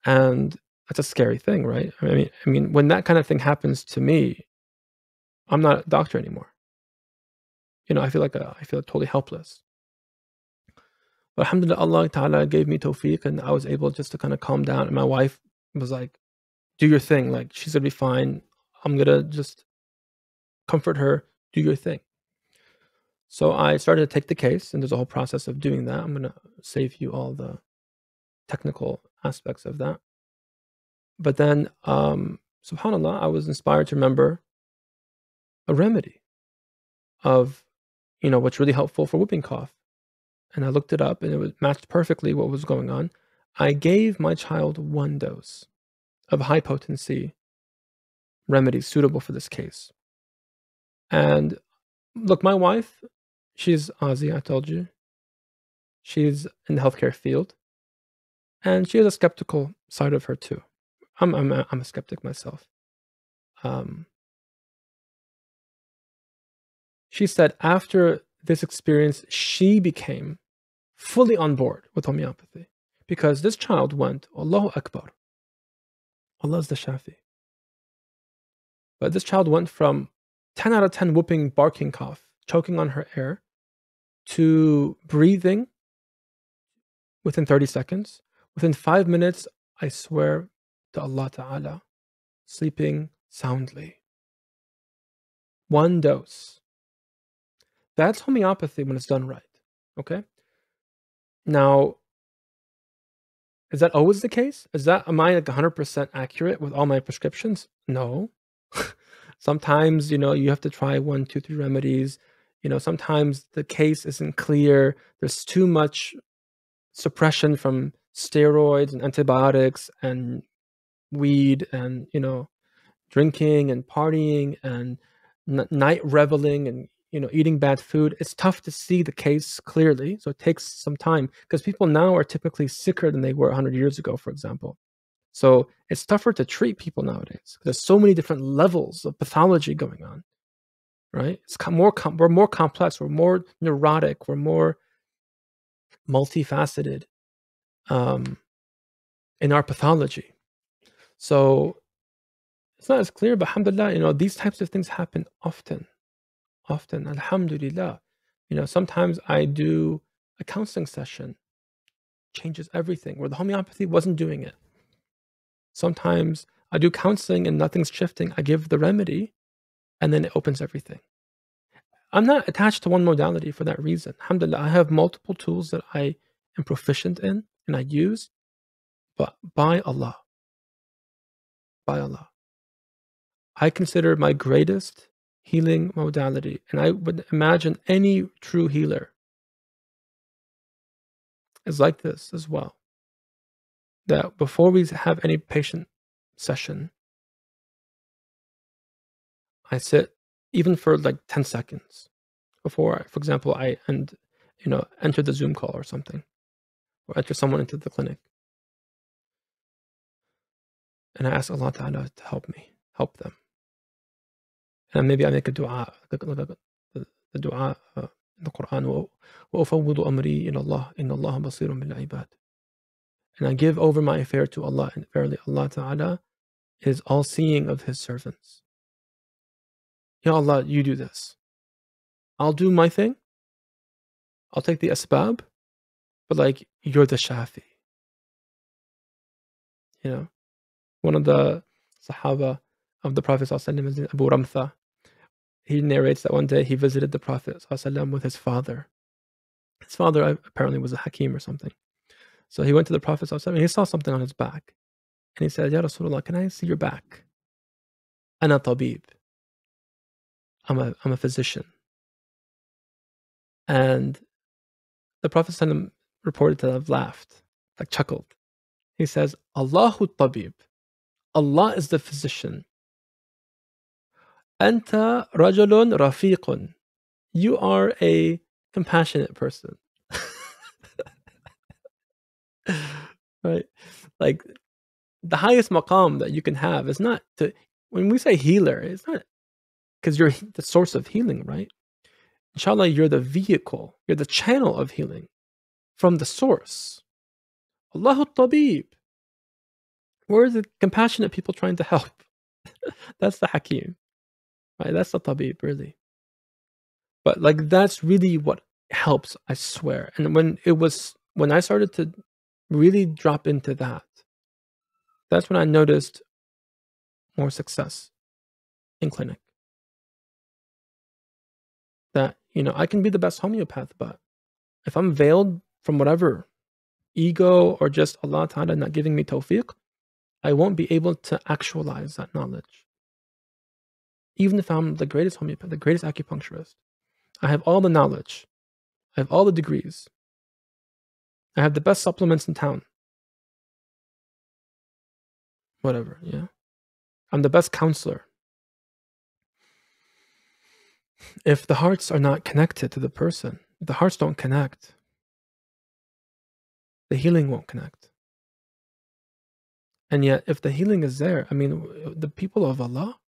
And that's a scary thing, right? I mean, when that kind of thing happens to me, I'm not a doctor anymore. I feel totally helpless. But alhamdulillah, Allah Ta'ala gave me tawfiq, and I was able just to kind of calm down. And my wife was like, do your thing. Like, she's going to be fine. I'm going to just comfort her. Do your thing. So I started to take the case, and there's a whole process of doing that. I'm going to save you all the technical aspects of that. But then, subhanAllah, I was inspired to remember a remedy of, what's really helpful for whooping cough. And I looked it up, and it matched perfectly what was going on. I gave my child 1 dose of high potency remedy suitable for this case. And look, my wife, she's Aussie, I told you. She's in the healthcare field, and she has a skeptical side of her too. I'm a skeptic myself. She said after this experience, she became fully on board with homeopathy because this child went, Allahu Akbar. Allah is the Shafi. But this child went from 10 out of 10 whooping, barking cough, choking on her air, to breathing within 30 seconds. Within 5 minutes, I swear to Allah Ta'ala, sleeping soundly. 1 dose. That's homeopathy when it's done right. Okay? Now, is that always the case? Am I like 100% accurate with all my prescriptions? No. Sometimes, you have to try 1, 2, 3 remedies. Sometimes the case isn't clear. There's too much suppression from steroids and antibiotics and weed and, drinking and partying and night reveling and, eating bad food. It's tough to see the case clearly. So it takes some time because people now are typically sicker than they were 100 years ago, for example. So it's tougher to treat people nowadays. There's so many different levels of pathology going on, right? We're more complex. We're more neurotic. We're more multifaceted in our pathology. So it's not as clear, but alhamdulillah, these types of things happen often, alhamdulillah. Sometimes I do a counseling session, changes everything, where the homeopathy wasn't doing it. Sometimes I do counseling and nothing's shifting. I give the remedy, and then it opens everything. I'm not attached to one modality for that reason. Alhamdulillah, I have multiple tools that I am proficient in and I use, but by Allah, I consider my greatest healing modality, and I would imagine any true healer is like this as well, that before we have any patient session, I sit even for like 10 seconds before, for example, I enter the Zoom call or something, or enter someone into the clinic. And I ask Allah Ta'ala to help them. And maybe I make a dua, the dua in the Quran, وَأُفَوِّضُ أَمْرِي إِلَى اللَّهِ إِنَّ اللَّهَ بَصِيرٌ بِالْعِبَادِ. And I give over my affair to Allah, and verily Allah Ta'ala is all-seeing of His servants. Ya Allah, you do this. I'll do my thing. I'll take the asbab, but like, you're the shafi. You know, one of the Sahaba of the Prophet ﷺ is Abu Ramtha. He narrates that one day he visited the Prophet ﷺ with his father. His father apparently was a Hakim or something. So he went to the Prophet ﷺ and he saw something on his back. And he said, Ya Rasulullah, can I see your back? Ana tabib. I'm a physician. And the Prophet ﷺ reported to have laughed, like chuckled. He says, Allahu tabib. Allah is the physician. Anta rajulun rafiqun. You are a compassionate person. Right? Like, the highest maqam that you can have is not to, when we say healer, it's not because you're the source of healing, right? Inshallah, you're the vehicle, you're the channel of healing from the source. Allahu tabib. We're the compassionate people trying to help. That's the Hakim, right? That's the tabib, really. But like, that's really what helps, I swear. And when I started to really drop into that, that's when I noticed more success in clinic. That, I can be the best homeopath, but if I'm veiled from whatever ego or just Allah Ta'ala not giving me tawfiq, I won't be able to actualize that knowledge. Even if I'm the greatest homeopath, the greatest acupuncturist, I have all the knowledge, I have all the degrees, I have the best supplements in town. Whatever, yeah. I'm the best counselor. If the hearts are not connected to the person, if the hearts don't connect, the healing won't connect. And yet, if the healing is there, the people of Allah,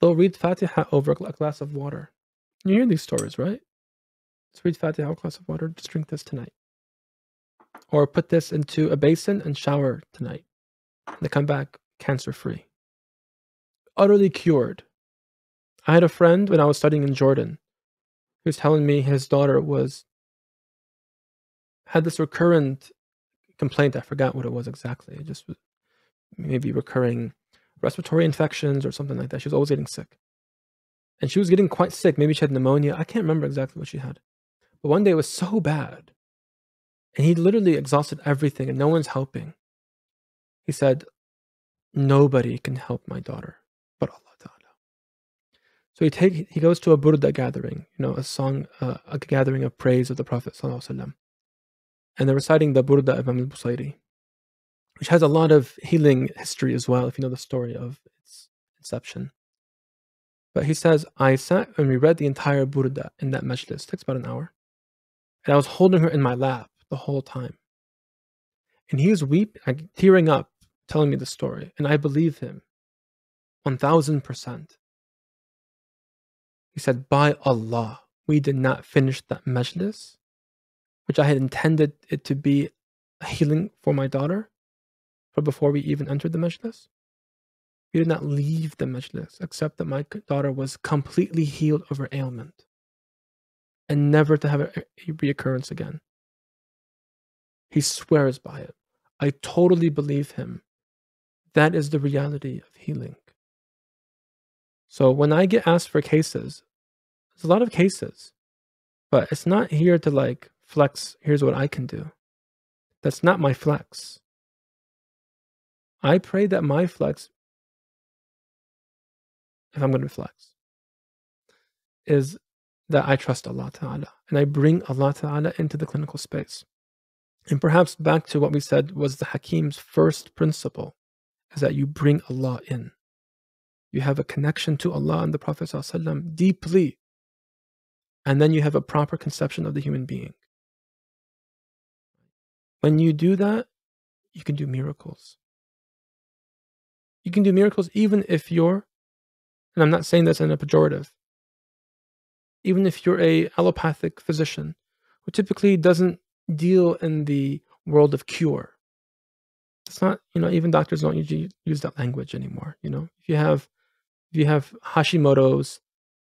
they'll read Fatiha over a glass of water. You hear these stories, right? Let's read Fatiha over a glass of water, just drink this tonight. Or put this into a basin and shower tonight. They come back cancer-free. Utterly cured. I had a friend when I was studying in Jordan who was telling me his daughter had this recurrent complaint. I forgot what it was exactly. It just was maybe recurring respiratory infections or something like that. She was always getting sick. And she was getting quite sick. Maybe she had pneumonia. I can't remember exactly what she had. But one day it was so bad. And he literally exhausted everything and no one's helping. He said, nobody can help my daughter but Allah Ta'ala. So he goes to a burda gathering, a song, a gathering of praise of the Prophet ﷺ. And they're reciting the burda of Imam al-Busayri, which has a lot of healing history as well, if you know the story of its inception. But he says, I sat and we read the entire burda in that majlis. It takes about an hour. And I was holding her in my lap the whole time. And he was weeping, tearing up, telling me the story. And I believe him 1000%. He said, by Allah, we did not finish that majlis, which I had intended it to be a healing for my daughter, but before we even entered the majlis. We did not leave the majlis, except that my daughter was completely healed of her ailment and never to have a reoccurrence again. He swears by it. I totally believe him. That is the reality of healing. So when I get asked for cases, there's a lot of cases, but it's not here to flex, here's what I can do. That's not my flex. I pray that my flex, if I'm going to flex, is that I trust Allah Ta'ala and I bring Allah Ta'ala into the clinical space. And perhaps back to what we said was the Hakim's first principle, is that you bring Allah in. You have a connection to Allah and the Prophet ﷺ deeply. And then you have a proper conception of the human being. When you do that, you can do miracles. You can do miracles even if you're, and I'm not saying this in a pejorative, even if you're a allopathic physician who typically doesn't deal in the world of cure. It's not, even doctors don't usually use that language anymore. If you have if you have Hashimoto's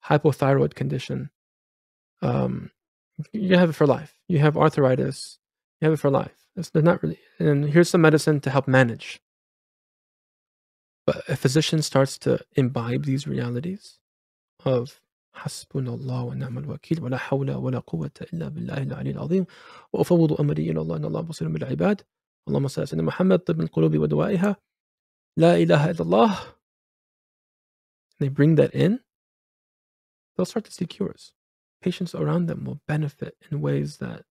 hypothyroid condition, you have it for life. You have arthritis, you have it for life. They're not really, and here's some medicine to help manage. But a physician starts to imbibe these realities of حسبنا الله ونعم الوكيل ولا حول ولا قوة إلا بالله العلي العظيم وأفوض أمري إلى الله إن الله بصير بالعباد اللهم صل على سيدنا محمد طب القلوب ودوائها لا إله إلا الله. They bring that in, they'll start to see cures. Patients around them will benefit in ways that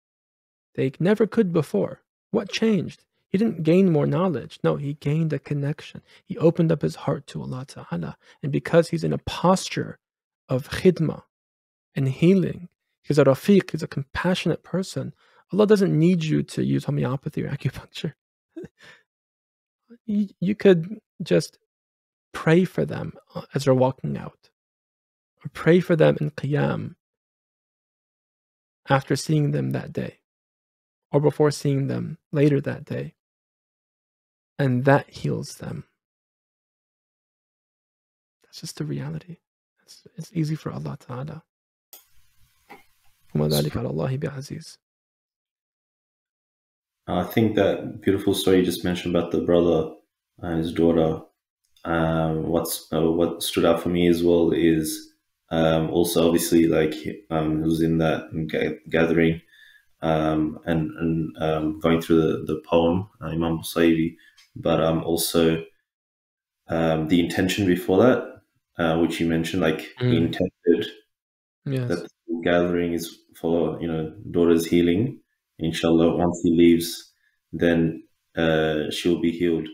they never could before. What changed? He didn't gain more knowledge. No, he gained a connection. He opened up his heart to Allah Ta'ala. And because he's in a posture of khidmah and healing, he's a rafiq, he's a compassionate person, Allah doesn't need you to use homeopathy or acupuncture. You could just pray for them as they're walking out, or pray for them in qiyam after seeing them that day, or before seeing them later that day, and that heals them. That's just the reality. It's easy for Allah Ta'ala. I think that beautiful story you just mentioned about the brother and his daughter, what stood out for me as well is also obviously like who's in that gathering and going through the poem Imam Busayri, but also the intention before that, which you mentioned, like he intended that the gathering is for daughter's healing. Inshallah, once he leaves, then she'll be healed.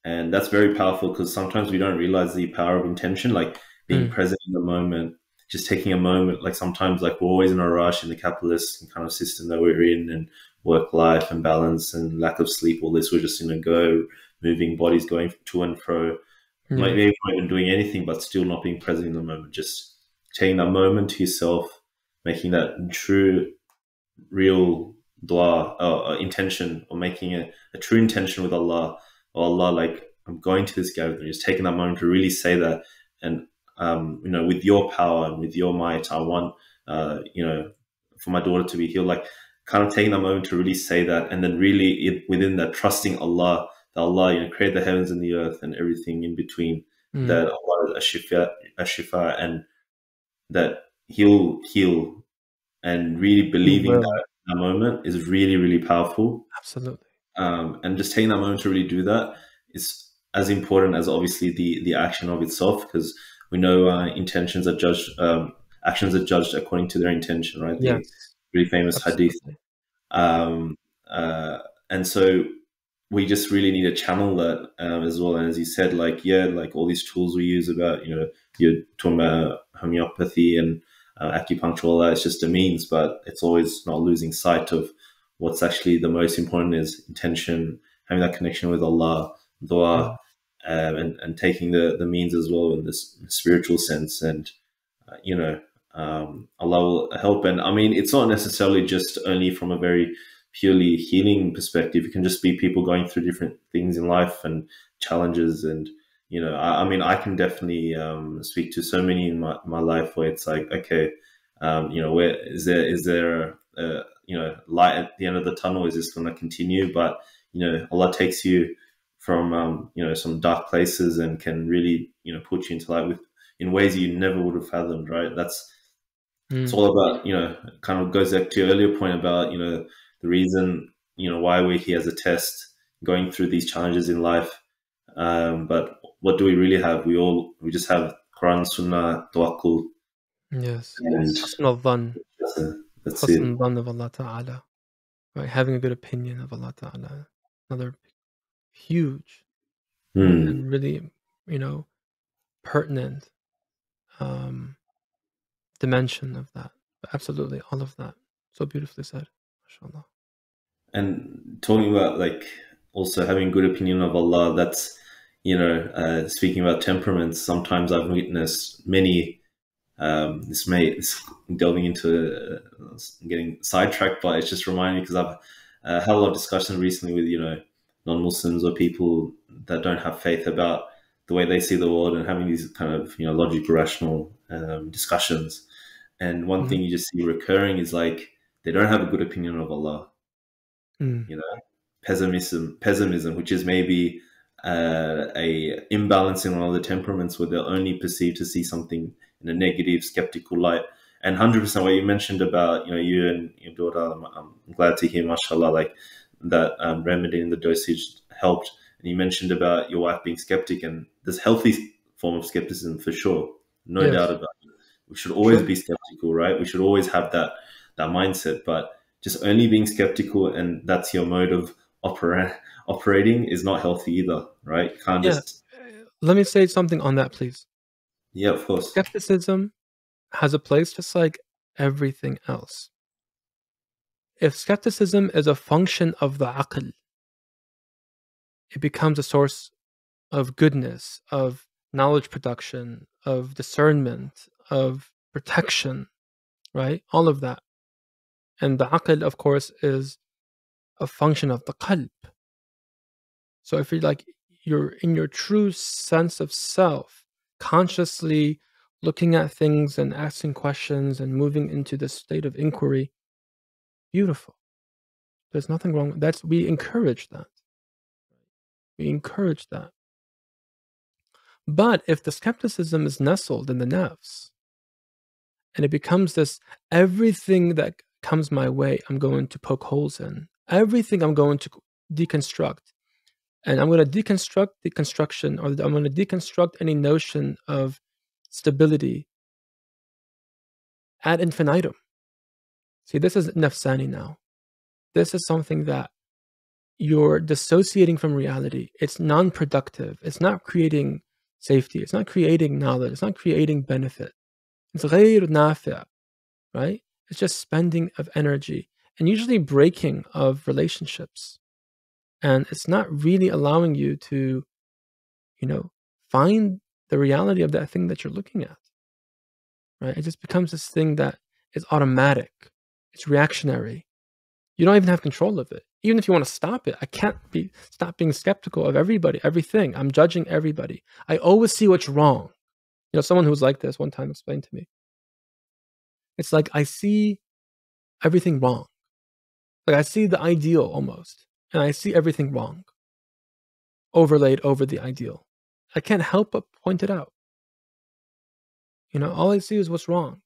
And that's very powerful because sometimes we don't realize the power of intention, like being present in the moment, just taking a moment. Like sometimes like we're always in a rush in the capitalist kind of system that we're in, and work life and balance and lack of sleep, all this, we're just in a go, moving bodies going to and fro, maybe not even doing anything, but still not being present in the moment. Just taking that moment to yourself, making that true, real dua, intention, or making a true intention with Allah. Or Allah, like, I'm going to this gathering, just taking that moment to really say that. And, with your power and with your might, I want, for my daughter to be healed, like kind of taking that moment to really say that. And then really within that, trusting Allah, that Allah, create the heavens and the earth and everything in between, that Allah is a shifa, and that He'll heal, and really believing that moment is really, really powerful. Absolutely. And just taking that moment to really do that is as important as obviously the action of itself, because we know intentions are judged, actions are judged according to their intention, right? Yes. The really famous hadith. And so we just really need to channel that as well. And as you said, like all these tools we use about, you're talking about homeopathy and acupuncture, all that, it's just a means, but it's always not losing sight of what's actually the most important is intention, having that connection with Allah, dua, and taking the means as well in this spiritual sense. And, Allah will help. And I mean, it's not necessarily just only from a very purely healing perspective. It can just be people going through different things in life and challenges. And, I mean, I can definitely speak to so many in my life where it's like, okay, where is there light at the end of the tunnel? Is this going to continue? But Allah takes you from some dark places and can really put you into light in ways you never would have fathomed. Right? It's all about kind of goes back to your earlier point about the reason why we're here as a test, going through these challenges in life. But what do we really have? We just have Quran, Sunnah, Tawakkul. Yes. Husn al-dhan. That's Husn it. al-dhan of Allah Ta'ala. Right? Having a good opinion of Allah Ta'ala. Another huge and really, pertinent dimension of that. But absolutely, all of that. So beautifully said. MashaAllah. And talking about like also having good opinion of Allah, that's speaking about temperaments, sometimes I've witnessed many this delving into getting sidetracked, but it's just reminding me because I've had a lot of discussion recently with non-Muslims or people that don't have faith about the way they see the world and having these kind of logical, rational discussions. And one thing you just see recurring is like they don't have a good opinion of Allah. You know, pessimism, which is maybe a imbalance in one of the temperaments where they're only perceived to see something in a negative, skeptical light. And 100% what you mentioned about you and your daughter, I'm glad to hear, mashallah, like that remedy in the dosage helped. And you mentioned about your wife being skeptic, and this healthy form of skepticism for sure, no doubt about it. We should always be skeptical, right? We should always have that mindset, but just only being skeptical and that's your mode of operating is not healthy either, right? You can't just... Let me say something on that, please. Yeah, of course. Skepticism has a place just like everything else. If skepticism is a function of the aql, it becomes a source of goodness, of knowledge production, of discernment, of protection, right? All of that. And the aql, of course, is a function of the qalb. So if you're in your true sense of self, consciously looking at things and asking questions and moving into this state of inquiry, beautiful. There's nothing wrong with that. We encourage that. We encourage that. But if the skepticism is nestled in the nafs, and it becomes this, everything that comes my way, I'm going to poke holes in. Everything I'm going to deconstruct. And I'm going to deconstruct the construction, or I'm going to deconstruct any notion of stability ad infinitum. See, this is nafsani now. This is something that you're dissociating from reality. It's non-productive. It's not creating safety. It's not creating knowledge. It's not creating benefit. It's غير نافع, right? It's just spending of energy and usually breaking of relationships. And it's not really allowing you to, find the reality of that thing that you're looking at, right? It just becomes this thing that is automatic. It's reactionary. You don't even have control of it. Even if you want to stop it, I can't stop being skeptical of everybody, everything. I'm judging everybody. I always see what's wrong. Someone who was like this one time explained to me. It's like I see everything wrong. Like I see the ideal almost, and I see everything wrong, overlaid over the ideal. I can't help but point it out. All I see is what's wrong.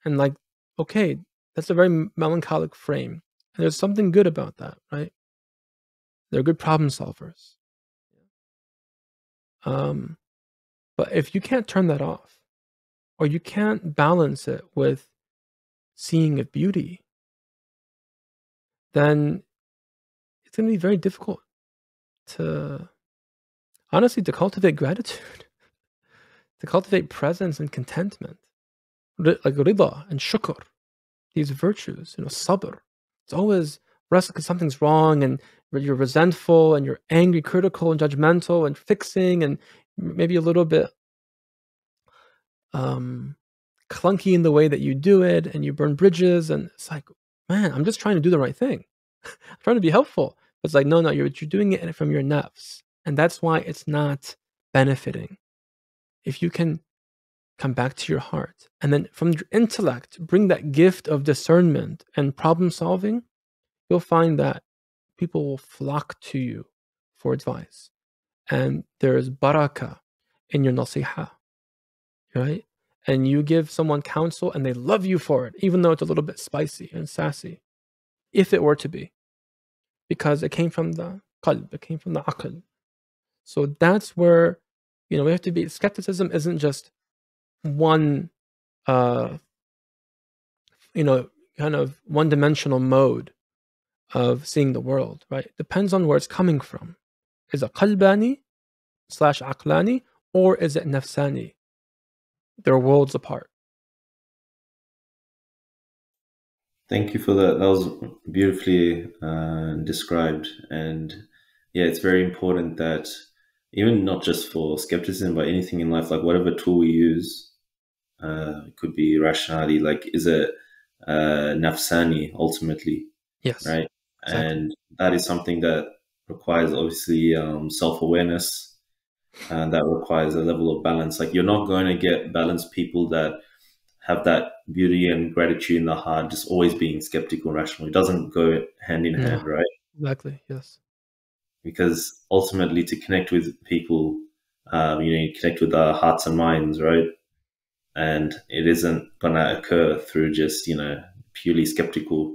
And like, okay, that's a very melancholic frame. And there's something good about that, right? They're good problem solvers. But if you can't turn that off, or you can't balance it with seeing of beauty, then it's going to be very difficult to cultivate gratitude, to cultivate presence and contentment, like rida and shukr, these virtues, sabr. It's always restless because something's wrong and you're resentful and you're angry, critical and judgmental and fixing and maybe a little bit clunky in the way that you do it, and you burn bridges, and it's like, man, I'm just trying to do the right thing. I'm trying to be helpful. But it's like, no, you're doing it from your nafs. And that's why it's not benefiting. If you can come back to your heart and then from your intellect bring that gift of discernment and problem solving, you'll find that people will flock to you for advice. And there is barakah in your nasiha, right? And you give someone counsel and they love you for it, even though it's a little bit spicy and sassy, if it were to be, because it came from the qalb, it came from the aql. So that's where, we have to be. Skepticism isn't just one, kind of one-dimensional mode of seeing the world, right? It depends on where it's coming from. Is it qalbani / aqlani, or is it nafsani? They're worlds apart. Thank you for that. That was beautifully described. And yeah, it's very important that even not just for skepticism, but anything in life, like whatever tool we use, it could be rationality, like is it nafsani ultimately? Yes. Right. Exactly. And that is something that requires obviously self-awareness, and that requires a level of balance. Like, you're not going to get balanced people that have that beauty and gratitude in the heart, just always being skeptical and rational. It doesn't go hand in No, hand, right? exactly. Yes. Because ultimately, to connect with people, you connect with our hearts and minds, right? And it isn't going to occur through just purely skeptical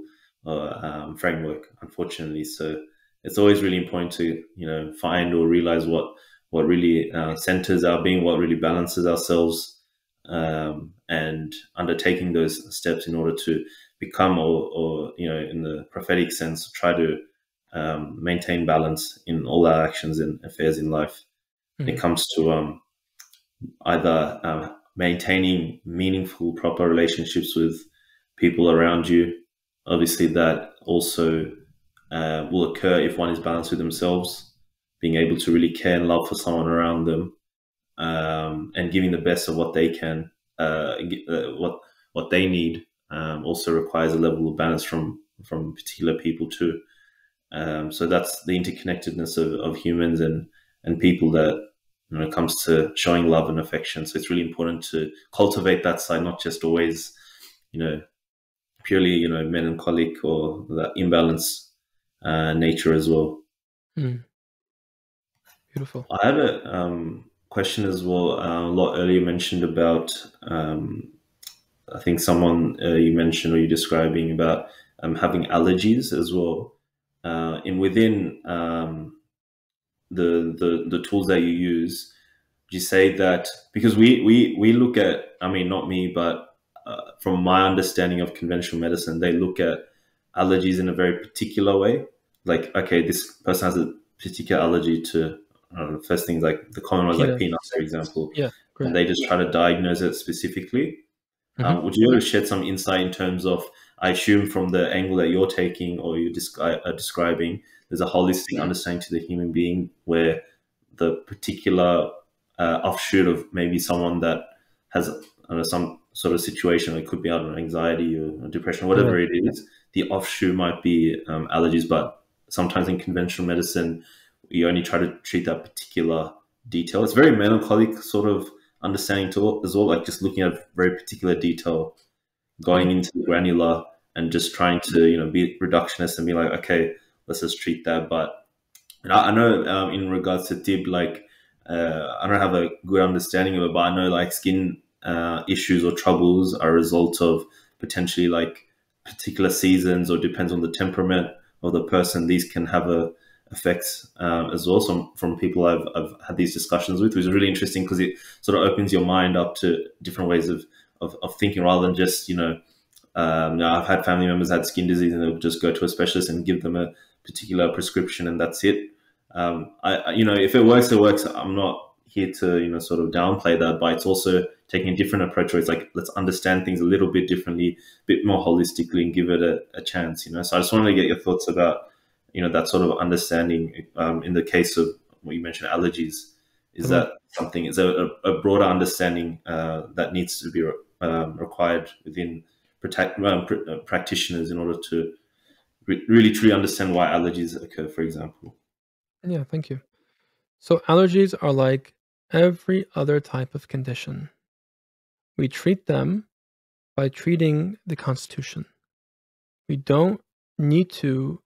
framework, unfortunately. So it's always really important to find or realize what really centers our being, what really balances ourselves, and undertaking those steps in order to become, or in the prophetic sense, try to maintain balance in all our actions and affairs in life. When it comes to either maintaining meaningful, proper relationships with people around you. Obviously, that also will occur if one is balanced with themselves, being able to really care and love for someone around them, and giving the best of what they can, what they need. Also requires a level of balance from particular people too. So that's the interconnectedness of humans and people that when it comes to showing love and affection. So it's really important to cultivate that side, not just always, purely, melancholic or that imbalance nature as well. Beautiful. I had a question as well. A lot earlier mentioned about, I think someone you mentioned or you describing about having allergies as well. And within the tools that you use, you say that because we look at, I mean, not me, but from my understanding of conventional medicine, they look at allergies in a very particular way. Like, okay, this person has a particular allergy to, I don't know, first things like the common ones like peanuts, for example, Yeah, great. and they just try to diagnose it specifically. Would you be able to shed some insight in terms of, I assume from the angle that you're taking or you're describing, there's a holistic understanding to the human being where the particular offshoot of maybe someone that has, I don't know, some sort of situation, it could be, I don't know, anxiety or depression, whatever it is, the offshoot might be allergies. But sometimes in conventional medicine, you only try to treat that particular detail. It's very melancholic sort of understanding to as well, like just looking at very particular detail, going into the granular and just trying to be reductionist and be like, okay, let's just treat that. But I know in regards to Tibb, like I don't have a good understanding of it, but I know like skin issues or troubles are a result of potentially like particular seasons, or depends on the temperament of the person. These can have a effects as well. So from people I've had these discussions with, which is really interesting because it sort of opens your mind up to different ways of thinking, rather than just I've had family members had skin disease and they'll just go to a specialist and give them a particular prescription and that's it. If it works, it works. I'm not here to sort of downplay that, but it's also taking a different approach where it's like, let's understand things a little bit differently, a bit more holistically, and give it a chance. So I just wanted to get your thoughts about that sort of understanding. In the case of what you mentioned, allergies, is that something? Is there a broader understanding that needs to be required within practitioners in order to really truly understand why allergies occur, for example? Yeah, thank you. So allergies are like every other type of condition. We treat them by treating the constitution. We don't need to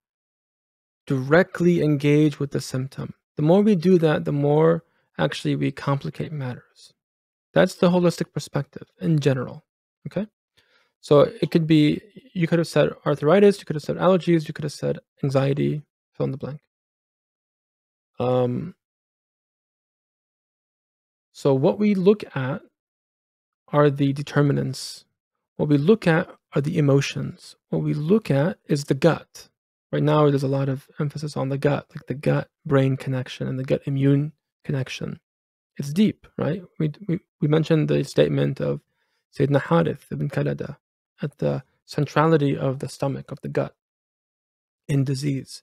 directly engage with the symptom. The more we do that, the more actually we complicate matters. That's the holistic perspective in general. Okay? So it could be, you could have said arthritis, you could have said allergies, you could have said anxiety, fill in the blank. So what we look at are the determinants. What we look at are the emotions. What we look at is the gut. Right now, there's a lot of emphasis on the gut, like the gut-brain connection and the gut-immune connection. It's deep, right? We mentioned the statement of Sayyidina Harith ibn Kalada at the centrality of the stomach, of the gut, in disease.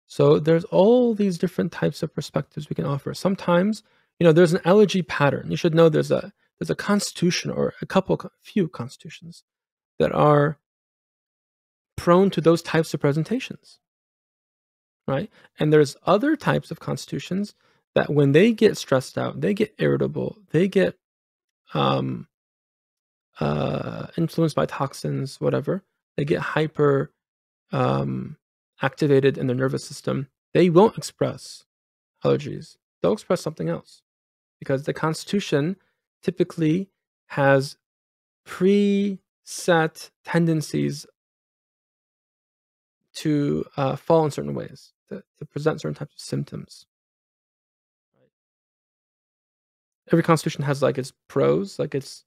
So there's all these different types of perspectives we can offer. Sometimes, there's an allergy pattern. You should know there's a constitution or few constitutions that are prone to those types of presentations, right? And there's other types of constitutions that when they get stressed out, they get irritable, they get influenced by toxins, whatever, they get hyper activated in their nervous system, they won't express allergies. They'll express something else because the Constitution typically has preset tendencies to fall in certain ways, to present certain types of symptoms. Every Constitution has like its pros, like its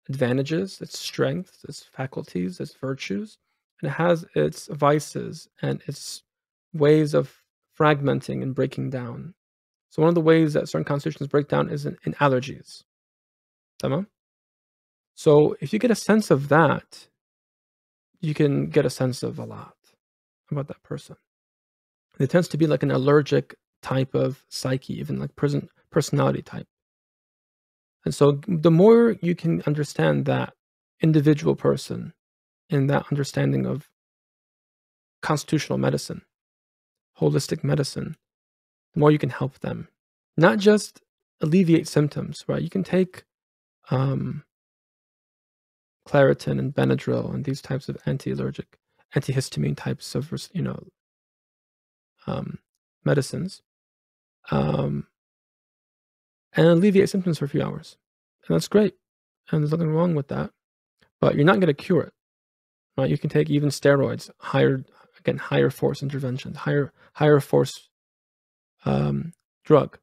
advantages, its strengths, its faculties, its virtues, and it has its vices and its ways of fragmenting and breaking down. So one of the ways that certain constitutions break down is in allergies. Tamam? So if you get a sense of that, you can get a sense of a lot about that person. It tends to be like an allergic type of psyche, even like personality type. And so the more you can understand that individual person and that understanding of constitutional medicine, holistic medicine, the more you can help them. Not just alleviate symptoms, right? You can take Claritin and Benadryl and these types of anti-allergic, antihistamine types of, medicines, and alleviate symptoms for a few hours. And that's great. And there's nothing wrong with that. But you're not going to cure it, right? You can take even steroids, higher force interventions, higher force drug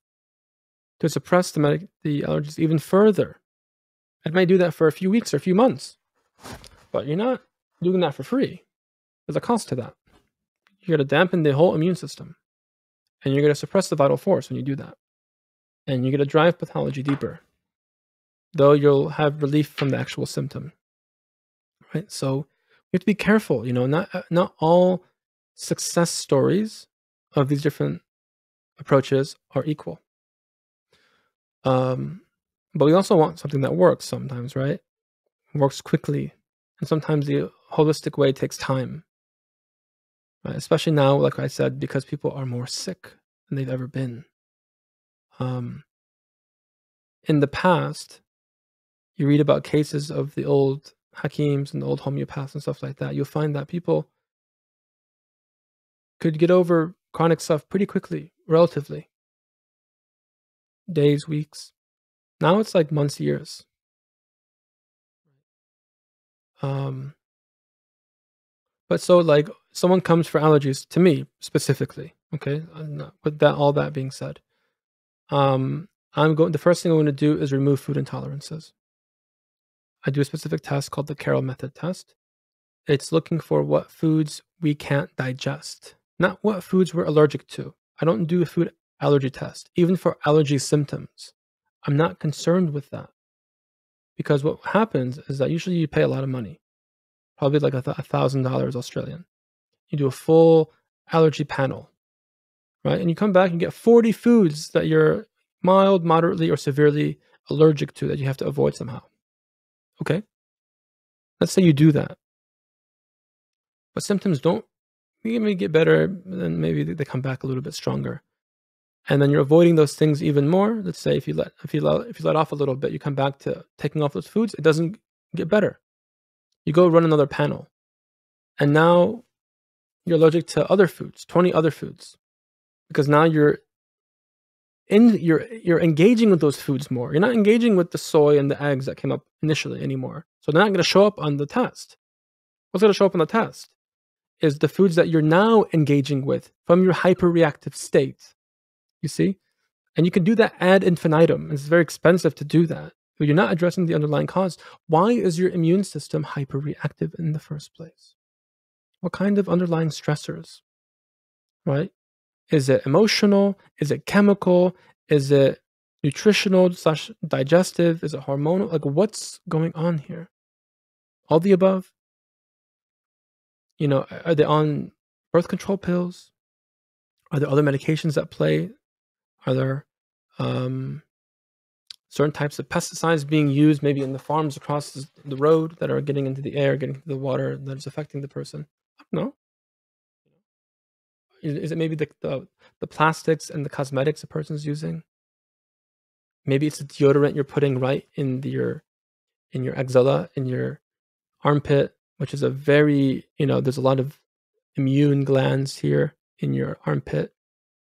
to suppress the allergies even further. It may do that for a few weeks or a few months, but you're not doing that for free. There's a cost to that. You're going to dampen the whole immune system, and you're going to suppress the vital force when you do that. And you're going to drive pathology deeper, though you'll have relief from the actual symptom. Right? So you have to be careful. Not all success stories of these different approaches are equal. But we also want something that works sometimes, right? Works quickly. And sometimes the holistic way takes time. Right? Especially now, like I said, because people are more sick than they've ever been. In the past, you read about cases of the old Hakims and the old homeopaths and stuff like that. You'll find that people could get over chronic stuff pretty quickly, relatively. Days, weeks. Now it's like months, years. But so like someone comes for allergies to me specifically, okay? With that, all that being said, the first thing I'm going to do is remove food intolerances. I do a specific test called the Carroll method test. It's looking for what foods we can't digest, not what foods we're allergic to. I don't do a food allergy test, even for allergy symptoms. I'm not concerned with that. Because what happens is that usually you pay a lot of money, probably like $1,000 Australian. You do a full allergy panel, right? And you come back and get 40 foods that you're mild, moderately, or severely allergic to that you have to avoid somehow. Okay? Let's say you do that. But symptoms don't maybe get better, then maybe they come back a little bit stronger. And then you're avoiding those things even more. Let's say if you let off a little bit, you come back to taking off those foods, it doesn't get better. You go run another panel. And now you're allergic to other foods, 20 other foods. Because now you're engaging with those foods more. You're not engaging with the soy and the eggs that came up initially anymore. So they're not going to show up on the test. What's going to show up on the test is the foods that you're now engaging with from your hyperreactive state. You see? And you can do that ad infinitum. It's very expensive to do that. But you're not addressing the underlying cause. Why is your immune system hyperreactive in the first place? What kind of underlying stressors? Right? Is it emotional? Is it chemical? Is it nutritional/digestive? Is it hormonal? Like, what's going on here? All the above? Are they on birth control pills? Are there other medications at play? Are there certain types of pesticides being used maybe in the farms across the road that are getting into the air, getting into the water, that is affecting the person? I don't know. Is it maybe the plastics and the cosmetics a person's using? Maybe it's a deodorant you're putting right in your axilla, in your armpit, which is a very, there's a lot of immune glands here in your armpit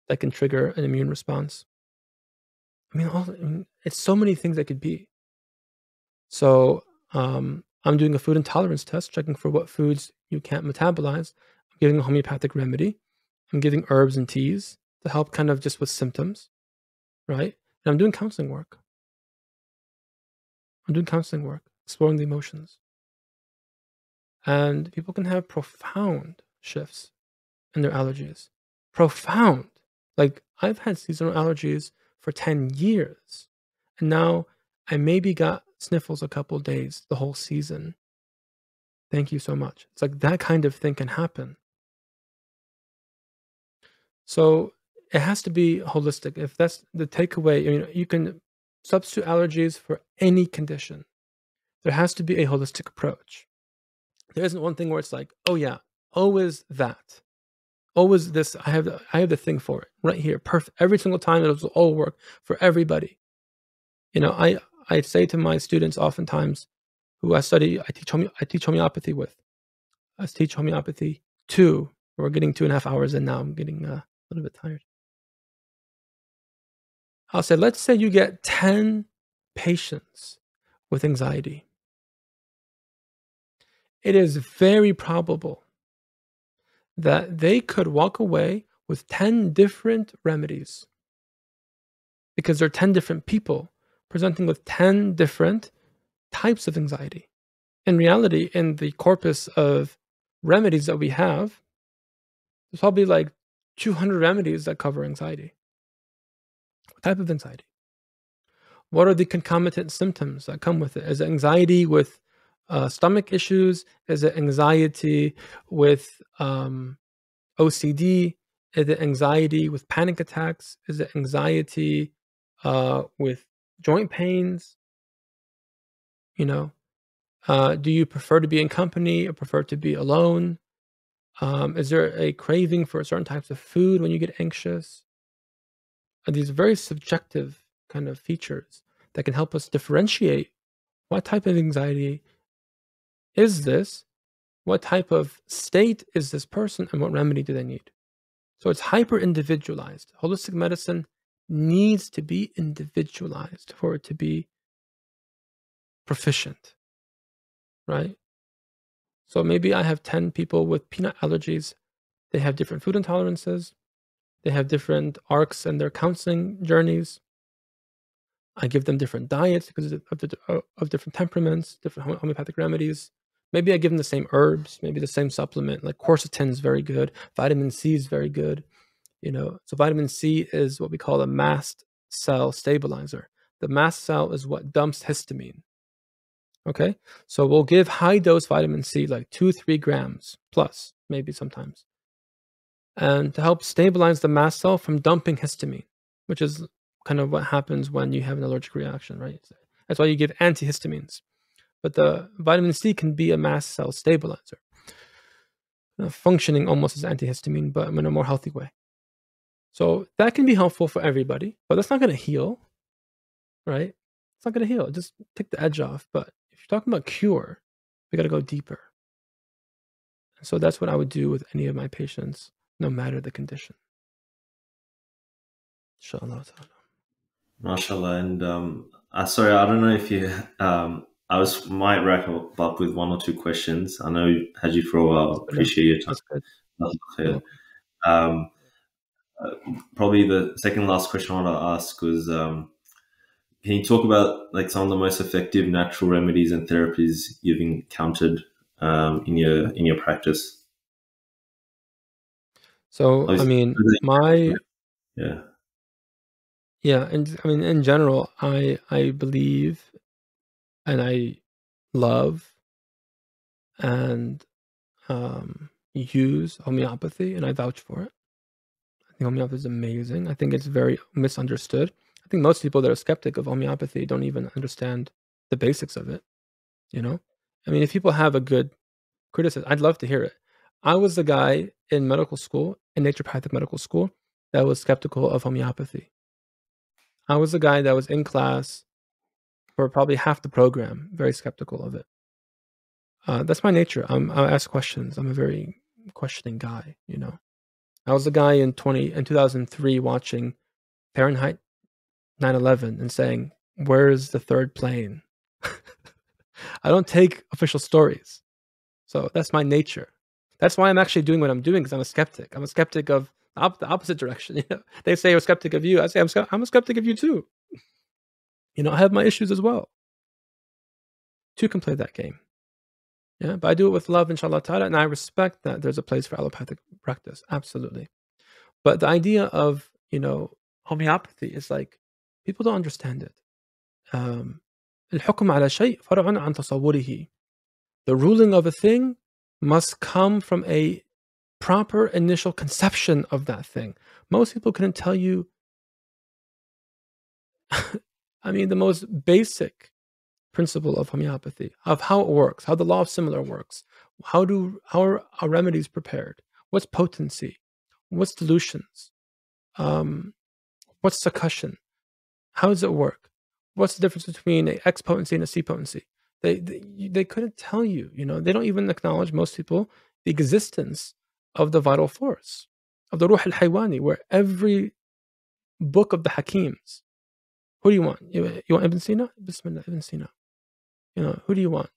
that can trigger an immune response. I mean, it's so many things that could be. So I'm doing a food intolerance test, checking for what foods you can't metabolize. I'm giving a homeopathic remedy. I'm giving herbs and teas to help kind of just with symptoms, right? And I'm doing counseling work. Exploring the emotions. And people can have profound shifts in their allergies. Profound. Like, I've had seasonal allergies for 10 years. And now I maybe got sniffles a couple days the whole season. Thank you so much. It's like that kind of thing can happen. So it has to be holistic. If that's the takeaway, you can substitute allergies for any condition. There has to be a holistic approach. There isn't one thing where it's like, oh yeah, always that. Always this, I have the thing for it right here. Perfect. Every single time it will all work for everybody. I say to my students oftentimes who I teach homeopathy with. I teach homeopathy 2. We're getting 2.5 hours in now. I'm getting a little bit tired. I'll say, let's say you get 10 patients with anxiety. It is very probable that they could walk away with 10 different remedies because they're 10 different people presenting with 10 different types of anxiety. In reality, in the corpus of remedies that we have, there's probably like 200 remedies that cover anxiety. What type of anxiety? What are the concomitant symptoms that come with it? Is it anxiety with stomach issues? Is it anxiety with OCD? Is it anxiety with panic attacks? Is it anxiety with joint pains? Do you prefer to be in company or prefer to be alone? Is there a craving for certain types of food when you get anxious? Are these very subjective kind of features that can help us differentiate what type of anxiety is this, what type of state is this person, and what remedy do they need? So it's hyper individualized. Holistic medicine needs to be individualized for it to be proficient, right? So maybe I have 10 people with peanut allergies. They have different food intolerances. They have different arcs in their counseling journeys. I give them different diets because of different temperaments, different homeopathic remedies. Maybe I give them the same herbs, maybe the same supplement. Like quercetin is very good. Vitamin C is very good. So vitamin C is what we call a mast cell stabilizer. The mast cell is what dumps histamine. Okay, so we'll give high dose vitamin C, like 2-3 grams plus, maybe sometimes, and to help stabilize the mast cell from dumping histamine, which is kind of what happens when you have an allergic reaction, right? That's why you give antihistamines. But the vitamin C can be a mast cell stabilizer, functioning almost as antihistamine, but in a more healthy way. So that can be helpful for everybody, but that's not going to heal, right? It's not going to heal. Just take the edge off. But if you're talking about cure, we got to go deeper. So that's what I would do with any of my patients, no matter the condition. Inshallah. MashaAllah. And sorry, I don't know if you, might wrap up with 1 or 2 questions. I know I had you for a while. Appreciate your time. That's good. Probably the second last question I want to ask was, can you talk about like some of the most effective natural remedies and therapies you've encountered in your practice? So, I mean, and I mean, in general, I believe and I love and use homeopathy, and I vouch for it. I think homeopathy is amazing. I think it's very misunderstood. I think most people that are skeptic of homeopathy don't even understand the basics of it. I mean, if people have a good criticism, I'd love to hear it. I was the guy in medical school, in naturopathic medical school, that was skeptical of homeopathy. I was the guy that was in class for probably half the program, very skeptical of it. That's my nature. I ask questions. I'm a very questioning guy, you know. I was the guy in 2003 watching Fahrenheit 9/11 and saying, "Where's the third plane?" I don't take official stories. So that's my nature. That's why I'm actually doing what I'm doing, because I'm a skeptic. I'm a skeptic of the opposite direction. You know, they say I'm a skeptic of you. I say I'm a skeptic of you too. You know, I have my issues as well. Two can play that game. Yeah, but I do it with love, inshallah ta'ala, and I respect that there's a place for allopathic practice. Absolutely. But the idea of, you know, homeopathy is like, people don't understand it. الحكم على شيء فرع عن تصوره. The ruling of a thing must come from a proper initial conception of that thing. Most people couldn't tell you, I mean, the most basic principle of homeopathy, of how it works, how the law of similar works, how are remedies prepared, what's potency, what's dilutions, what's succussion, how does it work, what's the difference between an X potency and a C potency. They couldn't tell you, you know, they don't even acknowledge, most people, the existence of the vital force, of the ruh al-haywani, where every book of the Hakims, who do you want? You want Ibn Sina? Bismillah, Ibn Sina. You know, who do you want?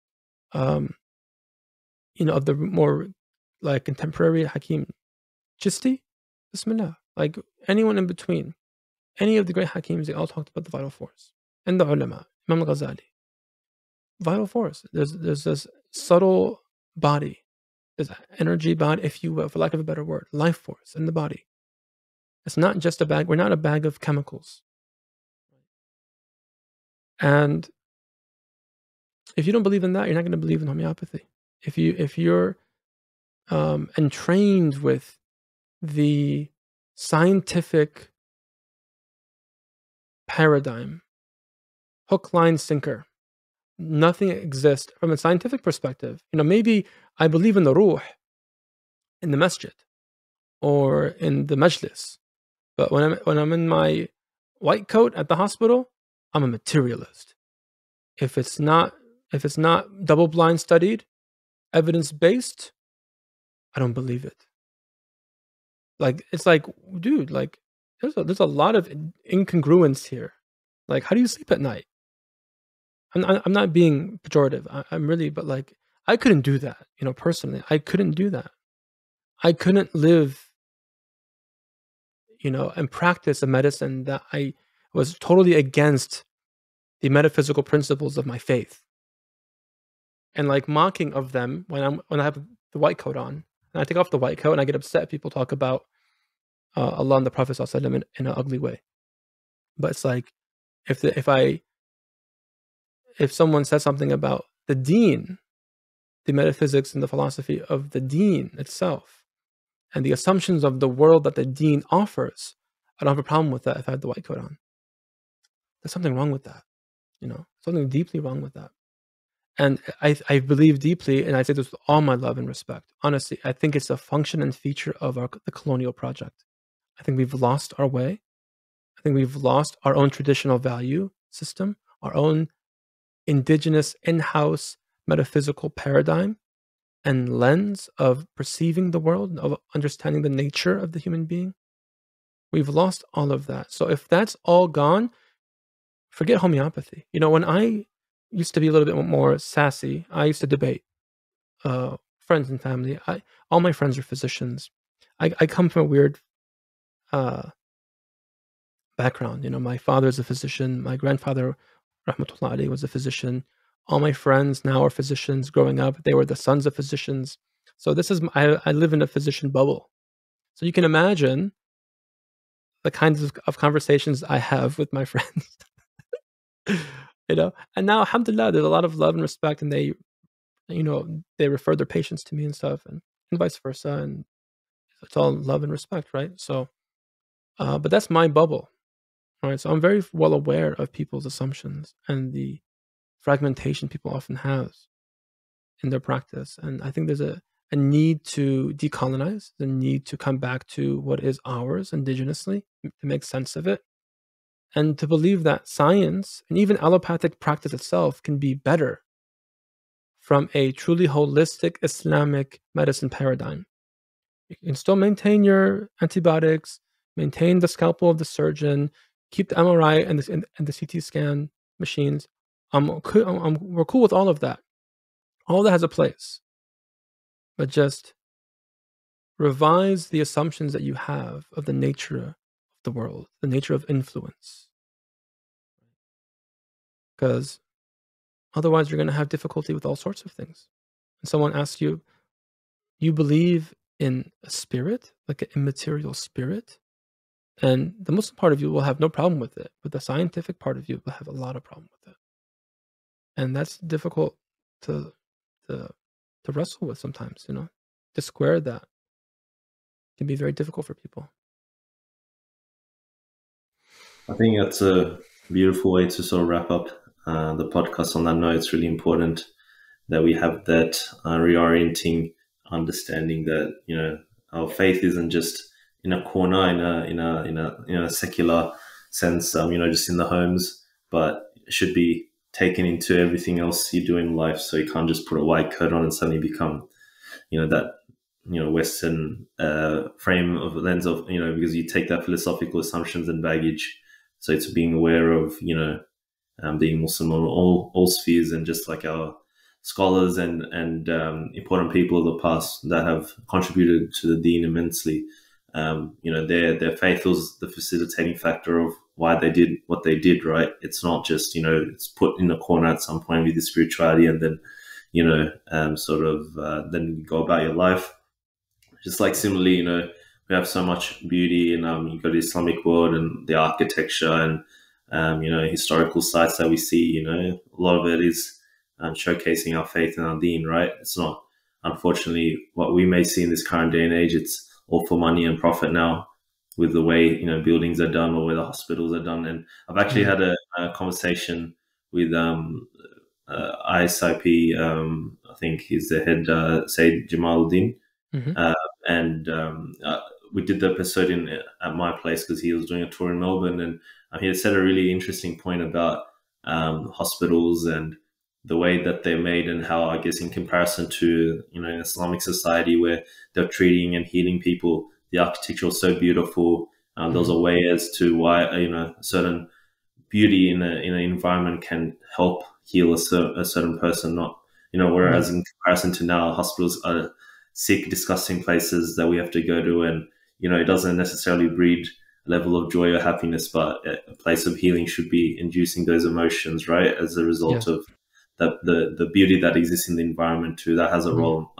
You know, of the more like contemporary Hakim, Chisti? Bismillah. Like anyone in between. Any of the great Hakims, they all talked about the vital force. And the ulama, Imam al-Ghazali. Vital force. There's this subtle body, this energy body, if you will, for lack of a better word, life force in the body. It's not just a bag. We're not a bag of chemicals. And if you don't believe in that, you're not going to believe in homeopathy. If you're entrained with the scientific paradigm, hook, line, sinker, nothing exists from a scientific perspective. You know, maybe I believe in the ruh in the masjid or in the majlis, but when I'm in my white coat at the hospital, I'm a materialist. If it's not double blind studied, evidence based, I don't believe it. Like, it's like, dude, like there's a lot of incongruence here. Like, how do you sleep at night? I'm not being pejorative. I'm really, but like, I couldn't do that. You know, personally, I couldn't do that. I couldn't live, you know, and practice a medicine that I was totally against the metaphysical principles of my faith, and like mocking of them when I have the white coat on, and I take off the white coat and I get upset. People talk about Allah and the Prophet ﷺ in an ugly way. But it's like, if someone says something about the deen, the metaphysics and the philosophy of the deen itself, and the assumptions of the world that the deen offers, I don't have a problem with that if I have the white coat on. There's something wrong with that, you know, something deeply wrong with that. And I believe deeply, and I say this with all my love and respect, honestly, I think it's a function and feature of the colonial project. I think we've lost our way. I think we've lost our own traditional value system, our own indigenous in-house metaphysical paradigm and lens of perceiving the world, of understanding the nature of the human being. We've lost all of that. So if that's all gone, forget homeopathy. You know, when I used to be a little bit more sassy, I used to debate friends and family. All my friends are physicians. I come from a weird background. You know, my father is a physician. My grandfather, rahmatullah alayhi, was a physician. All my friends now are physicians. Growing up, they were the sons of physicians. So this is, I live in a physician bubble. So you can imagine the kinds of conversations I have with my friends. You know, and now, alhamdulillah, there's a lot of love and respect, and they, you know, they refer their patients to me and stuff, and vice versa, and it's all love and respect, right? So, but that's my bubble, right? So I'm very well aware of people's assumptions and the fragmentation people often have in their practice, and I think there's a need to decolonize, the need to come back to what is ours indigenously, to make sense of it, and to believe that science and even allopathic practice itself can be better from a truly holistic Islamic medicine paradigm. You can still maintain your antibiotics, maintain the scalpel of the surgeon, keep the MRI and the CT scan machines. We're cool with all of that. All that has a place. But just revise the assumptions that you have of the nature of the world, the nature of influence. Because otherwise, you're going to have difficulty with all sorts of things. And someone asks you, you believe in a spirit, like an immaterial spirit? And the Muslim part of you will have no problem with it, but the scientific part of you will have a lot of problem with it. And that's difficult to wrestle with sometimes, to square that can be very difficult for people. I think that's a beautiful way to sort of wrap up the podcast on that note. It's really important that we have that reorienting understanding that, our faith isn't just in a corner, in a secular sense, just in the homes, but it should be taken into everything else you do in life. So you can't just put a white coat on and suddenly become, that, Western frame of lens of, because you take that philosophical assumptions and baggage. So it's being aware of, being Muslim on all spheres, and just like our scholars and important people of the past that have contributed to the deen immensely. Their faith was the facilitating factor of why they did what they did, right? It's not just, it's put in a corner at some point with the spirituality and then, then you go about your life. Just like similarly, we have so much beauty in, you go to the Islamic world and the architecture and, historical sites that we see, a lot of it is showcasing our faith in our deen, right? It's not, unfortunately, what we may see in this current day and age. It's all for money and profit now with the way, buildings are done or where the hospitals are done. And I've actually had a conversation with ISIP, I think he's the head, Sayyid Jamaluddin. We did the episode at my place because he was doing a tour in Melbourne, and he had said a really interesting point about hospitals and the way that they're made, and how, I guess, in comparison to Islamic society where they're treating and healing people, the architecture was so beautiful. There was a way as to why certain beauty in an environment can help heal a certain person, not whereas in comparison to now, hospitals are sick, disgusting places that we have to go to, and it doesn't necessarily breed a level of joy or happiness, but a place of healing should be inducing those emotions, right? As a result of the beauty that exists in the environment too, that has a role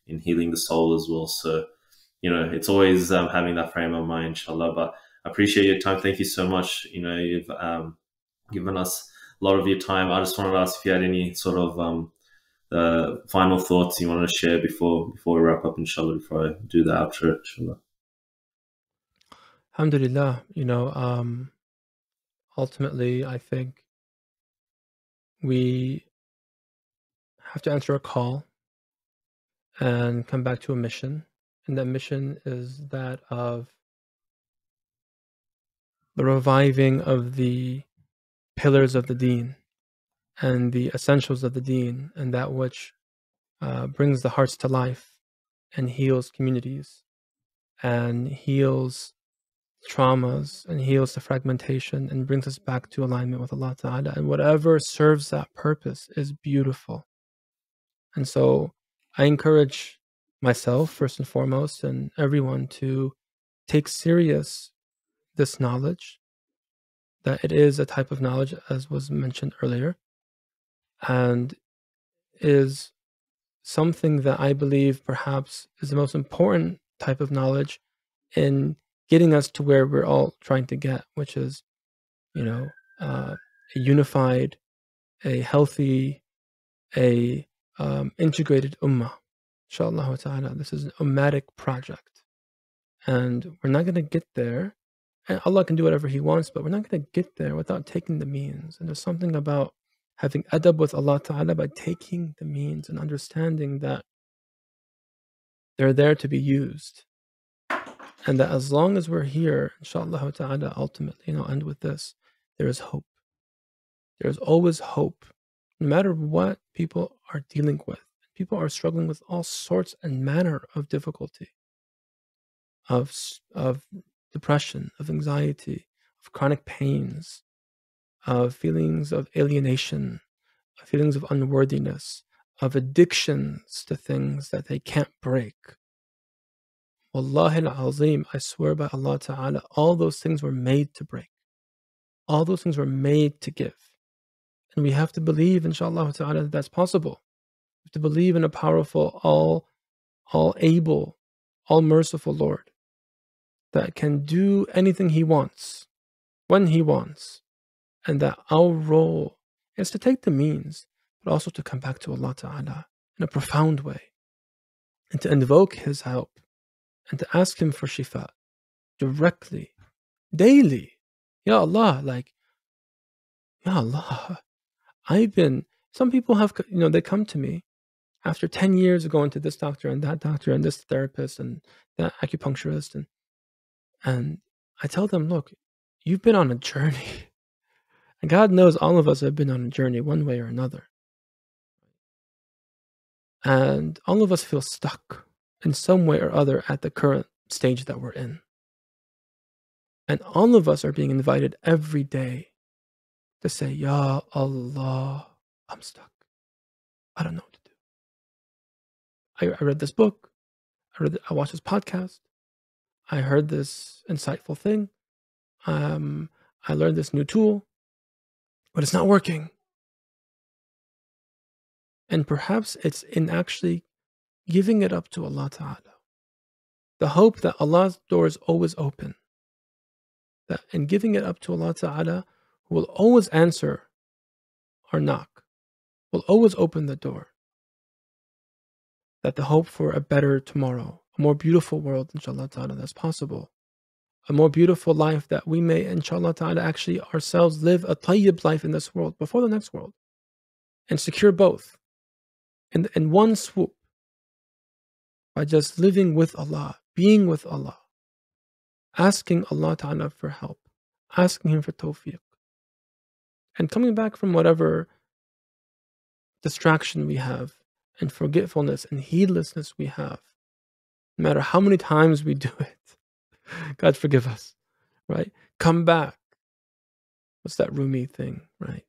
in healing the soul as well. So it's always having that frame of mind, inshallah. But I appreciate your time. Thank you so much. You've given us a lot of your time. I just wanted to ask if you had any sort of final thoughts you want to share before we wrap up, inshallah, before I do the outro, inshallah. Alhamdulillah, ultimately, I think we have to answer a call and come back to a mission. And that mission is that of the reviving of the pillars of the deen and the essentials of the deen, and that which brings the hearts to life and heals communities and heals traumas and heals the fragmentation and brings us back to alignment with Allah Ta'ala. And whatever serves that purpose is beautiful. And so I encourage myself, first and foremost, and everyone to take serious this knowledge, that it is a type of knowledge, as was mentioned earlier, and is something that I believe perhaps is the most important type of knowledge in getting us to where we're all trying to get, which is, a unified, a healthy, integrated ummah. Inshallah ta'ala, this is an ummatic project. And we're not going to get there. And Allah can do whatever He wants, but we're not going to get there without taking the means. And there's something about having adab with Allah Ta'ala by taking the means and understanding that they're there to be used. And that as long as we're here, inshallah ta'ala, ultimately, and I'll end with this, there is hope. There is always hope. No matter what people are dealing with, people are struggling with all sorts and manner of difficulty, of depression, of anxiety, of chronic pains, of feelings of alienation, of feelings of unworthiness, of addictions to things that they can't break. Wallahi al-azim, I swear by Allah Ta'ala, all those things were made to break. All those things were made to give. And we have to believe, inshallah Ta'ala, that that's possible. We have to believe in a powerful, all able, all merciful Lord that can do anything He wants, when He wants. And that our role is to take the means, but also to come back to Allah Ta'ala in a profound way. And to invoke His help. And to ask Him for shifa directly, daily. Ya Allah, like, Ya Allah, some people have, they come to me after 10 years of going to this doctor and this therapist and that acupuncturist. And I tell them, look, you've been on a journey. And God knows all of us have been on a journey one way or another. And all of us feel stuck in some way or other at the current stage that we're in. And all of us are being invited every day to say, Ya Allah, I'm stuck. I don't know what to do. I read this book. I watched this podcast. I heard this insightful thing. I learned this new tool, but it's not working. And perhaps it's in actually giving it up to Allah Ta'ala. The hope that Allah's door is always open. That in giving it up to Allah Ta'ala, who will always answer our knock, will always open the door. That the hope for a better tomorrow, a more beautiful world, inshallah ta'ala, that's possible. A more beautiful life that we may, inshallah ta'ala, actually ourselves live a tayyib life in this world before the next world. And secure both in one swoop. By just living with Allah, being with Allah. Asking Allah ta'ala for help. Asking Him for tawfiq. And coming back from whatever distraction we have, and forgetfulness and heedlessness we have, no matter how many times we do it, God forgive us, right? Come back. What's that Rumi thing, right?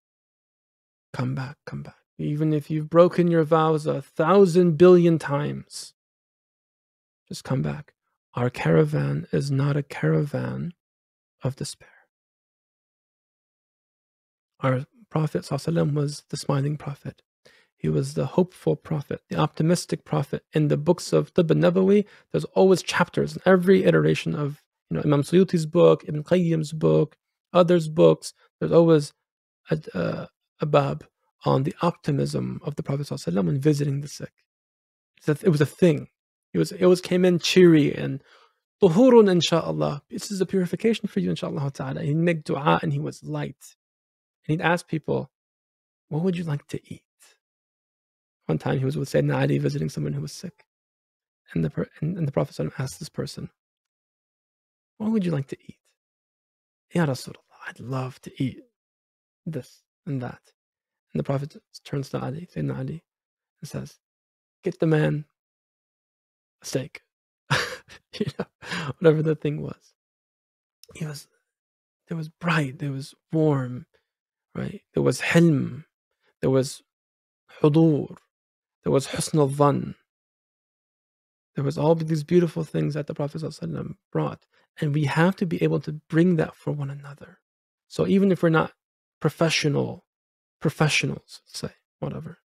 Come back, come back. Even if you've broken your vows 1,000 billion times, just come back. Our caravan is not a caravan of despair. Our Prophet ﷺ was the smiling Prophet. He was the hopeful prophet, the optimistic prophet. In the books of Tibb and Nabawi, there's always chapters in every iteration of Imam Suyuti's book, Ibn Qayyim's book, others' books. There's always a bab on the optimism of the Prophet ﷺ when visiting the sick. It was a thing. It always came in cheery and tuhurun insha'Allah. This is a purification for you insha'Allah ta'ala. He'd make dua and he was light. And he'd ask people, what would you like to eat? One time he was with Sayyidina Ali visiting someone who was sick. And the Prophet ﷺ asked this person, what would you like to eat? Ya Rasulullah, I'd love to eat this and that. And the Prophet turns to Ali, Sayyidina Ali, and says, get the man a steak. Whatever the thing was. There was bright, there was warm, right? There was hilm, there was hudur, there was husn al-dhan. There was all these beautiful things that the Prophet ﷺ brought. And we have to be able to bring that for one another. So even if we're not professionals, say, whatever,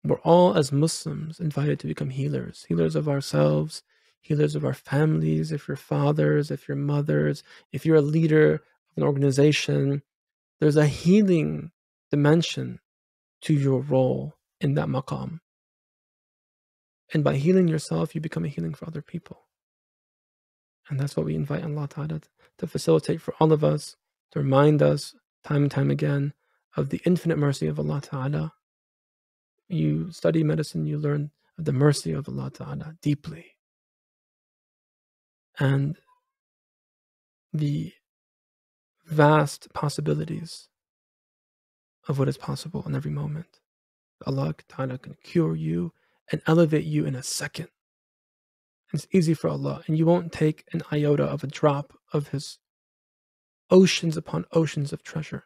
we're all as Muslims invited to become healers. Healers of ourselves, healers of our families, if you're fathers, if you're mothers, if you're a leader of an organization, there's a healing dimension to your role in that maqam. And by healing yourself, you become a healing for other people. And that's what we invite Allah Ta'ala to facilitate for all of us, to remind us time and time again of the infinite mercy of Allah Ta'ala. You study medicine, you learn of the mercy of Allah Ta'ala deeply. and the vast possibilities of what is possible in every moment. Allah Ta'ala can cure you and elevate you in a second. And it's easy for Allah, and you won't take an iota of a drop of His oceans upon oceans of treasure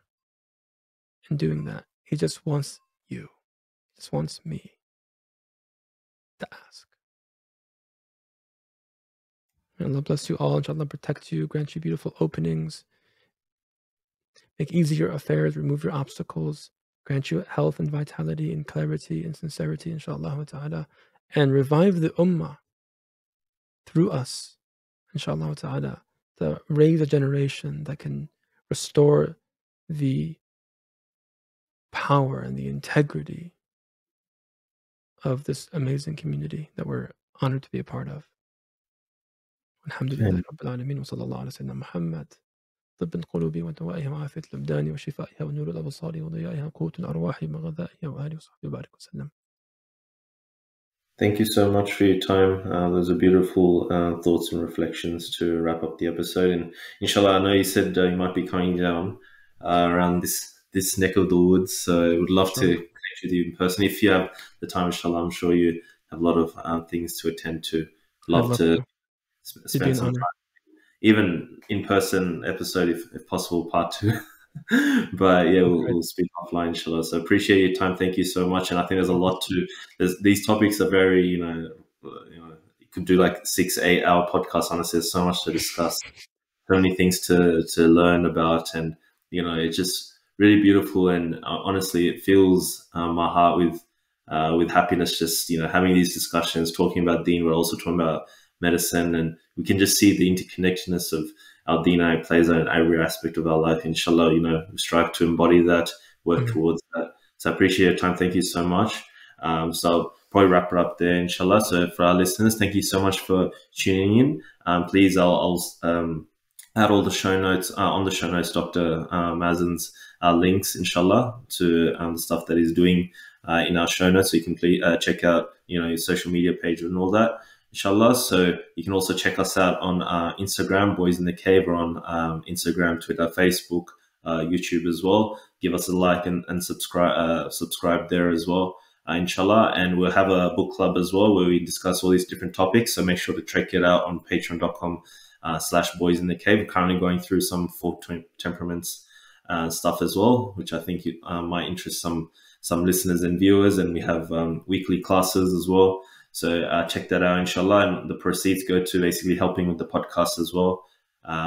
in doing that. He just wants you. He just wants me to ask. May Allah bless you all. Inshallah protect you, grant you beautiful openings, make easy your affairs, remove your obstacles, grant you health and vitality and clarity and sincerity, inshallah ta'ala, and revive the ummah through us, inshallah ta'ala, to raise a generation that can restore the power and the integrity of this amazing community that we're honored to be a part of. Alhamdulillah Rabbil Alameen wa sallallahu ala sayyidina Muhammad. طب القلوب ودوائها وعافية الأبدان وشفائها ونور الأبصار وضيائها قوة الأرواح وغذائها وآله وصحبه وبارك وسلم. Thank you so much for your time. Those are beautiful thoughts and reflections to wrap up the episode. And inshallah, I know you said you might be coming down around this neck of the woods, so I would love to connect with you in person. If you have the time, inshallah, I'm sure you have a lot of things to attend to. Love to spend some time. Even in-person episode, if possible, part 2. But yeah, we'll speak offline, inshallah. So appreciate your time. Thank you so much. And I think there's a lot these topics are very, you could do like 6-8 hour podcasts. Honestly, there's so much to discuss, so many things to learn about. And, it's just really beautiful. And honestly, it fills my heart with happiness, just, having these discussions, talking about deen, but also talking about medicine, and we can just see the interconnectedness of our deen plays in every aspect of our life. Inshallah, we strive to embody that, work towards that. So I appreciate your time. Thank you so much. So I'll probably wrap it up there, inshallah. So for our listeners, thank you so much for tuning in. Please, I'll add all the show notes on the show notes, Dr. Mazen's links, inshallah, to the stuff that he's doing in our show notes. So you can please check out, your social media page and all that, inshallah. So you can also check us out on Instagram, Boys in the Cave, or on Instagram, Twitter, Facebook, YouTube as well. Give us a like and subscribe there as well, inshallah. And we'll have a book club as well where we discuss all these different topics. So make sure to check it out on patreon.com/Boys in the Cave. We're currently going through some 4 Temperaments stuff as well, which I think might interest some listeners and viewers. And we have weekly classes as well. So check that out, inshallah. And the proceeds go to basically helping with the podcast as well.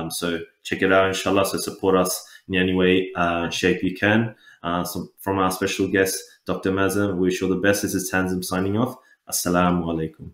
So check it out, inshallah. So support us in any way, shape you can. So from our special guest, Dr. Mazen, we wish you all the best. This is Tanzim signing off. Assalamu alaikum.